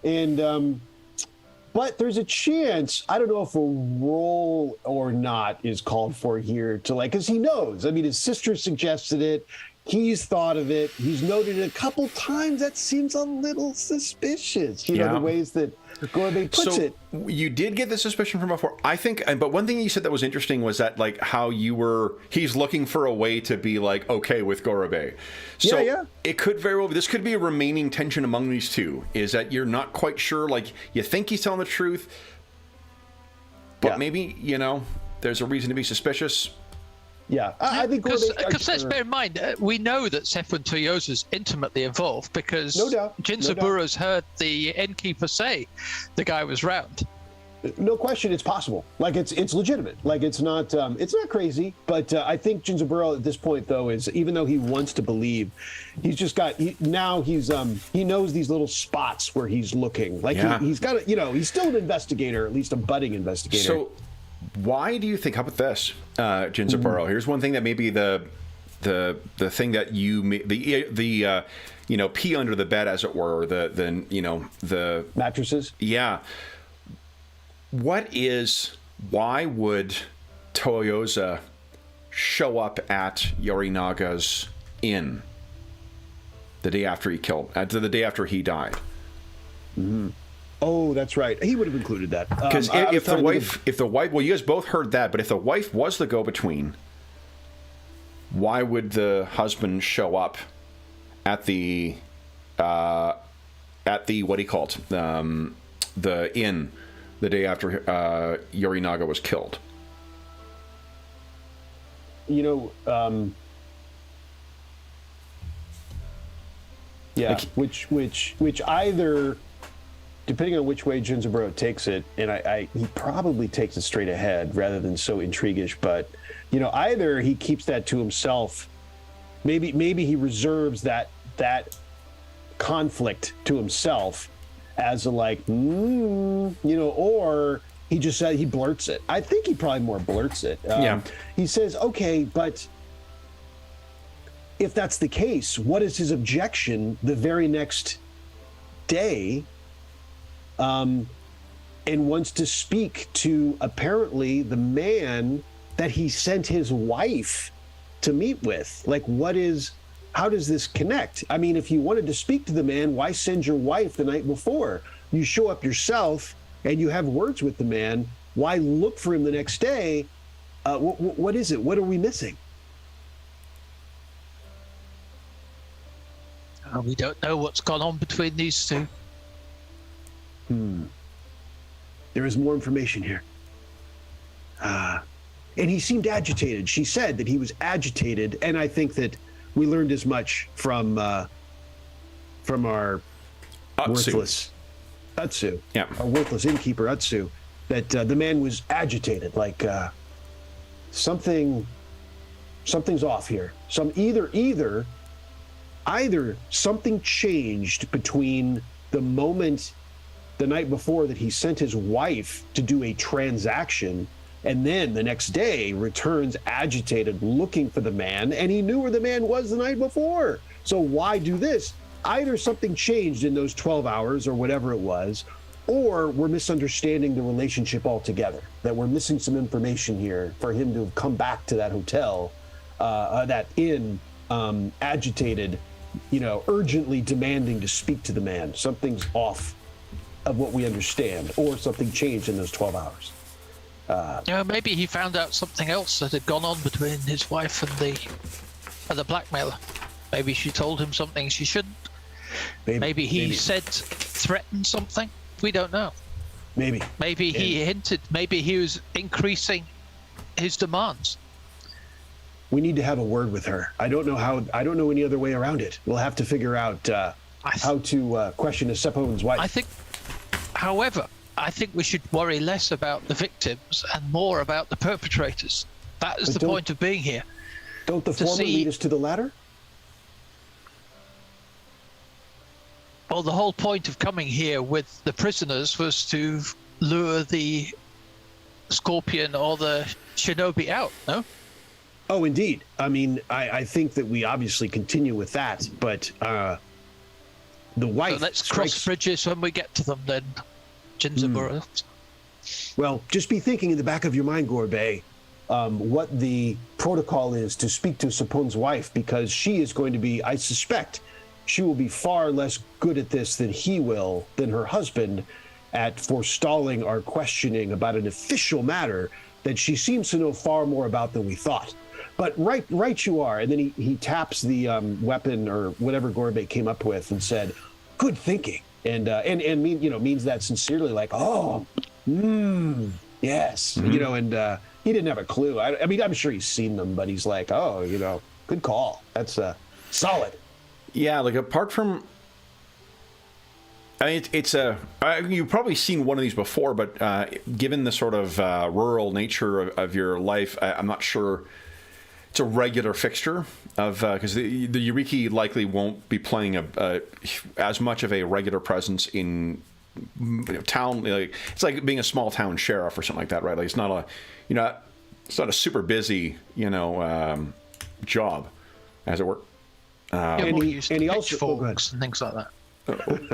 and but there's a chance, I don't know if a roll or not is called for here to because he knows. I mean, his sister suggested it. He's thought of it. He's noted it a couple times. That seems a little suspicious, the ways that Gorbei puts it. You did get the suspicion from before, I think. But one thing you said that was interesting was that, how he's looking for a way to be, okay with Gorbei. So it could very well be, this could be a remaining tension among these two, is that you're not quite sure, you think he's telling the truth, but maybe, there's a reason to be suspicious. Yeah, I think because let's bear in mind, we know that Sepun Toyosa is intimately involved because Jinza Burroughs heard the innkeeper say the guy was round. No question, it's possible. It's legitimate. It's not crazy. But I think Jinza Burrow at this point, though, is, even though he wants to believe, he's just got he knows these little spots where he's looking. He's got he's still an investigator, at least a budding investigator. So why do you think? How about this, Jinza Burrow? Here's one thing that maybe the thing that the pee under the bed, as it were, the mattresses. Yeah. Why would Toyosa show up at Yorinaga's inn the day after the day after he died? Mm-hmm. Oh, that's right. He would have included that. Because if the wife, well, you guys both heard that, but if the wife was the go-between, why would the husband show up at the what do you call it, the inn the day after Yorinaga was killed? Yeah, which either, depending on which way Jinzaburo takes it, and he probably takes it straight ahead rather than so intriguish, but either he keeps that to himself, maybe he reserves that conflict to himself as a or he just said he blurts it. I think he probably more blurts it. He says, okay, but if that's the case, what is his objection the very next day, and wants to speak to apparently the man that he sent his wife to meet with? How does this connect? I mean, if you wanted to speak to the man, why send your wife the night before? You show up yourself and you have words with the man. Why look for him the next day? What is it? What are we missing? We don't know what's gone on between these two. There is more information here. And he seemed agitated. She said that he was agitated, and I think that we learned as much from our worthless Utsu, our worthless innkeeper Utsu, that the man was agitated, like something's off here. Either something changed between the moment the night before that he sent his wife to do a transaction, and then the next day returns agitated looking for the man, and he knew where the man was the night before. So why do this? Either something changed in those 12 hours or whatever it was, or we're misunderstanding the relationship altogether, that we're missing some information here for him to have come back to that hotel, that inn, agitated, urgently demanding to speak to the man. Something's off of what we understand, or something changed in those 12 hours. Maybe he found out something else that had gone on between his wife and the blackmailer. Maybe she told him something she shouldn't. Maybe he threatened something. We don't know. Maybe he hinted. Maybe he was increasing his demands. We need to have a word with her. I don't know any other way around it. We'll have to figure out how to question a Sepon's wife. However, I think we should worry less about the victims and more about the perpetrators. That is the point of being here. Don't the former lead us to the latter? Well, the whole point of coming here with the prisoners was to lure the Scorpion or the Shinobi out, no? Oh, indeed. I mean, I think that we obviously continue with that, but the wife... So let's cross bridges when we get to them, then, Jinzaburo. Well, just be thinking in the back of your mind, Gorbei, what the protocol is to speak to Sepon's wife, because she is going to be, I suspect, she will be far less good at this than her husband, at forestalling our questioning about an official matter that she seems to know far more about than we thought. But right you are. And then he taps the weapon or whatever Gorbei came up with and said, "Good thinking." And means that sincerely, like, "Oh, yes," and he didn't have a clue. I mean, I'm sure he's seen them, but he's like, "Oh, good call. That's solid." Yeah, like apart from, I mean, you've probably seen one of these before, but given the sort of rural nature of your life, I'm not sure it's a regular fixture of, because the Yuriki likely won't be playing as much of a regular presence in town. Like, it's like being a small town sheriff or something like that, right? Like, it's not a super busy job, as it were. You're more used to pitchforks and things like that.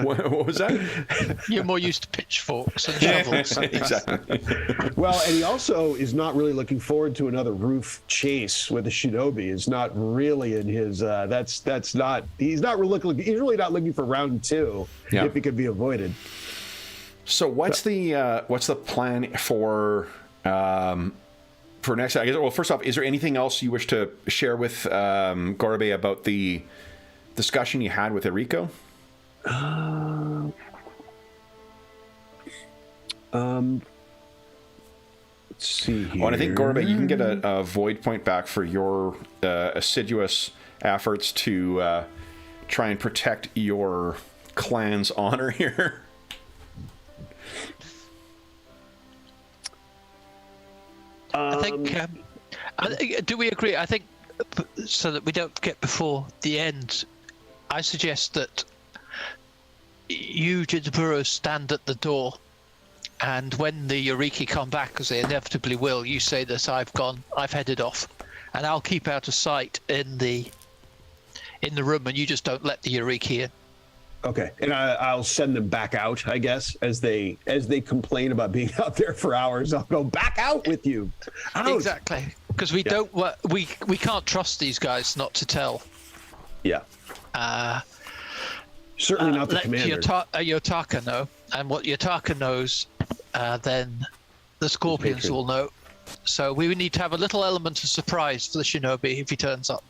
What was that? You're more used to pitchforks and shovels. Exactly. Well, and he also is not really looking forward to another roof chase with a shinobi. Is not really in his. That's not. He's not really. He's really not looking for round two if it could be avoided. So what's the plan for next? I guess. Well, first off, is there anything else you wish to share with Gorbei about the discussion you had with Eriko? Let's see here. Oh, and I think, Gorbei, you can get a void point back for your assiduous efforts to try and protect your clan's honor here? I think. Do we agree? I think so that we don't get before the end. I suggest that you, Gingerbreau, stand at the door, and when the Yoriki come back, as they inevitably will, you say that I've headed off, and I'll keep out of sight in the room, and you just don't let the Yoriki in. Okay, and I'll send them back out, I guess, as they complain about being out there for hours. I'll go back out with you. Out. Exactly, because we can't trust these guys not to tell. Yeah. Certainly not the let commander. Yotaka know, and what Yotaka knows, then the Scorpions will know. So we would need to have a little element of surprise for the Shinobi if he turns up.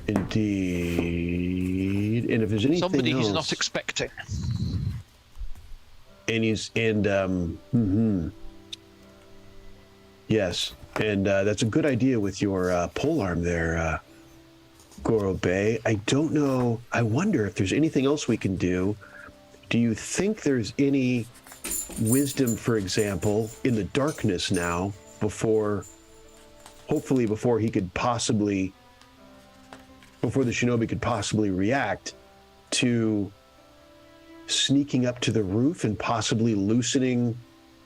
Indeed. And if there's anything Somebody else, he's not expecting. Yes, and that's a good idea with your polearm there, Gorobe. I don't know. I wonder if there's anything else we can do. Do you think there's any wisdom, for example, in the darkness now, before the Shinobi could possibly react, to sneaking up to the roof and possibly loosening,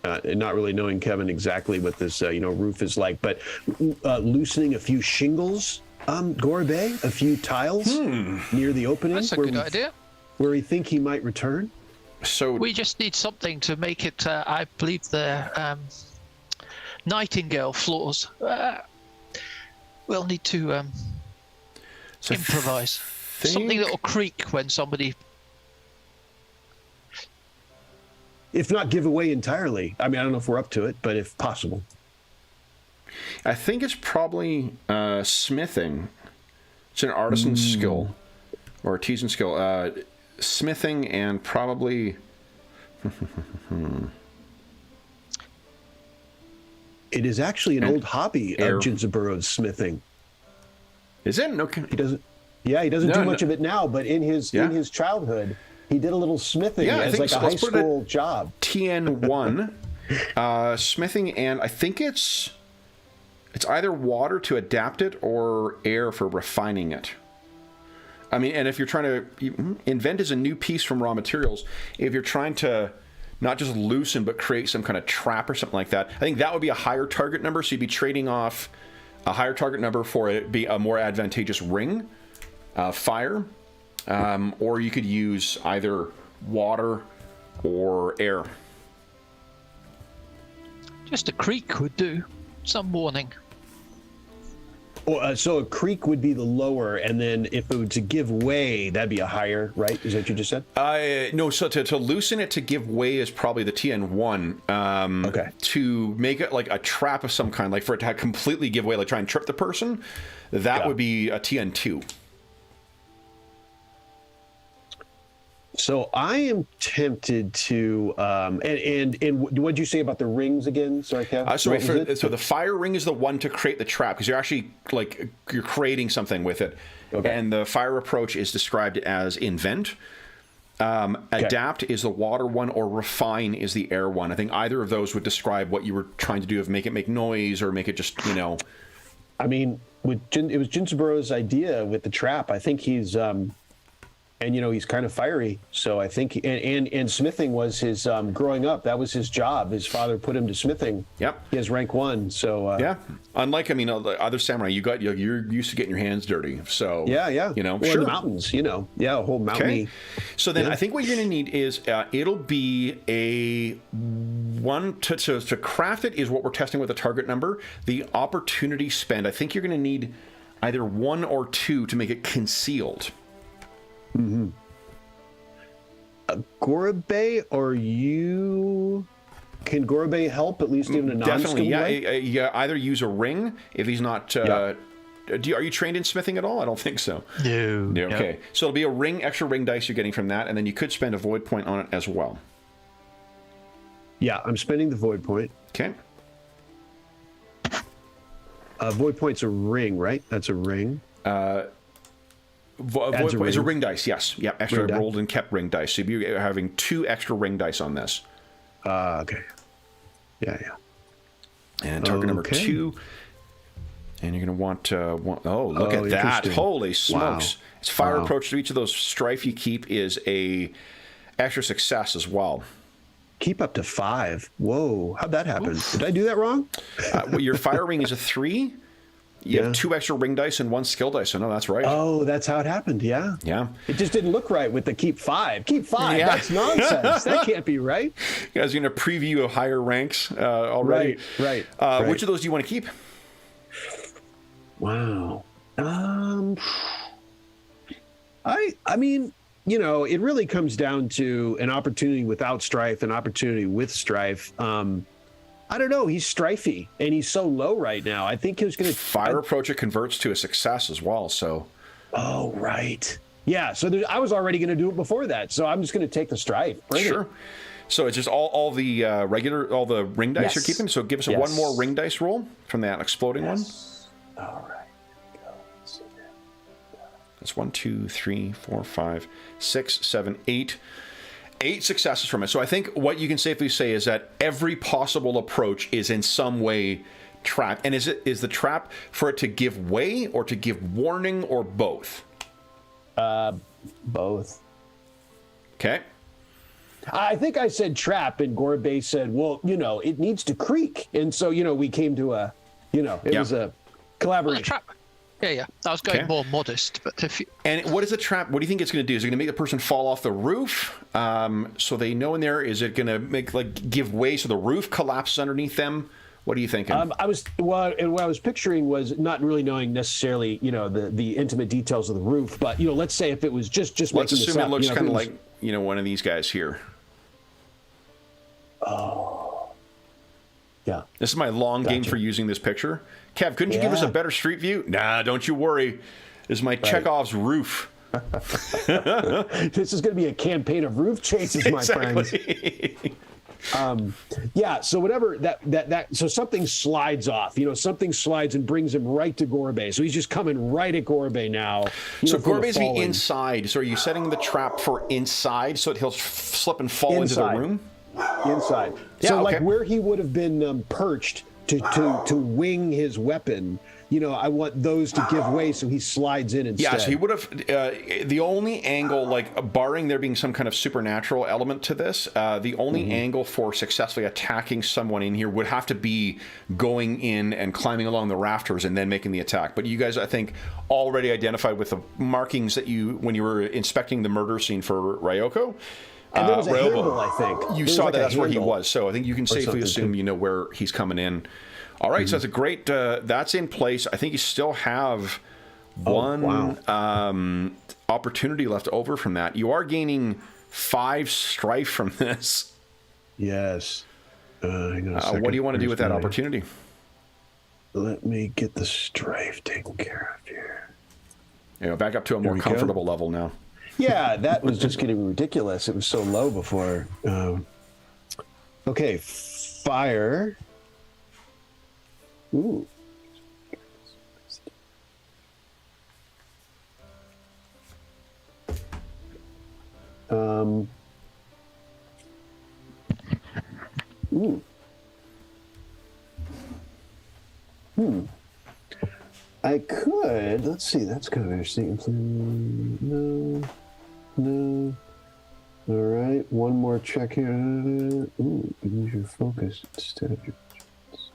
and not really knowing, Kevin, exactly what this roof is like, but loosening a few shingles, Gorobe, a few tiles near the opening? That's a good idea. Where we think he might return? So we just need something to make it, I believe the Nightingale floors. We'll need to improvise. Something that will creak when somebody... If not give away entirely. I mean, I don't know if we're up to it, but if possible. I think it's probably smithing. It's an artisan skill or artisan skill. Smithing and probably... It is actually an old hobby of Jinzaburo's, smithing. Is it? Okay. He doesn't do much of it now, but in his childhood, he did a little smithing as like a high school job. TN1, smithing, and I think it's either water to adapt it or air for refining it. I mean, and if you're trying to invent is a new piece from raw materials, if you're trying to not just loosen but create some kind of trap or something like that, I think that would be a higher target number. So you'd be trading off a higher target number for it be a more advantageous ring, fire, or you could use either water or air. Just a creak would do. Some warning. So a creak would be the lower, and then if it were to give way, that'd be a higher, right? Is that what you just said? No, so to loosen it to give way is probably the TN1. Okay. To make it like a trap of some kind, like for it to completely give way, like try and trip the person, that would be a TN2. So I am tempted to, and what did you say about the rings again? Sorry, Kev. So the fire ring is the one to create the trap, because you're actually you're creating something with it. Okay. And the fire approach is described as invent. Adapt is the water one, or refine is the air one. I think either of those would describe what you were trying to do, of make it make noise or make it just, I mean, it was Jinzaburo's idea with the trap. I think he's... And he's kind of fiery, so I think, and smithing was his growing up. That was his job. His father put him to smithing. Yep. He has rank 1, so yeah. Unlike other samurai, you're used to getting your hands dirty. So yeah. Well, sure. The mountains, a whole mountainy. Okay. So then I think what you're going to need is it'll be a one to craft it is what we're testing with the target number. The opportunity spend, I think you're going to need either 1 or 2 to make it concealed. Mm-hmm. Gorobe, or you? Can Gorobe help, at least in a non-skilled way? Yeah. Either use a ring if he's not. Are you trained in smithing at all? I don't think so. No. Okay, so it'll be a extra ring dice you're getting from that, and then you could spend a void point on it as well. Yeah, I'm spending the void point. Okay. Void point's a ring, right? That's a ring. Adds a It's a ring. ring dice, yes. Yeah, extra Ring die. rolled and kept ring dice. So you're having 2 extra ring dice on this. Okay. Yeah. And target number Okay. 2. And you're going to want oh, look at that. interesting. Holy smokes. Wow. Its fire Wow. approach to each of those strife you keep is a extra success as well. Keep up to 5. Whoa. How'd that happen? Did I do that wrong? Well, your fire ring is a 3. You have 2 extra ring dice and 1 skill dice. So no, that's right. Oh, that's how it happened. Yeah. Yeah. It just didn't look right with the keep 5. Keep 5. Yeah. That's nonsense. That can't be right. You guys are going to preview of higher ranks already. Right. Which of those do you want to keep? Wow. I mean, you know, it really comes down to an opportunity without strife, an opportunity with strife. I don't know. He's strifey, and he's so low right now. I think he was going to Fire approach, it converts to a success as well. So. Oh, right. Yeah. So I was already going to do it before that. So I'm just going to take the strife. Bring Sure. it. So it's just all the all the ring dice Yes. you're keeping. So give us Yes. one more ring dice roll from that exploding one. All right. Let's see. That's 1, 2, 3, 4, 5, 6, 7, 8. 8 successes from it. So I think what you can safely say is that every possible approach is in some way trapped. And is the trap for it to give way or to give warning or both? Both. Okay. I think I said trap, and Gorbei said, well, you know, it needs to creak. And so, you know, we came to a, you know, it was a Well, a collaboration. trap. Yeah. I was going Okay. more modest, but if you, And what is the trap? What do you think it's going to do? Is it going to make the person fall off the roof? So they know in there. Is it going to make give way so the roof collapses underneath them? What are you thinking? What I was picturing was not really knowing necessarily, you know, the intimate details of the roof, but you know, let's say if it was just Let's making this assume it up, looks you know, kind of if it like one of these guys here. yeah. This is my long game for using this picture. Kev, couldn't you give us a Yeah. better street view? Nah, don't you worry. This is my Chekhov's roof. This is going to be a campaign of roof chases, my friends. Yeah. So whatever so something slides off. You know, something slides and brings him right to Gorbei. So he's just coming right at Gorbei now. So from the Gorbei's be falling. inside. So are you setting the trap for inside so that he'll slip and fall into the Inside. room? Inside. Yeah, So like okay. where he would have been perched to wing his weapon, you know, I want those to give way so he slides in instead. Yeah, so he would have. The only angle, like barring there being some kind of supernatural element to this, the only angle for successfully attacking someone in here would have to be going in and climbing along the rafters and then making the attack. But you guys, I think, already identified with the markings that when you were inspecting the murder scene for Ryoko. And there was a Ryobo, handle, I think. You There was saw like that a that's where he handle was. So I think you can safely something, assume too. you know where he's coming in. All right, so that's a great. That's in place. I think you still have one opportunity left over from that. You are gaining 5 strife from this. Yes. Hang on a second. What do you want to do with that Where's my- opportunity? Let me get the strife taken care of here. Back up to a more we go. comfortable level now. Yeah, that was just getting ridiculous. It was so low before. Okay, fire. Ooh. Ooh. I could. Let's see. That's kind of interesting. No. All right. One more check here. Ooh, use your focus instead of your vigilance.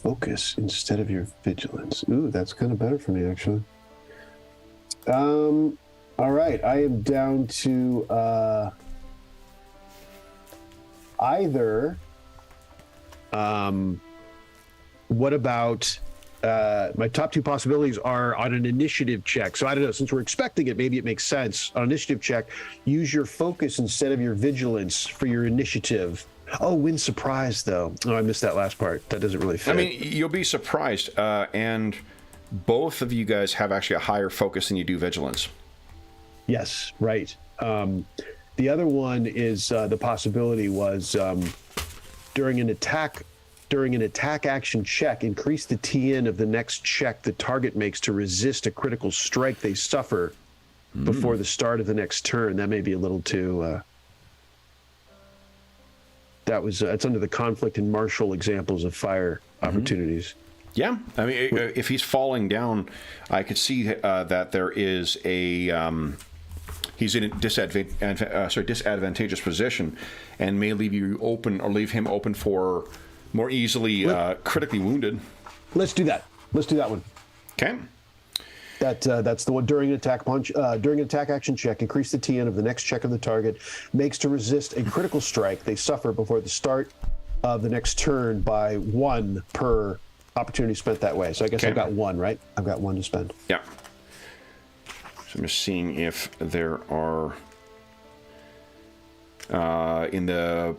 Focus instead of your vigilance. Ooh, that's kind of better for me, actually. All right. I am down to either. What about my top 2 possibilities are on an initiative check. So I don't know, since we're expecting it, maybe it makes sense. On initiative check, use your focus instead of your vigilance for your initiative. Oh, win surprise, though. Oh, I missed that last part. That doesn't really fit. I mean, you'll be surprised, and both of you guys have actually a higher focus than you do vigilance. Yes, right. The other one is the possibility was during an attack during an attack action check, increase the TN of the next check the target makes to resist a critical strike they suffer before the start of the next turn. That may be a little too... it's under the conflict and martial examples of fire opportunities. Yeah, I mean, if he's falling down, I could see that there is a... he's in a disadvantageous position, and may leave you open, or leave him open for more easily critically wounded. Let's do that. Let's do that one. Okay. That's the one. During an attack action check, increase the TN of the next check of the target makes to resist a critical strike they suffer before the start of the next turn by 1 per opportunity spent that way. So I guess I've got 1, right? I've got 1 to spend. Yeah. So I'm just seeing if there are in the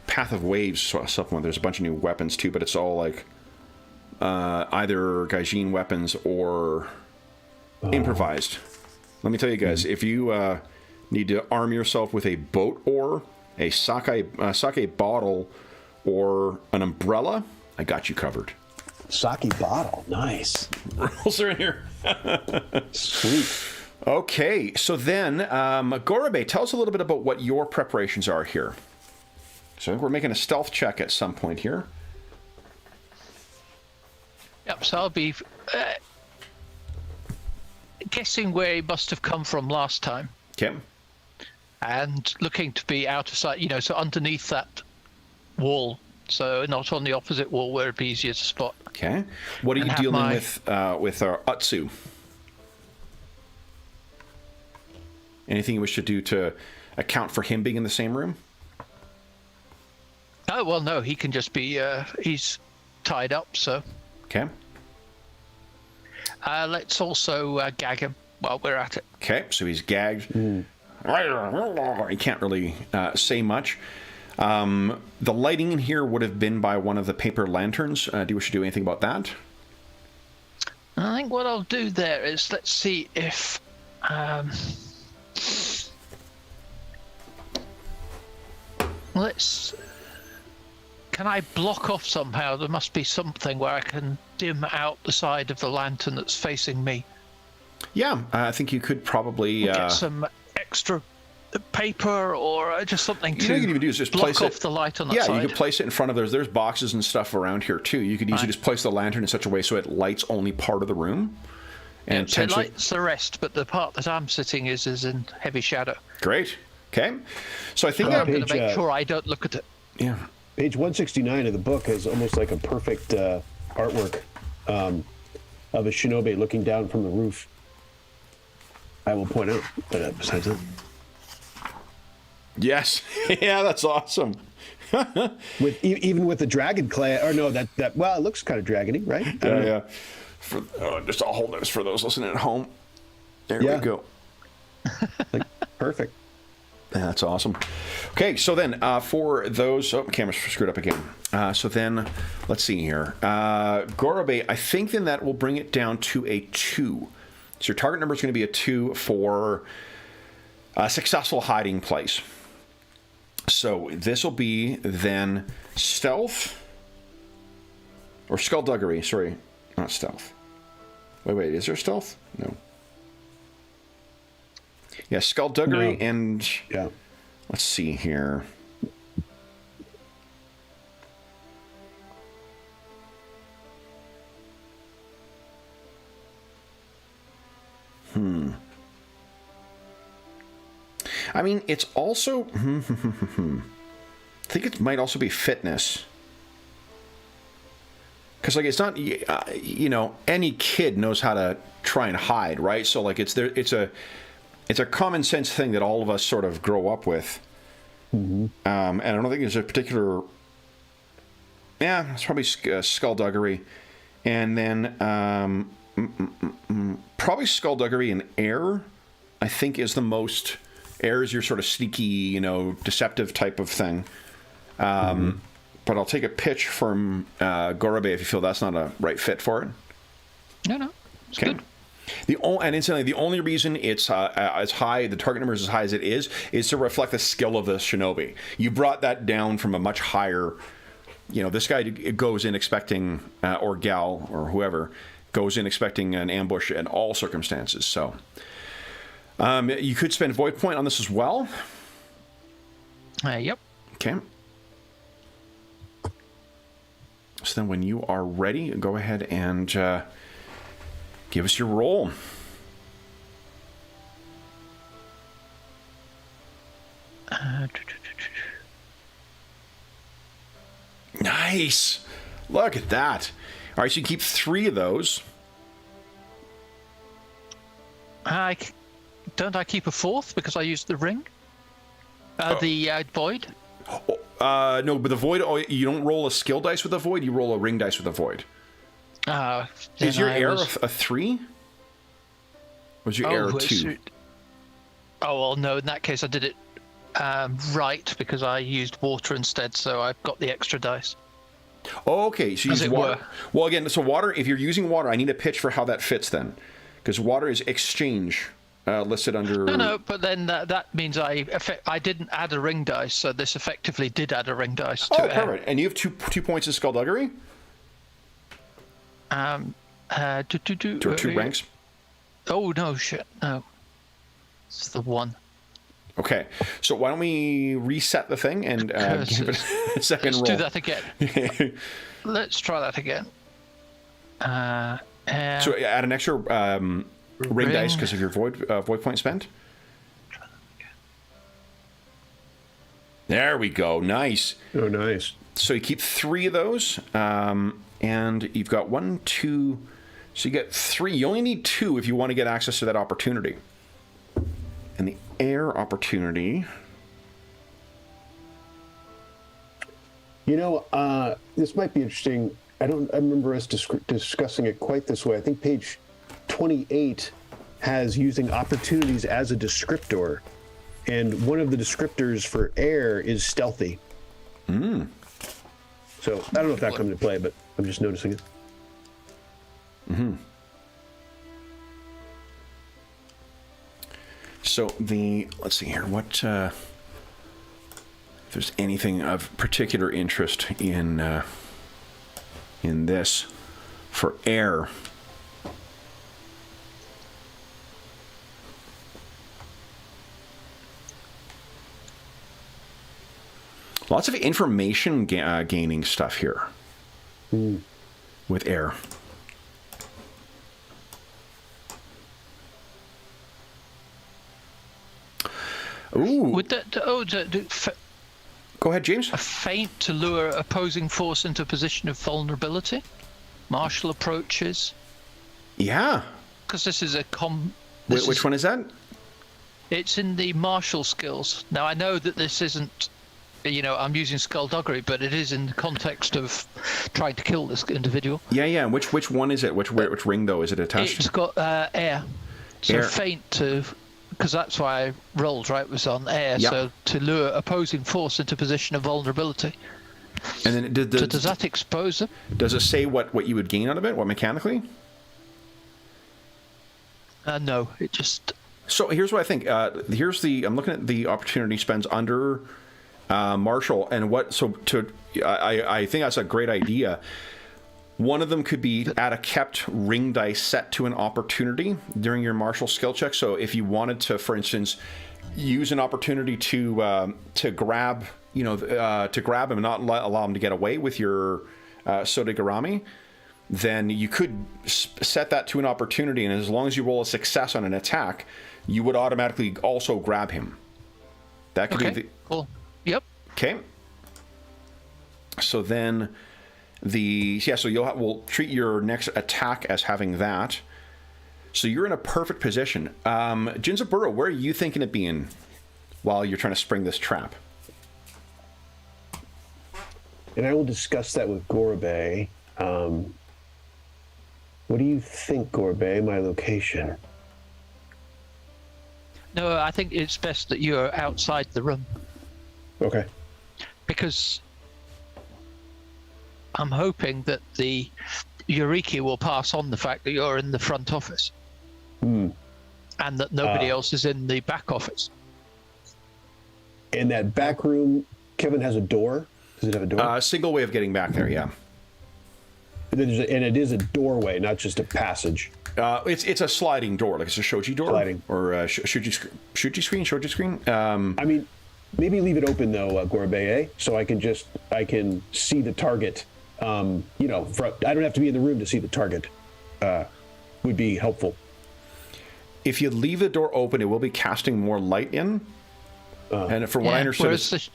Path of Waves supplement, there's a bunch of new weapons too, but it's all like either Gaijin weapons or improvised. Let me tell you guys, if you need to arm yourself with a boat oar, a sake bottle, or an umbrella, I got you covered. Sake bottle, nice. Rules are in here. Sweet. Okay, so then, Gorobe, tell us a little bit about what your preparations are here. So I think we're making a stealth check at some point here. Yep, so I'll be guessing where he must have come from last time. Okay. And looking to be out of sight, so underneath that wall. So not on the opposite wall where it'd be easier to spot. Okay. What are you dealing with our Utsu? Anything you wish to do to account for him being in the same room? Oh, well, no, he can just be, he's tied up, so. Okay. Let's also gag him while we're at it. Okay, so he's gagged. He can't really say much. The lighting in here would have been by one of the paper lanterns. Do you wish to do anything about that? I think what I'll do there is, let's see if... Can I block off somehow? There must be something where I can dim out the side of the lantern that's facing me. Yeah, I think you could probably... get some extra paper or just something to you can even do is just block place off the light on that side. Yeah, you could place it in front of there's boxes and stuff around here too. You could easily just place the lantern in such a way so it lights only part of the room. And so it lights the rest, but the part that I'm sitting is in heavy shadow. Great. Okay. So I think I'm going to make sure I don't look at it. Yeah. Page 169 of the book has almost like a perfect artwork of a shinobi looking down from the roof. I will point out, but besides that. Yes. Yeah, that's awesome. Even with the dragon clay, or no, that well, it looks kind of dragony, right? Yeah. Just I'll hold this for those listening at home. There we go. Perfect. Yeah, that's awesome. Okay, so then for those... Oh, camera's screwed up again. So then, let's see here. Gorobe, I think then that will bring it down to a 2. So your target number is going to be a 2 for a successful hiding place. So this will be then stealth... Or skullduggery, sorry. Not stealth. Wait, is there stealth? No. Yeah, skullduggery and... Yeah. Let's see here. I mean, it's also... I think it might also be fitness. Because, like, it's not... any kid knows how to try and hide, right? So, like, it's a common sense thing that all of us sort of grow up with. And I don't think there's a particular... Yeah, it's probably skullduggery. And then probably skullduggery and air, I think, is the most... Air is your sort of sneaky, deceptive type of thing. But I'll take a pitch from Gorobe if you feel that's not a right fit for it. No. It's good. And incidentally, the only reason it's as high, the target number is as high as it is to reflect the skill of the shinobi. You brought that down from a much higher this guy goes in expecting, or gal, or whoever, goes in expecting an ambush in all circumstances. So you could spend Void Point on this as well. Yep. Okay. So then when you are ready, go ahead and give us your roll. Nice. Look at that. All right, so you keep 3 of those. Don't I keep a 4th because I used the ring? The void? No, but the void, you don't roll a skill dice with a void, you roll a ring dice with a void. Is your air a 3? Was your air a 2? Oh, well, no, in that case I did it right because I used water instead, so I've got the extra dice. Oh, okay, so you use water. Well, again, so water, if you're using water, I need a pitch for how that fits then. Because water is exchange listed under... No, but then that means I didn't add a ring dice, so this effectively did add a ring dice to air. Perfect. And you have 2 points of skullduggery? 2 ranks? Oh, no, shit, no. It's the 1. Okay, so why don't we reset the thing and give it a second roll. Let's do that again. Let's try that again. So add an extra ring dice because of your void point spent. There we go. Nice. Oh, nice. So you keep 3 of those, and you've got 1, 2. So you get 3. You only need 2 if you want to get access to that opportunity. And the air opportunity. This might be interesting. I remember us discussing it quite this way. I think page 28 has using opportunities as a descriptor, and one of the descriptors for air is stealthy. So I don't know if that comes into play, but I'm just noticing it. So let's see here, what, if there's anything of particular interest in this for air. Lots of information gaining stuff here with air. Ooh. Would that Go ahead, James. a feint to lure opposing force into a position of vulnerability? Martial approaches? Yeah. Because this is a Which one is that? It's in the martial skills. Now I know that this isn't, I'm using skullduggery, but it is in the context of trying to kill this individual. Yeah. Which one is it? Which ring though is it attached It's to? got air. So Air. feint to, because that's why I rolled, right, was on air. Yep. So to lure opposing force into a position of vulnerability. And then Does that expose them? Does it say what you would gain out of it? What mechanically? No, it just... So here's what I think. I'm looking at the opportunity spends under martial, and I think that's a great idea. One of them could be add a kept ring dice set to an opportunity during your martial skill check. So if you wanted to, for instance, use an opportunity to grab him and not allow him to get away with your Sodegarami, then you could set that to an opportunity, and as long as you roll a success on an attack, you would automatically also grab him. That could be cool. Yep. Okay. So then we'll treat your next attack as having that. So you're in a perfect position. Jinzaburo, where are you thinking of being while you're trying to spring this trap? And I will discuss that with Gorbe. What do you think, Gorbe, my location? No, I think it's best that you're outside the room. Okay. Because I'm hoping that the Eureka will pass on the fact that you're in the front office. And that nobody else is in the back office. In that back room, Kevin has a door Does it have a door? Single way of getting back there, yeah. And it is a doorway, not just a passage. It's a sliding door, like it's a shoji door. Sliding. Or shoji screen. I mean, maybe leave it open though, Gorbe, so I can see the target. I don't have to be in the room to see the target. Would be helpful. If you leave the door open, it will be casting more light in. And from what I understood,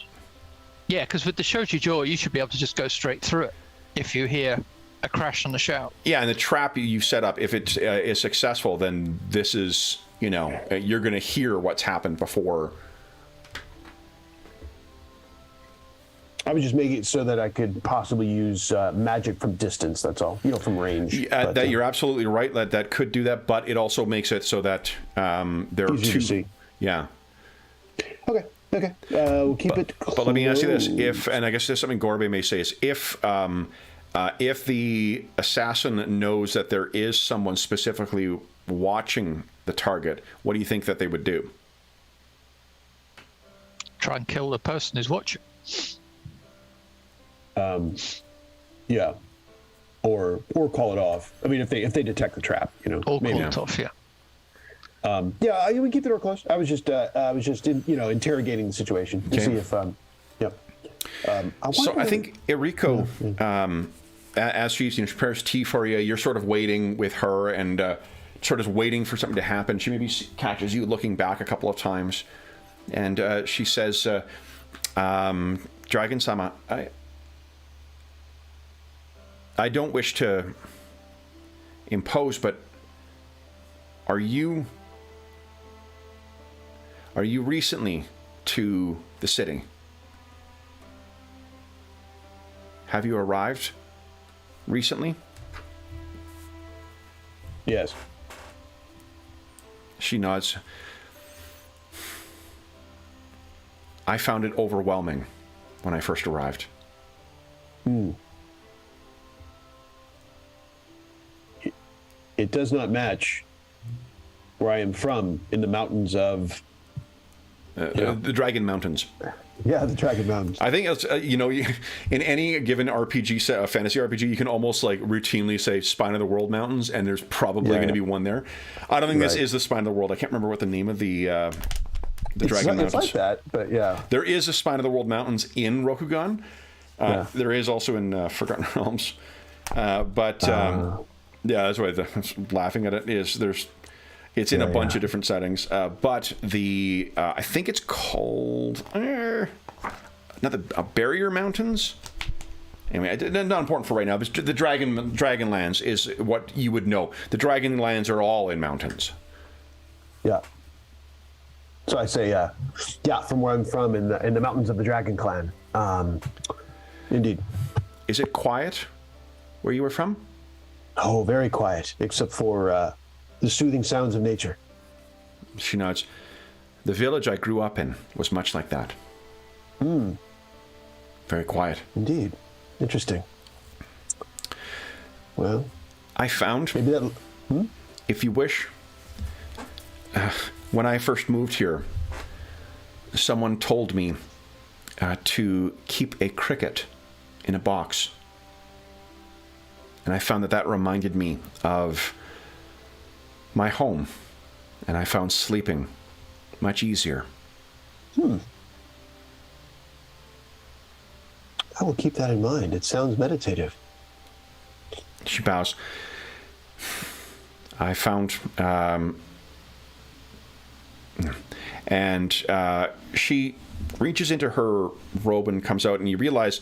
because with the shoji door, you should be able to just go straight through it if you hear a crash and a shout. Yeah, and the trap you set up, if it is successful, then this is, you're going to hear what's happened before. I was just making it so that I could possibly use magic from distance. That's all, from range. You're absolutely right. That could do that, but it also makes it so that there are easy two. To see. Yeah. Okay. We'll keep it close. But let me ask you this: and I guess there's something Gorbe may say is if the assassin knows that there is someone specifically watching the target, what do you think that they would do? Try and kill the person who's watching. Yeah, or call it off. I mean, if they detect the trap, Or maybe. call it off, yeah. We keep the door closed. I was just interrogating the situation to see if I think Eriko, as she prepares tea for you, you're sort of waiting with her and sort of waiting for something to happen. She maybe catches you looking back a couple of times, and she says, "Dragon-sama, I don't wish to impose, but are you recently to the city? Have you arrived recently?" Yes. She nods. "I found it overwhelming when I first arrived." It does not match where I am from in the mountains of... The Dragon Mountains. Yeah, the Dragon Mountains. I think it's, in any given RPG set, fantasy RPG, you can almost routinely say Spine of the World Mountains, and there's probably going to be one there. I don't think this is the Spine of the World. I can't remember what the name of the Dragon Mountains. It's like that, but yeah. There is a Spine of the World Mountains in Rokugan. There is also in Forgotten Realms. That's why I'm laughing at it. It's in a bunch of different settings, but I think it's called Barrier Mountains. Anyway, not important for right now. But the Dragonlands is what you would know. The Dragonlands are all in mountains. Yeah. So I say, from where I'm from, in the mountains of the Dragon Clan. Indeed. Is it quiet where you were from? Oh, very quiet, except for the soothing sounds of nature. She nods. The village I grew up in was much like that. Very quiet. Indeed. Interesting. Well, I found, maybe that... if you wish, when I first moved here, someone told me to keep a cricket in a box. And I found that reminded me of my home, and I found sleeping much easier. I will keep that in mind. It sounds meditative. She bows. I found, and she reaches into her robe and comes out, and you realize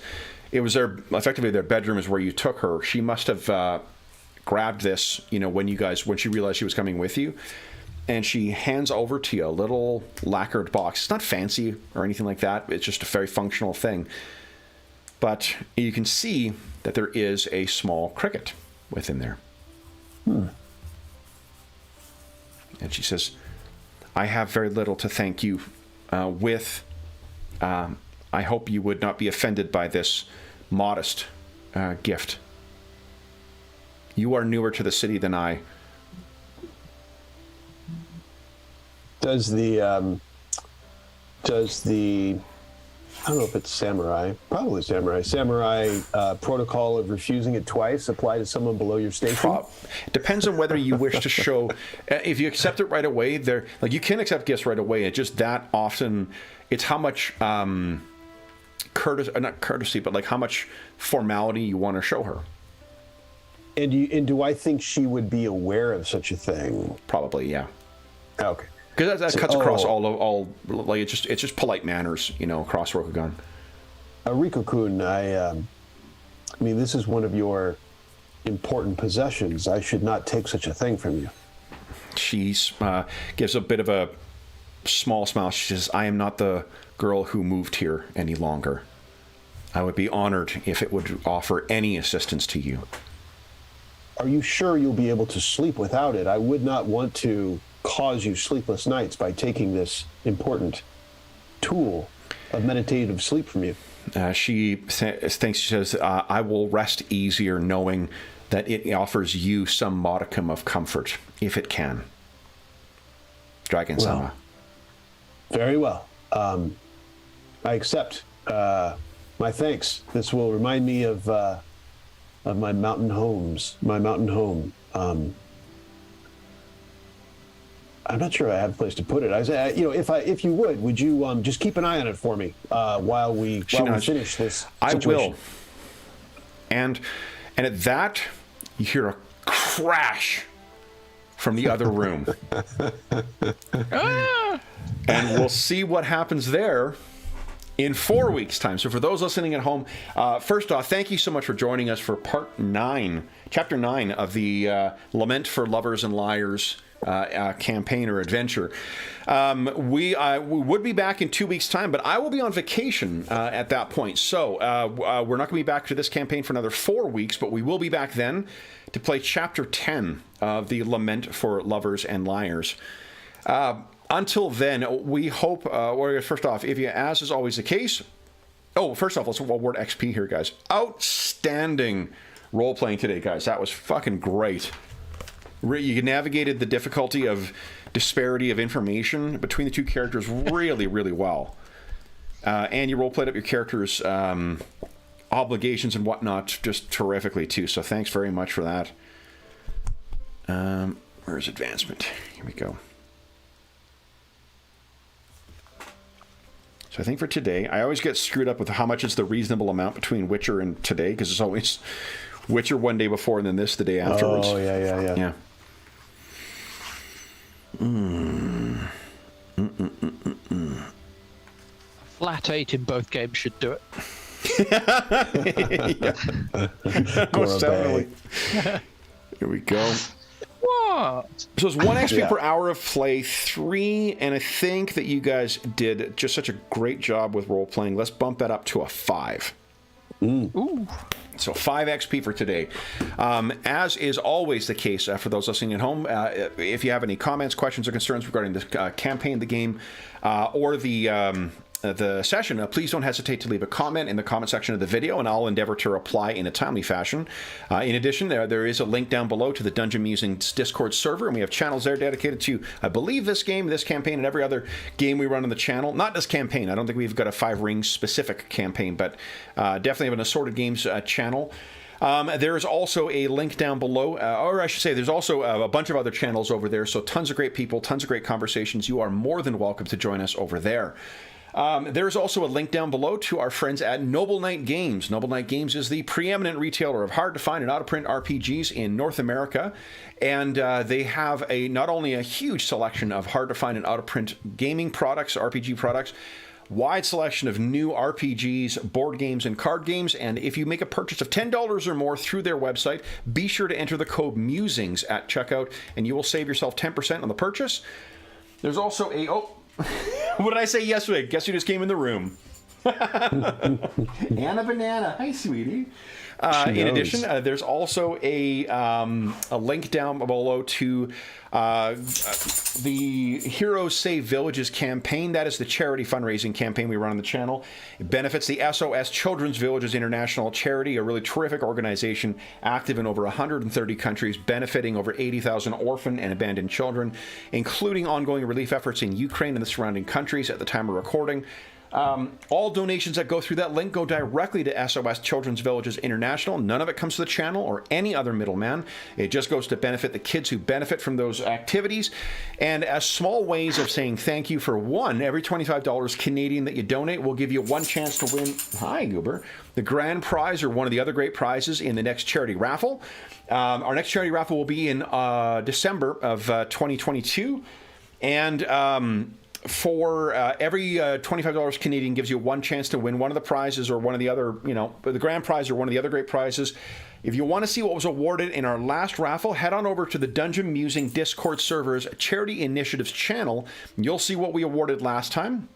it was effectively their bedroom is where you took her. She must have grabbed this, when she realized she was coming with you, and she hands over to you a little lacquered box. It's not fancy or anything like that. It's just a very functional thing. But you can see that there is a small cricket within there. And she says, "I have very little to thank you with. I hope you would not be offended by this modest gift. You are newer to the city than I." Does the I don't know if it's samurai. Probably samurai. Samurai protocol of refusing it twice apply to someone below your station. It depends on whether you wish to show. If you accept it right away, you can accept gifts right away. It's just that often. It's how much not courtesy, but like how much formality you want to show her. And do I think she would be aware of such a thing? Probably, yeah. Okay. Because that cuts across all like it's just polite manners, across Rokugan. Riko-kun, I mean, this is one of your important possessions. I should not take such a thing from you. She gives a bit of a small smile. She says, "I am not the girl who moved here any longer. I would be honored if it would offer any assistance to you." Are you sure you'll be able to sleep without it? I would not want to cause you sleepless nights by taking this important tool of meditative sleep from you. She thinks, she says, "I will rest easier knowing that it offers you some modicum of comfort, if it can." Dragon-sama. Well, very well. I accept. My thanks. This will remind me of my mountain home. I'm not sure I have a place to put it. I say, if you would you just keep an eye on it for me while we finish this situation? I will. And at that, you hear a crash from the other room. And we'll see what happens there in 4 weeks' time. So for those listening at home, first off, thank you so much for joining us for Chapter 9 of the Lament for Lovers and Liars campaign or adventure. We would be back in 2 weeks' time, but I will be on vacation at that point. So we're not going to be back to this campaign for another 4 weeks, but we will be back then to play Chapter 10 of the Lament for Lovers and Liars. Until then, we hope, first off, as is always the case, first off, let's award XP here, guys. Outstanding role-playing today, guys. That was fucking great. You navigated the difficulty of disparity of information between the two characters really, really well. And you role-played up your characters' obligations and whatnot just terrifically, too. So thanks very much for that. Where's advancement? Here we go. So I think for today, I always get screwed up with how much is the reasonable amount between Witcher and today, because it's always Witcher one day before and then this the day afterwards. Oh, yeah. Flat 8 in both games should do it. Most definitely. Here we go. What? So it's 1 XP per hour of play, 3, and I think that you guys did just such a great job with role playing. Let's bump that up to a 5. Ooh. So 5 XP for today. As is always the case for those listening at home, if you have any comments, questions, or concerns regarding the campaign, the game, or the session, please don't hesitate to leave a comment in the comment section of the video, and I'll endeavor to reply in a timely fashion. In addition, there is a link down below to the Dungeon Musings Discord server, and we have channels there dedicated to, I believe, this game, this campaign, and every other game we run on the channel. Not this campaign. I don't think we've got a 5 Rings specific campaign, but definitely have an assorted games channel. There's also a link down below, or I should say there's also a bunch of other channels over there, so tons of great people, tons of great conversations. You are more than welcome to join us over there. There's also a link down below to our friends at Noble Knight Games. Noble Knight Games is the preeminent retailer of hard-to-find and out-of-print RPGs in North America, and they have not only a huge selection of hard-to-find and out-of-print gaming products, RPG products, wide selection of new RPGs, board games, and card games, and if you make a purchase of $10 or more through their website, be sure to enter the code MUSINGS at checkout, and you will save yourself 10% on the purchase. There's also what did I say yesterday? Guess who just came in the room? Anna Banana. Hi, sweetie. In addition, there's also a link down below to the Heroes Save Villages campaign. That is the charity fundraising campaign we run on the channel. It benefits the SOS Children's Villages International Charity, a really terrific organization active in over 130 countries, benefiting over 80,000 orphan and abandoned children, including ongoing relief efforts in Ukraine and the surrounding countries at the time of recording. All donations that go through that link go directly to SOS Children's Villages International. None of it comes to the channel or any other middleman. It just goes to benefit the kids who benefit from those activities. And as small ways of saying thank you for one, every $25 Canadian that you donate will give you one chance to win, hi Goober, the grand prize or one of the other great prizes in the next charity raffle. Our next charity raffle will be in December of 2022. And for every $25 Canadian gives you one chance to win one of the prizes or one of the other, the grand prize or one of the other great prizes. If you want to see what was awarded in our last raffle, head on over to the Dungeon Musing Discord server's Charity Initiatives channel. You'll see what we awarded last time.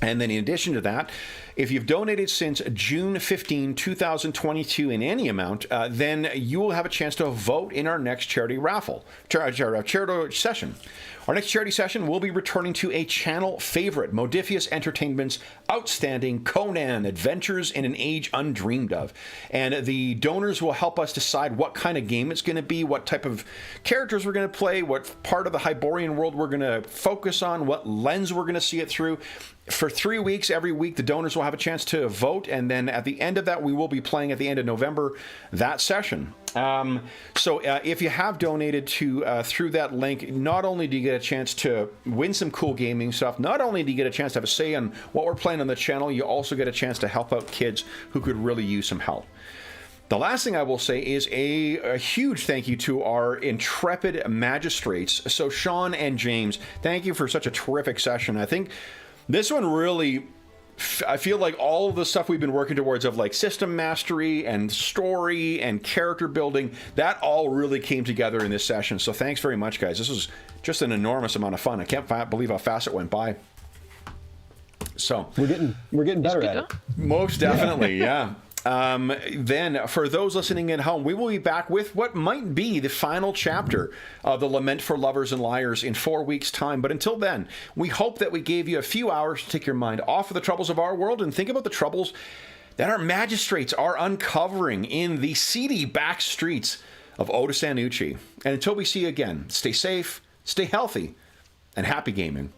And then in addition to that, if you've donated since June 15, 2022 in any amount, then you will have a chance to vote in our next charity raffle, charity session. Our next charity session will be returning to a channel favorite, Modiphius Entertainment's outstanding Conan Adventures in an Age Undreamed Of. And the donors will help us decide what kind of game it's going to be, what type of characters we're going to play, what part of the Hyborian world we're going to focus on, what lens we're going to see it through. For 3 weeks, every week, the donors will have a chance to vote, and then at the end of that, we will be playing at the end of November that session. So if you have donated to through that link, not only do you get a chance to win some cool gaming stuff, not only do you get a chance to have a say on what we're playing on the channel, you also get a chance to help out kids who could really use some help. The last thing I will say is a huge thank you to our intrepid magistrates. So Sean and James, thank you for such a terrific session. I think this one really, I feel like all of the stuff we've been working towards of like system mastery and story and character building, that all really came together in this session. So thanks very much, guys. This was just an enormous amount of fun. I can't believe how fast it went by. So we're getting better at it. Most definitely, yeah. Then, for those listening at home, we will be back with what might be the final chapter of the Lament for Lovers and Liars in 4 weeks' time. But until then, we hope that we gave you a few hours to take your mind off of the troubles of our world and think about the troubles that our magistrates are uncovering in the seedy back streets of Otis Anucci. And until we see you again, stay safe, stay healthy, and happy gaming.